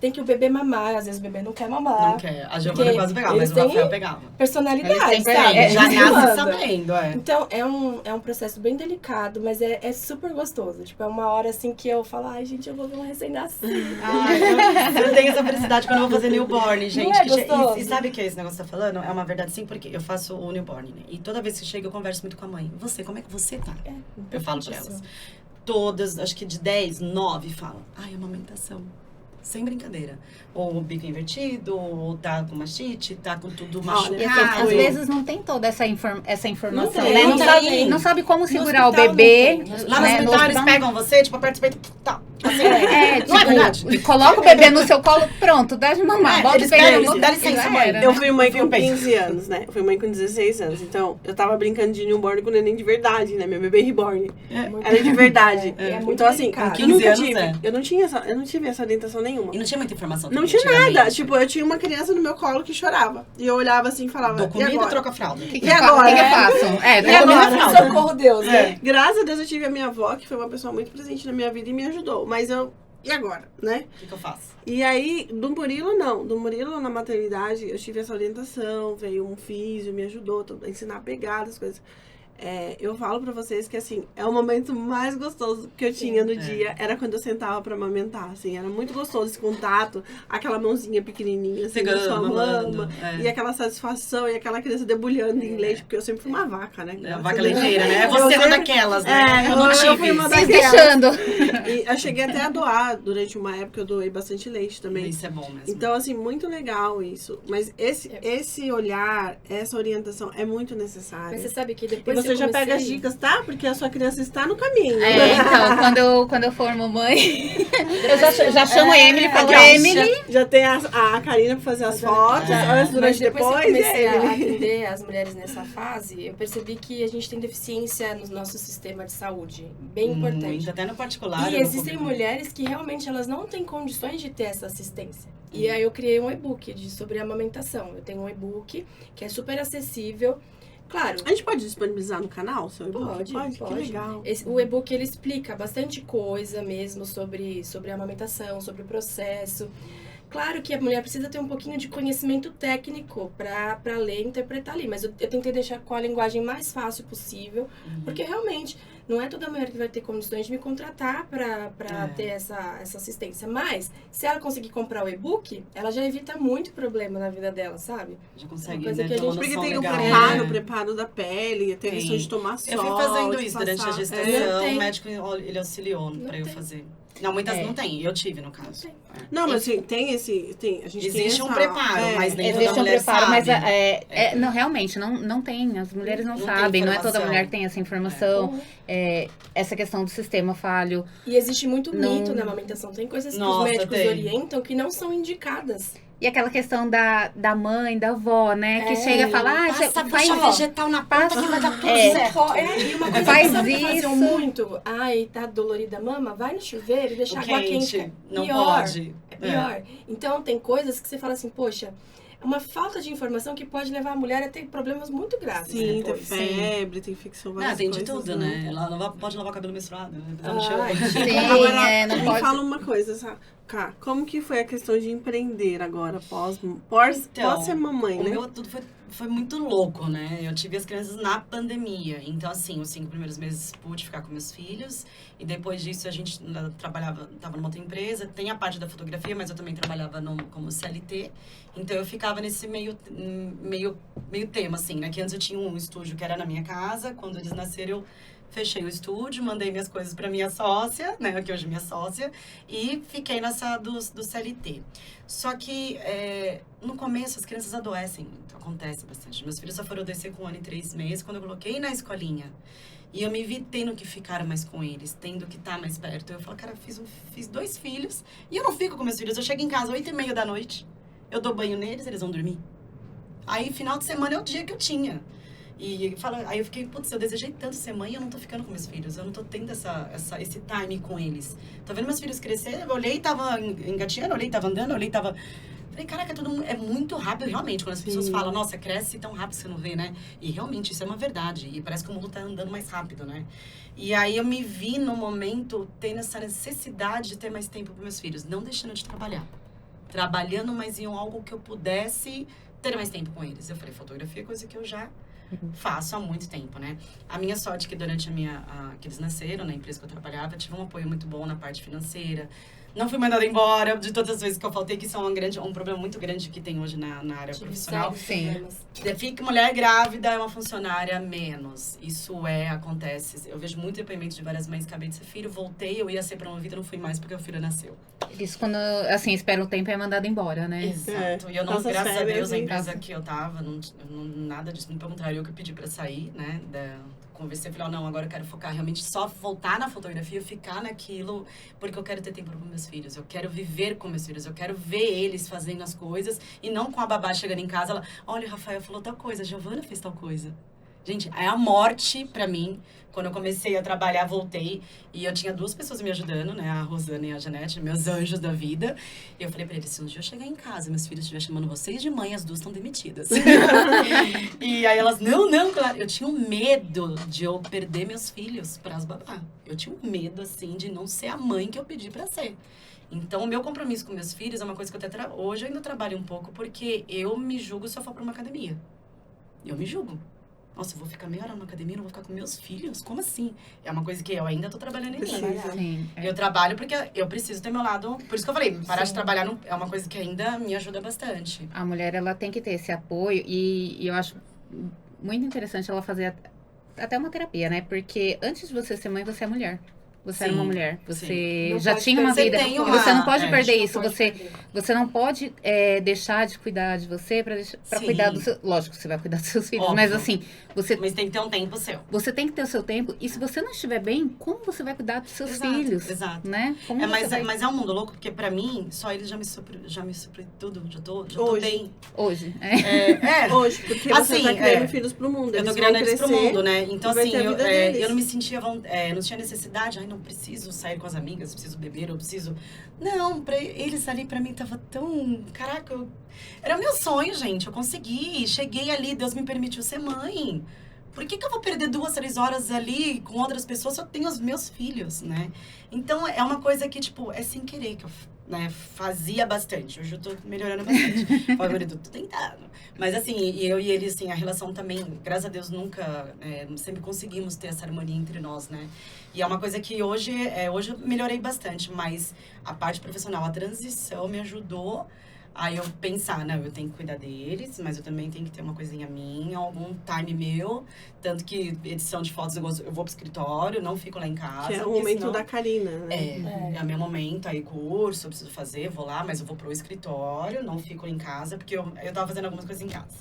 C: tem que o bebê mamar, às vezes o bebê não quer mamar.
B: Não quer. A Giovana quase pegava, mas o
C: têm
B: Rafael pegava.
C: personalidade,
D: Eles têm-
C: sabe?
B: Já
C: Eles
B: nasce
C: mandam.
B: sabendo,
C: Então, é um processo bem delicado, mas é super gostoso. Tipo, é uma hora, assim, que eu falo, ai, gente, eu vou ver um recém-nascido.
B: Eu tenho essa felicidade quando eu vou fazer newborn, gente.
C: Não é gostoso?
B: E sabe o que esse negócio tá falando? É uma verdade sim, porque eu faço o newborn, né? E toda vez que chega, eu converso muito com a mãe. Como é que você tá? Eu falo pra elas. Todas, acho que de 10, 9 falam, ai, amamentação. Sem brincadeira. Ou o bico invertido, ou tá com mastite, tá com tudo
D: E
B: machucado.
D: às vezes não tem toda essa informação,
C: tem,
D: né?
C: não tem.
D: Não sabe como segurar o
C: hospital
D: bebê.
C: não tem.
B: Lá no
D: né?
B: hospital eles
D: hospital-
B: pegam você, tipo, aperta o peito, tá. Assim,
D: Não
B: é verdade?
D: E coloca o bebê no seu colo, pronto, dá de mamar. Bota
B: eles
D: o peito
B: pegam,
D: na boca,
B: dá licença,
D: já
B: mãe.
D: era,
A: Eu
D: né?
A: fui mãe com
B: Viu, Pedro?
A: 15 anos, né? Eu fui mãe com 16 anos. Então, eu tava brincando de newborn com o neném de verdade, né? Meu bebê reborn. Era de verdade.
C: É muito
A: Então, assim,
C: delicado.
A: eu
B: 15
A: nunca
B: anos,
A: tive.
B: é.
A: Eu não tive essa orientação nenhuma.
B: E não tinha muita informação
A: Não
B: também,
A: tinha nada.
B: antigamente.
A: Tipo, eu tinha uma criança no meu colo que chorava. E eu olhava assim e falava,
B: Dou
A: e
B: comida ou
A: agora?
B: troca a fralda?
D: O que
A: E agora?
D: eu faço?
A: E
D: Dou
A: agora?
D: comida fralda.
C: Socorro Deus, né?
A: Graças a Deus eu tive a minha avó, que foi uma pessoa muito presente na minha vida e me ajudou. Mas e agora, né?
B: O que eu faço?
A: E aí, do Murilo, não. Do Murilo, na maternidade, eu tive essa orientação, veio um físio, me ajudou a ensinar a pegar as coisas. Eu falo pra vocês que, assim, é o momento mais gostoso que eu tinha no dia, era quando eu sentava pra amamentar, assim. Era muito gostoso esse contato, aquela mãozinha pequenininha, assim, na sua mama. E aquela satisfação, e aquela criança debulhando em leite, porque eu sempre fui uma vaca, né?
B: É a vaca leiteira, né? Você é
A: sempre-
B: uma daquelas, né? Eu não
A: eu
B: tive
A: fui uma
B: isso.
D: Vocês
A: daquelas.
D: deixando.
A: E eu cheguei até a doar, durante uma época eu doei bastante leite também.
B: Isso é bom mesmo.
A: Então, assim, muito legal isso. Mas esse olhar, essa orientação é muito necessária.
C: Mas você sabe que
A: E
C: depois
A: você
C: que eu
A: já pega as
C: comecei-
A: dicas, tá? Porque a sua criança está no caminho.
D: Então, quando eu for mamãe, eu já chamo a Emily e falo,
A: Aqui, ó,
D: Emily.
A: Já tem a Karina pra fazer as fotos, antes, durante,
C: Mas depois
A: depois.
C: que eu comecei
A: e
C: a
A: ele-
C: atender as mulheres nessa fase, eu percebi que a gente tem deficiência no nosso sistema de saúde, bem importante.
B: Muito, até no particular.
C: E
B: no
C: existem
B: público.
C: mulheres que realmente elas não têm condições de ter essa assistência. E aí eu criei um e-book sobre amamentação. Eu tenho um e-book que é super acessível. Claro,
A: A gente pode disponibilizar no canal, seu e-book?
C: Pode.
A: Que legal.
C: o e-book ele explica bastante coisa mesmo sobre a amamentação, sobre o processo. Claro que a mulher precisa ter um pouquinho de conhecimento técnico para ler e interpretar ali, mas eu tentei deixar com a linguagem mais fácil possível, porque realmente não é toda mulher que vai ter condições de me contratar para ter essa assistência. Mas, se ela conseguir comprar o e-book, ela já evita muito problema na vida dela, sabe?
B: Já consegue,
C: Uma coisa
B: né?
C: que a
B: ter uma
C: gente-
A: Porque
B: noção
A: tem
B: legal,
A: o
B: né?
A: preparo da pele, tem a questão de tomar sol.
B: Eu fui fazendo
A: de
B: isso durante a
A: passar.
B: gestação,
C: tem.
B: o médico ele auxiliou
C: Não
B: pra eu
C: tem.
B: fazer. Não, muitas não tem, eu tive no caso.
C: Não tem.
A: Não, mas assim, a gente tem
B: Existe um
A: essa-
B: preparo, mas nem
D: Existe
B: toda
D: um
B: mulher
D: preparo,
B: sabe.
D: mas não, realmente, não tem. As mulheres não
B: Não tem
D: sabem, não é toda
B: informação.
D: mulher que tem essa informação. Essa questão do sistema falho.
C: E existe muito
D: Não-
C: mito na amamentação. Tem coisas que
B: Nossa,
C: os médicos
B: tem.
C: orientam que não são indicadas.
D: E aquela questão da mãe, da avó, né? Que
C: É,
D: chega e fala, você
B: Passa
D: faz
B: bucha vegetal na ponta
D: passa-
B: que vai dar tudo
D: É.
B: certo.
C: E uma coisa
D: Faz
C: que sabe que faziam
D: isso.
C: muito. Ai, tá dolorida a mama? Vai no chuveiro e deixa
B: O
C: a água quente.
B: quente, não
C: Pior.
B: pode.
C: É pior. Então, tem coisas que você fala assim, poxa, é uma falta de informação que pode levar a mulher a ter problemas muito graves
A: Sim, tem
C: depois.
A: febre, tem infecção, várias
B: Não, tem de
A: coisas,
B: tudo, né? Ela pode lavar o cabelo menstruado, né? Tá no
C: Ai,
B: chão.
D: Sim,
A: Agora,
D: não
A: me
D: pode.
A: fala uma coisa, Cá, como que foi a questão de empreender agora, pós ser mamãe,
B: O
A: né?
B: meu tudo foi muito louco, né? Eu tive as crianças na pandemia. Então, assim, os 5 primeiros meses pude ficar com meus filhos. E depois disso, a gente tava numa outra empresa. Tem a parte da fotografia, mas eu também trabalhava como CLT. Então, eu ficava nesse meio tema, assim, né? Que antes eu tinha um estúdio que era na minha casa. Quando eles nasceram, eu fechei o estúdio, mandei minhas coisas para minha sócia, né, que hoje é minha sócia, e fiquei nessa do CLT. Só que no começo as crianças adoecem muito, acontece bastante. Meus filhos só foram adoecer com 1 ano e 3 meses, quando eu coloquei na escolinha. E eu me vi tendo que ficar mais com eles, tendo que estar mais perto. Eu falo, cara, fiz 2 filhos e eu não fico com meus filhos. Eu chego em casa 8h30 da noite, eu dou banho neles, eles vão dormir. Aí, final de semana é o dia que eu tinha. E aí eu fiquei, putz, eu desejei tanto ser mãe e eu não tô ficando com meus filhos. Eu não tô tendo esse time com eles. Tô vendo meus filhos crescer, eu olhei e tava engatinhando, olhei e tava andando, olhei e tava... Falei, caraca, é muito rápido, realmente. Quando as pessoas falam, nossa, cresce tão rápido que você não vê, né? E realmente, isso é uma verdade. E parece que o mundo tá andando mais rápido, né? E aí eu me vi, no momento, tendo essa necessidade de ter mais tempo para meus filhos. Não deixando de trabalhar. Trabalhando, mas em algo que eu pudesse ter mais tempo com eles. Eu falei, fotografia é coisa que eu já faço há muito tempo, né? A minha sorte é que durante que eles nasceram, na empresa que eu trabalhava, tive um apoio muito bom na parte financeira. Não fui mandada embora de todas as vezes que eu faltei, que isso é um problema muito grande que tem hoje na área profissional.
D: Sim.
B: Fica mulher grávida, é uma funcionária menos. Isso acontece. Eu vejo muito depoimento de várias mães que acabei de ser filho, voltei, eu ia ser promovida, não fui mais porque o filho nasceu.
D: Isso quando, assim, espera um tempo e é mandado embora, né?
B: Exato. E eu não, graças a Deus, a empresa que eu tava, nada disso, pelo contrário, eu que pedi pra sair, né, conversei, falei, não, agora eu quero focar realmente só voltar na fotografia, ficar naquilo, porque eu quero ter tempo com meus filhos, eu quero viver com meus filhos, eu quero ver eles fazendo as coisas e não com a babá chegando em casa, ela, olha, o Rafael falou tal coisa, a Giovana fez tal coisa. Gente, é a morte pra mim. Quando eu comecei a trabalhar, voltei. E eu tinha 2 pessoas me ajudando, né? A Rosana e a Janete, meus anjos da vida. E eu falei pra eles, se um dia eu chegar em casa e meus filhos estiverem chamando vocês de mãe, as 2 estão demitidas. E aí elas, não, claro. Eu tinha um medo de eu perder meus filhos pras babá. Eu tinha um medo, assim, de não ser a mãe que eu pedi pra ser. Então, o meu compromisso com meus filhos é uma coisa que eu até hoje eu ainda trabalho um pouco, porque eu me julgo se eu for pra uma academia. Eu me julgo. Nossa, eu vou ficar meia hora na academia, não vou ficar com meus filhos? Como assim? É uma coisa que eu ainda tô trabalhando em mim.
D: Sim,
B: Eu trabalho porque eu preciso ter meu lado... Por isso que eu falei, parar de trabalhar é uma coisa que ainda me ajuda bastante.
D: A mulher, ela tem que ter esse apoio e eu acho muito interessante ela fazer até uma terapia, né? Porque antes de você ser mãe, você é mulher. Você era uma mulher, você já tinha uma vida, e você não pode perder isso, você não pode deixar de cuidar de você para cuidar do seu... Lógico que você vai cuidar dos seus filhos, mas assim,
B: Mas tem que ter um tempo seu.
D: Você tem que ter o seu tempo, e se você não estiver bem, como você vai cuidar dos seus filhos?
B: Exato.
D: Né?
B: Mas é um mundo louco, porque pra mim, só eles já me supre tudo, já tô bem.
D: Hoje.
A: Hoje, porque você tá criando filhos pro mundo.
B: Eu tô criando eles pro mundo, né? Então, assim, eu não me sentia, não tinha necessidade, não preciso sair com as amigas, preciso beber, eu preciso... Não, pra eles ali, pra mim, tava tão... Caraca, era meu sonho, gente, eu consegui, cheguei ali, Deus me permitiu ser mãe. Por que eu vou perder 2, 3 horas ali com outras pessoas se eu tenho os meus filhos, né? Então, é uma coisa que, tipo, é sem querer que eu... Né, fazia bastante. Hoje eu tô melhorando bastante. Fala, marido, tô tentando. Mas assim, eu e ele, assim, a relação também, graças a Deus, nunca, sempre conseguimos ter essa harmonia entre nós, né? E é uma coisa que hoje eu melhorei bastante, mas a parte profissional, a transição me ajudou a eu pensar, não, eu tenho que cuidar deles, mas eu também tenho que ter uma coisinha minha, algum time meu, tanto que edição de fotos eu vou pro escritório, não fico lá em casa.
A: Que é o momento da Karina, né?
B: É o meu momento, aí curso, eu preciso fazer, vou lá, mas eu vou pro escritório, não fico em casa, porque eu tava fazendo algumas coisas em casa.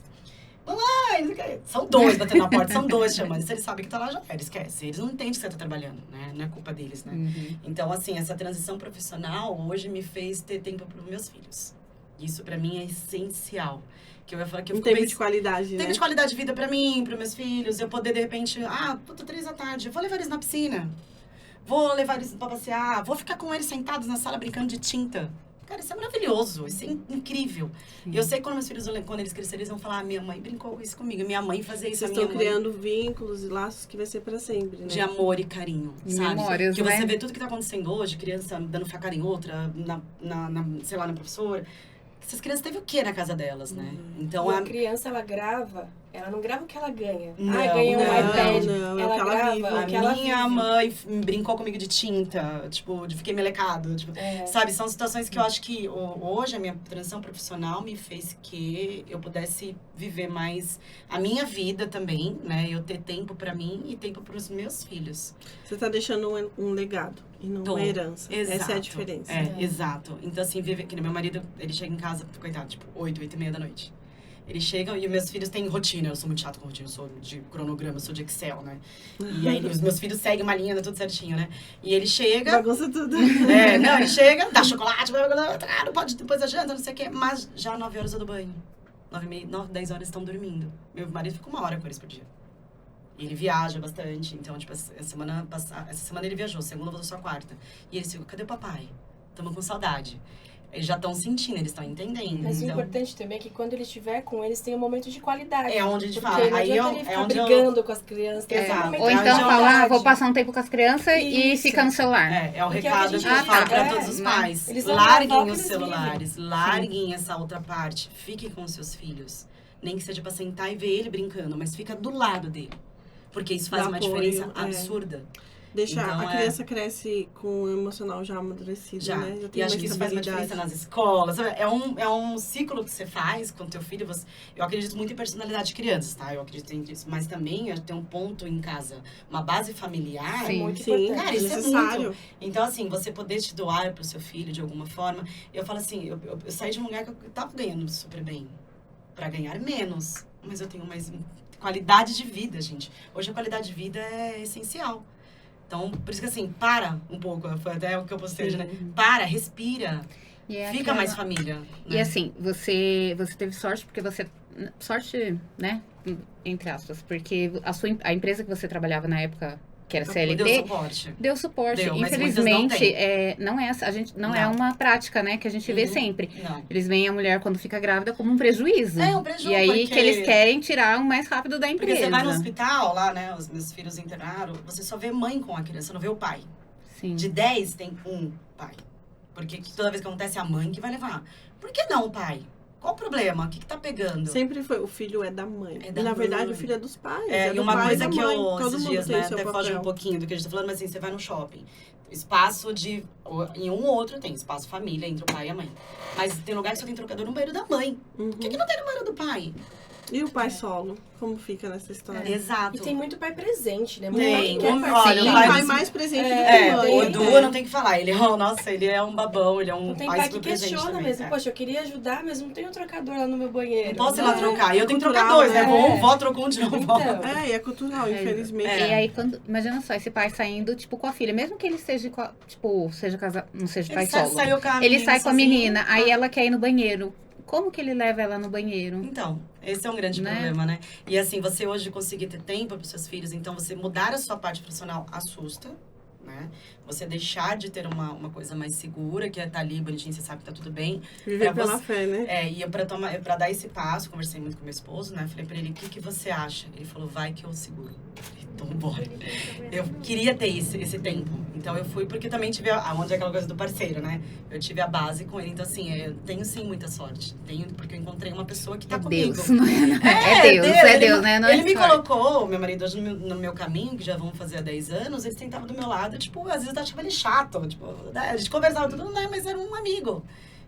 B: Vamos lá, são 2 batendo na porta, são 2 chamando. Se eles sabem que tá lá, já esquece. Eles não entendem que você tá trabalhando, né? Não é culpa deles, né?
D: Uhum.
B: Então, assim, essa transição profissional hoje me fez ter tempo pros meus filhos. Isso pra mim é essencial. Que eu ia falar que eu fico
A: tempo de qualidade, né?
B: Tempo de qualidade de vida pra mim, pros meus filhos. Eu poder, de repente, 3 da tarde, vou levar eles na piscina. Vou levar eles pra passear. Vou ficar com eles sentados na sala brincando de tinta. Cara, isso é maravilhoso, isso é incrível. E eu sei que quando meus filhos, quando eles crescerem, eles vão falar, minha mãe brincou isso comigo, minha mãe fazia isso.
A: Vocês estão criando vínculos e laços que vai ser pra sempre, né?
B: De amor e carinho, sabe?
D: Memórias,
B: que
D: né?
B: você vê tudo que tá acontecendo hoje, criança dando facada em outra, sei lá, na professora. Essas crianças teve o quê na casa delas, né? Então,
C: a criança, ela grava, ela não grava o que ela ganha.
B: Não,
C: ganhei um iPad.
A: Não,
C: ela grava o que ela
B: A minha mãe brincou comigo de tinta, tipo, fiquei melecado. Tipo, sabe, são situações que eu acho que hoje a minha transição profissional me fez que eu pudesse viver mais a minha vida também, né? Eu ter tempo pra mim e tempo pros meus filhos.
A: Você tá deixando um legado e não uma herança.
B: Exato.
A: Essa é a diferença.
B: Exato. Então, assim, que meu marido, ele chega em casa, coitado, tipo, 8h30 da noite. Eles chegam e meus filhos têm rotina. Eu sou muito chato com rotina, eu sou de cronograma, eu sou de Excel, né? E aí os meus filhos seguem uma linha, tudo certinho, né? E ele chega...
A: Bagunça tudo.
B: Ele chega, dá chocolate, não pode depois da janta, não sei o quê. Mas já 9 horas eu dou banho. 9h30, 10 horas estão dormindo. Meu marido fica 1 hora com eles por dia. E ele viaja bastante, então, tipo, essa semana ele viajou, segunda, voltou só quarta. E eles ficam, cadê o papai? Tamo com saudade. Eles já estão sentindo, eles estão entendendo.
C: Mas o
B: então,
C: importante também é que quando ele estiver com eles, tem um momento de qualidade.
B: É onde a gente
C: Porque
B: fala.
C: não
B: Aí
C: adianta
B: é
C: ele ficar
B: onde
C: brigando com as crianças. Tem
B: Exato.
C: um momento
D: Ou
C: de
D: então
B: onde eu-
D: falar,
C: qualidade.
D: vou passar um tempo com as crianças e
C: Isso.
D: fica no celular.
B: É o
C: Porque é o
B: recado
C: que a
B: que
C: gente
B: eu falo pra
C: diz,
B: todos os
D: né?
B: pais.
C: Eles vão lavar o
B: Larguem
C: que
B: os
C: eles
B: celulares, larguem essa outra parte. Fiquem com os seus filhos. Nem que seja pra sentar e ver ele brincando, mas fica do lado dele. Porque isso faz
A: Dá
B: uma
A: apoio,
B: diferença
A: é.
B: absurda.
A: Deixa
B: Então,
A: a criança cresce com o emocional já amadurecido,
B: Já.
A: né? Já
B: E
A: tem
B: acho
A: uma
B: que isso faz uma
A: estabilidade.
B: diferença nas escolas. Sabe? É um ciclo que você faz com o teu filho. Eu acredito muito em personalidade de crianças, tá? Eu acredito em isso. Mas também tem um ponto em casa. Uma base familiar.
D: Sim.
C: Muito
A: Sim,
C: importante.
B: Cara, isso é
A: necessário.
B: Então, assim, você poder te doar pro seu filho de alguma forma. Eu falo assim, eu saí de um lugar que eu tava ganhando super bem. Pra ganhar menos. Mas eu tenho mais qualidade de vida, gente. Hoje a qualidade de vida é essencial. Então, por isso que assim, para um pouco. Foi até o que eu postei hoje, né? Para, respira.
D: E é
B: Fica
D: aquela-
B: mais família.
D: E
B: né?
D: assim, você teve sorte porque você... Sorte, né? Entre aspas. Porque a empresa que você trabalhava na época, que era
B: Deu
D: CLT,
B: suporte.
D: deu suporte.
B: Deu, mas
D: Infelizmente,
B: muitas não
D: a gente não é
B: Não.
D: uma prática, né? Que a gente vê
B: Uhum.
D: sempre.
B: Não.
D: Eles veem a mulher quando fica grávida como um prejuízo.
B: É, um prejuízo,
D: E aí
B: porque-
D: que eles querem tirar o mais rápido da
B: Porque
D: empresa.
B: você vai no hospital, lá, né? Os meus filhos internaram, você só vê mãe com a criança, você não vê o pai.
D: Sim.
B: De 10 tem um pai. Porque toda vez que acontece é a mãe que vai levar. Por que não o pai? Qual o problema? O que tá pegando?
A: Sempre foi, o filho é da mãe.
B: É da
A: e, na verdade,
B: mãe.
A: o filho é dos pais.
B: É, e
A: do
B: uma
A: pai
B: coisa
A: e da
B: que
A: mãe.
B: eu,
A: Todo
B: esses
A: mundo
B: dias,
A: tem
B: né,
A: o seu
B: até
A: papel.
B: foge um pouquinho do que a gente tá falando, mas assim, você vai no shopping. Espaço de... Em um ou outro tem espaço família, entre o pai e a mãe. Mas tem lugar que só tem trocador no banheiro da mãe.
A: Uhum.
B: Por que não tem no banheiro do pai?
A: E o pai solo? Como fica nessa história?
B: Exato.
C: E tem muito pai presente, né?
B: Tem.
C: Muito pai que quer
B: Olha,
A: Tem
C: participar.
A: um
B: pai
A: pai
B: dos-
A: mais presente do que
B: É,
A: a mãe.
B: o Edu não tem que falar. Ele, nossa, ele é um babão, ele é um
C: Não tem
B: pai
C: pai que
B: super presente
C: questiona
B: também.
C: mesmo.
B: É.
C: Poxa, eu queria ajudar, mas não tem um trocador lá no meu banheiro.
B: Não posso ir lá
C: É.
B: trocar. E eu tenho que trocar
A: cultural,
B: dois, né?
C: né?
B: Vó trocou um de novo.
C: Então,
A: É, e é cultural, infelizmente.
B: É.
D: E aí, quando, imagina só, esse pai saindo, tipo, com a filha. Mesmo que ele seja, seja casado, não seja pai solo.
B: Saiu com a
D: Ele
B: menina
D: sai com a
B: sozinho.
D: menina, aí ela quer ir no banheiro. Como que ele leva ela no banheiro?
B: Então, esse é um grande
D: Né?
B: problema, né? E assim, você hoje conseguir ter tempo para os seus filhos, então você mudar a sua parte profissional assusta, né? Você deixar de ter uma coisa mais segura, que é estar ali bonitinho, você sabe que tá tudo bem.
A: Viver
B: Pra
A: pela
B: você-
A: fé, né?
B: É, e eu pra dar esse passo, conversei muito com meu esposo, né? Falei pra ele, o que você acha? Ele falou, vai que eu seguro. Falei, então bora. Eu queria ter esse tempo. Então eu fui porque também tive onde é aquela coisa do parceiro, né? Eu tive a base com ele. Então, assim, eu tenho sim muita sorte. Tenho, porque eu encontrei uma pessoa que tá
D: É
B: comigo.
D: Deus, não é? É Deus, né? Não é
B: Ele me
D: sorte.
B: colocou, meu marido, hoje no meu caminho, que já vão fazer há 10 anos, ele sentava do meu lado, tipo, às vezes eu achava ele chato, tipo, né? A gente conversava tudo, né? Mas era um amigo.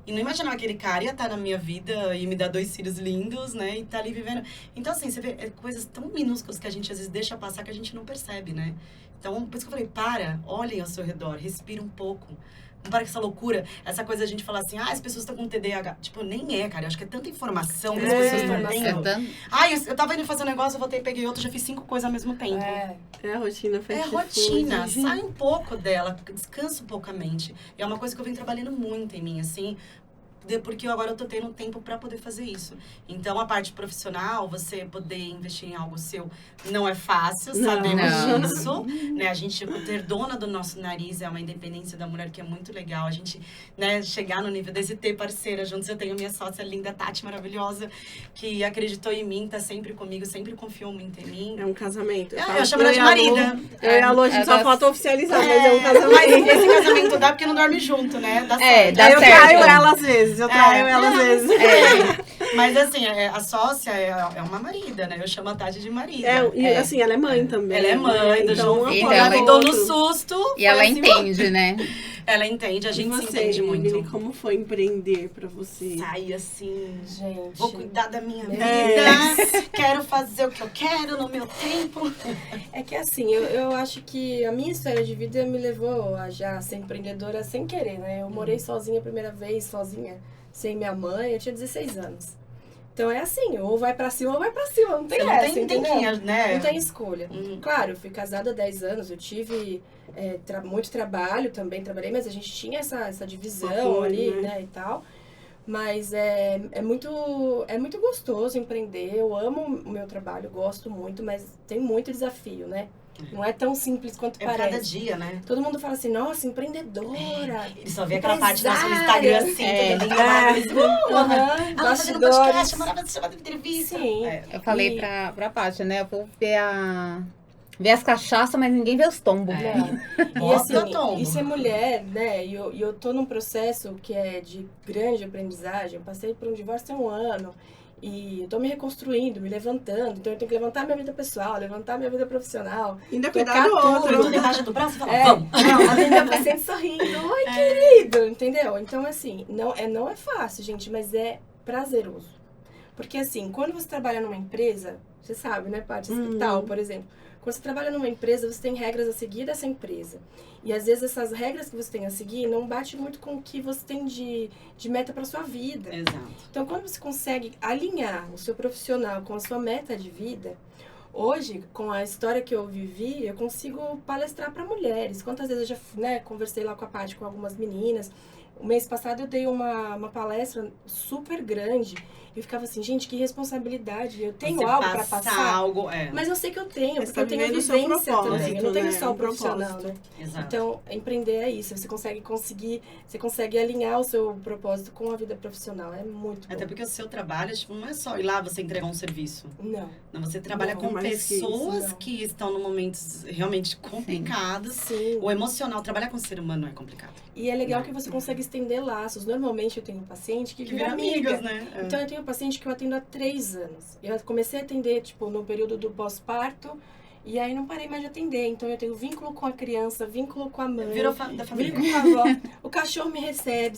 B: E não imaginava que aquele cara ia estar na minha vida e me dar 2 filhos lindos, né? E tá ali vivendo. Então, assim, você vê coisas tão minúsculas que a gente às vezes deixa passar que a gente não percebe, né? Então, por isso que eu falei, olhem ao seu redor, respira um pouco. Não para com essa loucura, essa coisa a gente falar assim, as pessoas estão com TDAH. Tipo, nem é, cara. Eu acho que é tanta informação que as
A: É,
B: pessoas estão
C: informação.
B: tendo.
D: tanto-
B: Eu tava indo fazer um negócio, eu voltei, peguei outro, já fiz 5 coisas ao mesmo tempo.
A: É a rotina
B: É
A: fast
B: rotina,
A: food.
B: sai um pouco dela, descansa um pouco a mente. E é uma coisa que eu venho trabalhando muito em mim, assim, porque agora eu tô tendo tempo pra poder fazer isso. Então, a parte profissional, você poder investir em algo seu, não é fácil,
A: Não.
B: sabemos
D: Não.
B: disso. Né? A gente ter dona do nosso nariz é uma independência da mulher que é muito legal. A gente, né, chegar no nível desse ter parceira juntos. Eu tenho minha sócia linda, Tati, maravilhosa, que acreditou em mim, tá sempre comigo, sempre confiou muito em mim.
A: É um casamento.
B: Eu chamo ela de marida.
A: Eu e a Lu, a gente
D: É,
A: só
D: das-
A: falta oficializar, mas é um casamento.
B: Mas esse casamento dá porque não dorme junto, né? Dá
D: É,
B: certo.
D: dá
A: Aí eu
D: certo.
A: traio ela às vezes, eu traio ela às vezes.
B: Mas assim, a sócia é uma marida, né? Eu chamo a Tati de marida.
A: E assim, ela é mãe também.
B: Ela é mãe do
A: então,
B: João
A: um
B: Vitor.
A: apoia
B: Ela
A: o
B: me deu no
A: outro.
B: susto.
D: E
B: foi
D: ela
B: assim,
D: entende, né?
B: Ela entende, a
A: E
B: gente se
A: você,
B: entende muito.
A: Emily, como foi empreender pra você?
B: Sai assim.
C: Gente.
B: Vou cuidar da minha vida.
A: É.
B: Quero fazer o que eu quero no meu tempo.
C: É que assim, eu acho que a minha história de vida me levou a já ser empreendedora sem querer, né? Eu morei sozinha a primeira vez, sozinha, sem minha mãe, eu tinha 16 anos. Então é assim, ou vai pra cima ou vai pra cima, não tem
B: Você não
C: essa,
B: tem,
C: entendeu?
B: né?
C: Não tem escolha.
B: Uhum.
C: Claro, eu fui casada há 10 anos, eu tive muito trabalho também, trabalhei, mas a gente tinha essa divisão
A: Apoio,
C: ali,
A: né?
C: né, e tal. Mas é muito gostoso empreender, eu amo o meu trabalho, gosto muito, mas tem muito desafio, né? Não é tão simples quanto
B: É
C: parece.
B: cada dia, né?
C: Todo mundo fala assim, nossa, empreendedora.
B: Ele só vê aquela parte nossa no Instagram, assim, toda linda,
C: Aham,
B: ela fazendo
C: bastidores.
B: podcast, mandava chamar de entrevista.
C: Sim.
B: É.
D: Eu falei pra Paty, né? Eu vou ver as cachaças, mas ninguém vê os tombos.
B: É.
C: E
B: Bota
C: assim,
B: tombo.
C: e ser mulher, né? E eu tô num processo que é de grande aprendizagem. Eu passei por um divórcio há 1 ano. E eu tô me reconstruindo, me levantando. Então eu tenho que levantar minha vida pessoal, levantar minha vida profissional.
A: Ainda
C: Tocar
A: cuidar do
C: tudo.
A: outro.
B: Tudo debaixo do braço e fala,
C: É,
B: vamos.
C: não, atender o paciente sorrindo. Oi, querido, entendeu? Então, assim, não é fácil, gente, mas é prazeroso. Porque, assim, quando você trabalha numa empresa, você sabe, né, Paty? Hospital, por exemplo. Quando você trabalha numa empresa, você tem regras a seguir dessa empresa. E, às vezes, essas regras que você tem a seguir não bate muito com o que você tem de meta para sua vida.
B: Exato.
C: Então, quando você consegue alinhar o seu profissional com a sua meta de vida, hoje, com a história que eu vivi, eu consigo palestrar para mulheres. Quantas vezes eu já conversei lá com a Paty, com algumas meninas. O mês passado eu dei uma palestra super grande. Eu ficava assim, gente, que responsabilidade. Eu tenho
B: Você
C: algo para passar.
B: algo,
C: Mas eu sei que eu tenho,
A: Você
C: porque
A: tá
C: eu tenho a
A: vivendo o seu
C: vivência também.
A: propósito,
C: Eu não tenho
A: né?
C: só o
A: Um
C: profissional,
A: propósito.
C: né?
B: Exato.
C: Então, empreender é isso. Você consegue alinhar o seu propósito com a vida profissional. É muito bom.
B: Até porque o seu trabalho, tipo, não é só ir lá você entregar um serviço.
C: Não.
B: Não, você trabalha
C: Não,
B: com
A: mais que isso,
B: pessoas
C: não.
B: que estão em momentos realmente complicados.
C: Sim.
B: O emocional, trabalhar com o ser humano é complicado.
C: E é legal que você consegue estender laços. Normalmente eu tenho um paciente que vira amiga.
B: né?
C: Então eu tenho um paciente que eu atendo há 3 anos. Eu comecei a atender, tipo, no período do pós-parto. E aí não parei mais de atender. Então eu tenho vínculo com a criança, vínculo com a mãe.
B: Virou da família.
C: Vínculo com a avó. O cachorro me recebe.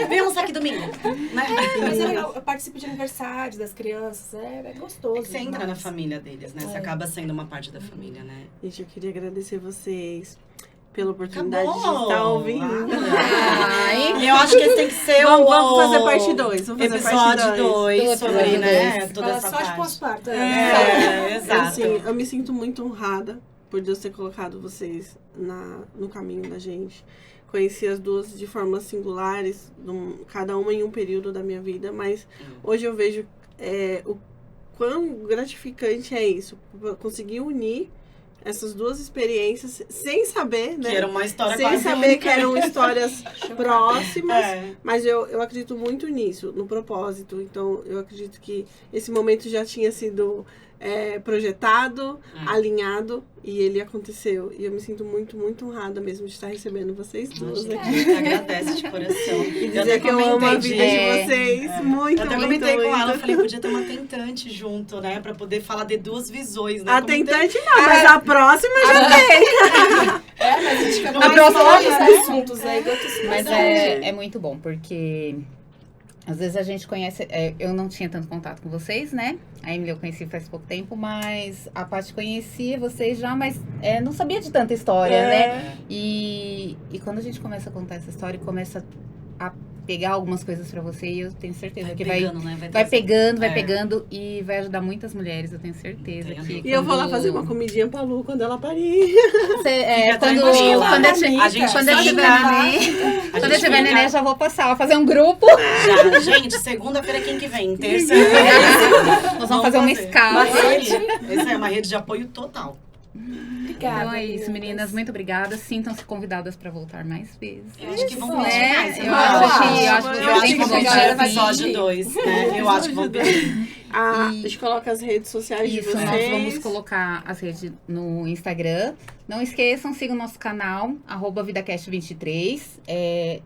B: Vem almoçar aqui domingo. Né?
C: Mas é legal. Eu participo de aniversários das crianças. É gostoso.
B: Você entra na
C: demais.
B: família deles, né? Você
C: É.
B: acaba sendo uma parte da família, né?
A: Gente, eu queria agradecer vocês pela oportunidade
B: Acabou.
A: de estar ouvindo.
B: Eu acho que esse tem que ser
A: Vamos fazer parte 2. Vamos fazer
B: episódio
A: parte 2.
B: 2 sobre,
D: Episódio
B: né?
D: dois.
B: Toda
C: Fala
B: essa
C: só de
B: parte.
C: pós-parto.
B: Exato.
A: Assim, eu me sinto muito honrada por Deus ter colocado vocês no caminho da gente. Conheci as duas de formas singulares, cada uma em um período da minha vida, mas hoje eu vejo o quão gratificante é isso. Conseguir unir essas duas experiências sem saber, né?
B: Que era uma história
A: Sem
B: quase
A: saber
B: única.
A: que eram histórias próximas.
B: É.
A: Mas eu acredito muito nisso, no propósito. Então, eu acredito que esse momento já tinha sido projetado, alinhado, e ele aconteceu. E eu me sinto muito, muito honrada mesmo de estar recebendo vocês duas
B: A
A: aqui.
B: gente agradece de coração.
A: E
B: até
A: dizer que eu amo a vida
B: comentei
A: de vocês. Muito,
B: Eu até
A: muito,
B: comentei com ela, eu
A: muito.
B: falei, podia ter uma tentante junto, né? Pra poder falar de duas visões, né?
A: A
B: Comentei.
A: tentante não, mas a próxima já tem.
C: Mas a gente fica
D: A próxima
C: mais
D: já
C: vários assuntos aí.
D: Mas é muito bom, porque às vezes a gente conhece... eu não tinha tanto contato com vocês, né? A Emily eu conheci faz pouco tempo, mas a Paty conhecia vocês já, mas não sabia de tanta história, né? E quando a gente começa a contar essa história e começa a pegar algumas coisas pra você, e eu tenho certeza que vai
B: pegando, né?
D: vai
B: trazer.
D: pegando, vai
B: É.
D: pegando e vai ajudar muitas mulheres, eu tenho certeza.
B: Entendo.
D: Que
A: E eu vou lá
D: quando-
A: fazer uma comidinha pra Lu quando ela parir.
B: Fica
D: quando
B: tranquila.
D: quando eu tiver
B: A gente
D: quando eu
B: fica-
D: tiver neném,
B: A
D: quando eu
B: gente
D: tiver
B: fica-
D: neném, eu já vou passar, fazer um grupo.
B: Já, gente, segunda-feira quem que vem? Terça.
D: Nós vamos fazer uma escala.
B: Essa é uma rede de apoio total.
C: Obrigada.
D: Então é isso, meninas. Muito obrigada. Sintam-se convidadas para voltar mais vezes.
B: Eu acho que vão
C: Isso,
B: pedir
D: né?
B: mais.
D: Eu acho que
A: Eu acho
D: tem
A: que
D: que
A: a
D: voltar
A: galera
D: a
A: vai
D: vir.
B: episódio 2, né? Eu acho que vão pedir.
A: A
D: E-
A: gente coloca as redes sociais de
D: Isso,
A: vocês.
D: nós vamos colocar as redes no Instagram. Não esqueçam, sigam o nosso canal, @VidaCast23.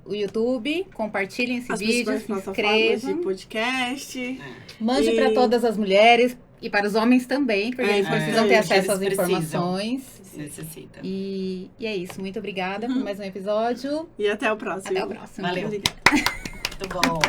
D: O YouTube, compartilhem esse
A: as
D: vídeo,
A: principais
D: se
A: plataformas de
D: inscrevam.
A: podcast.
D: Mande
A: E-
D: para todas as mulheres e para os homens também, porque eles precisam ter
B: eles
D: acesso às
B: precisam.
D: informações.
B: Necessita.
D: E é isso. Muito obrigada por mais um episódio.
A: E até o próximo.
D: Até o próximo.
B: Valeu.
A: Obrigada.
B: Muito bom.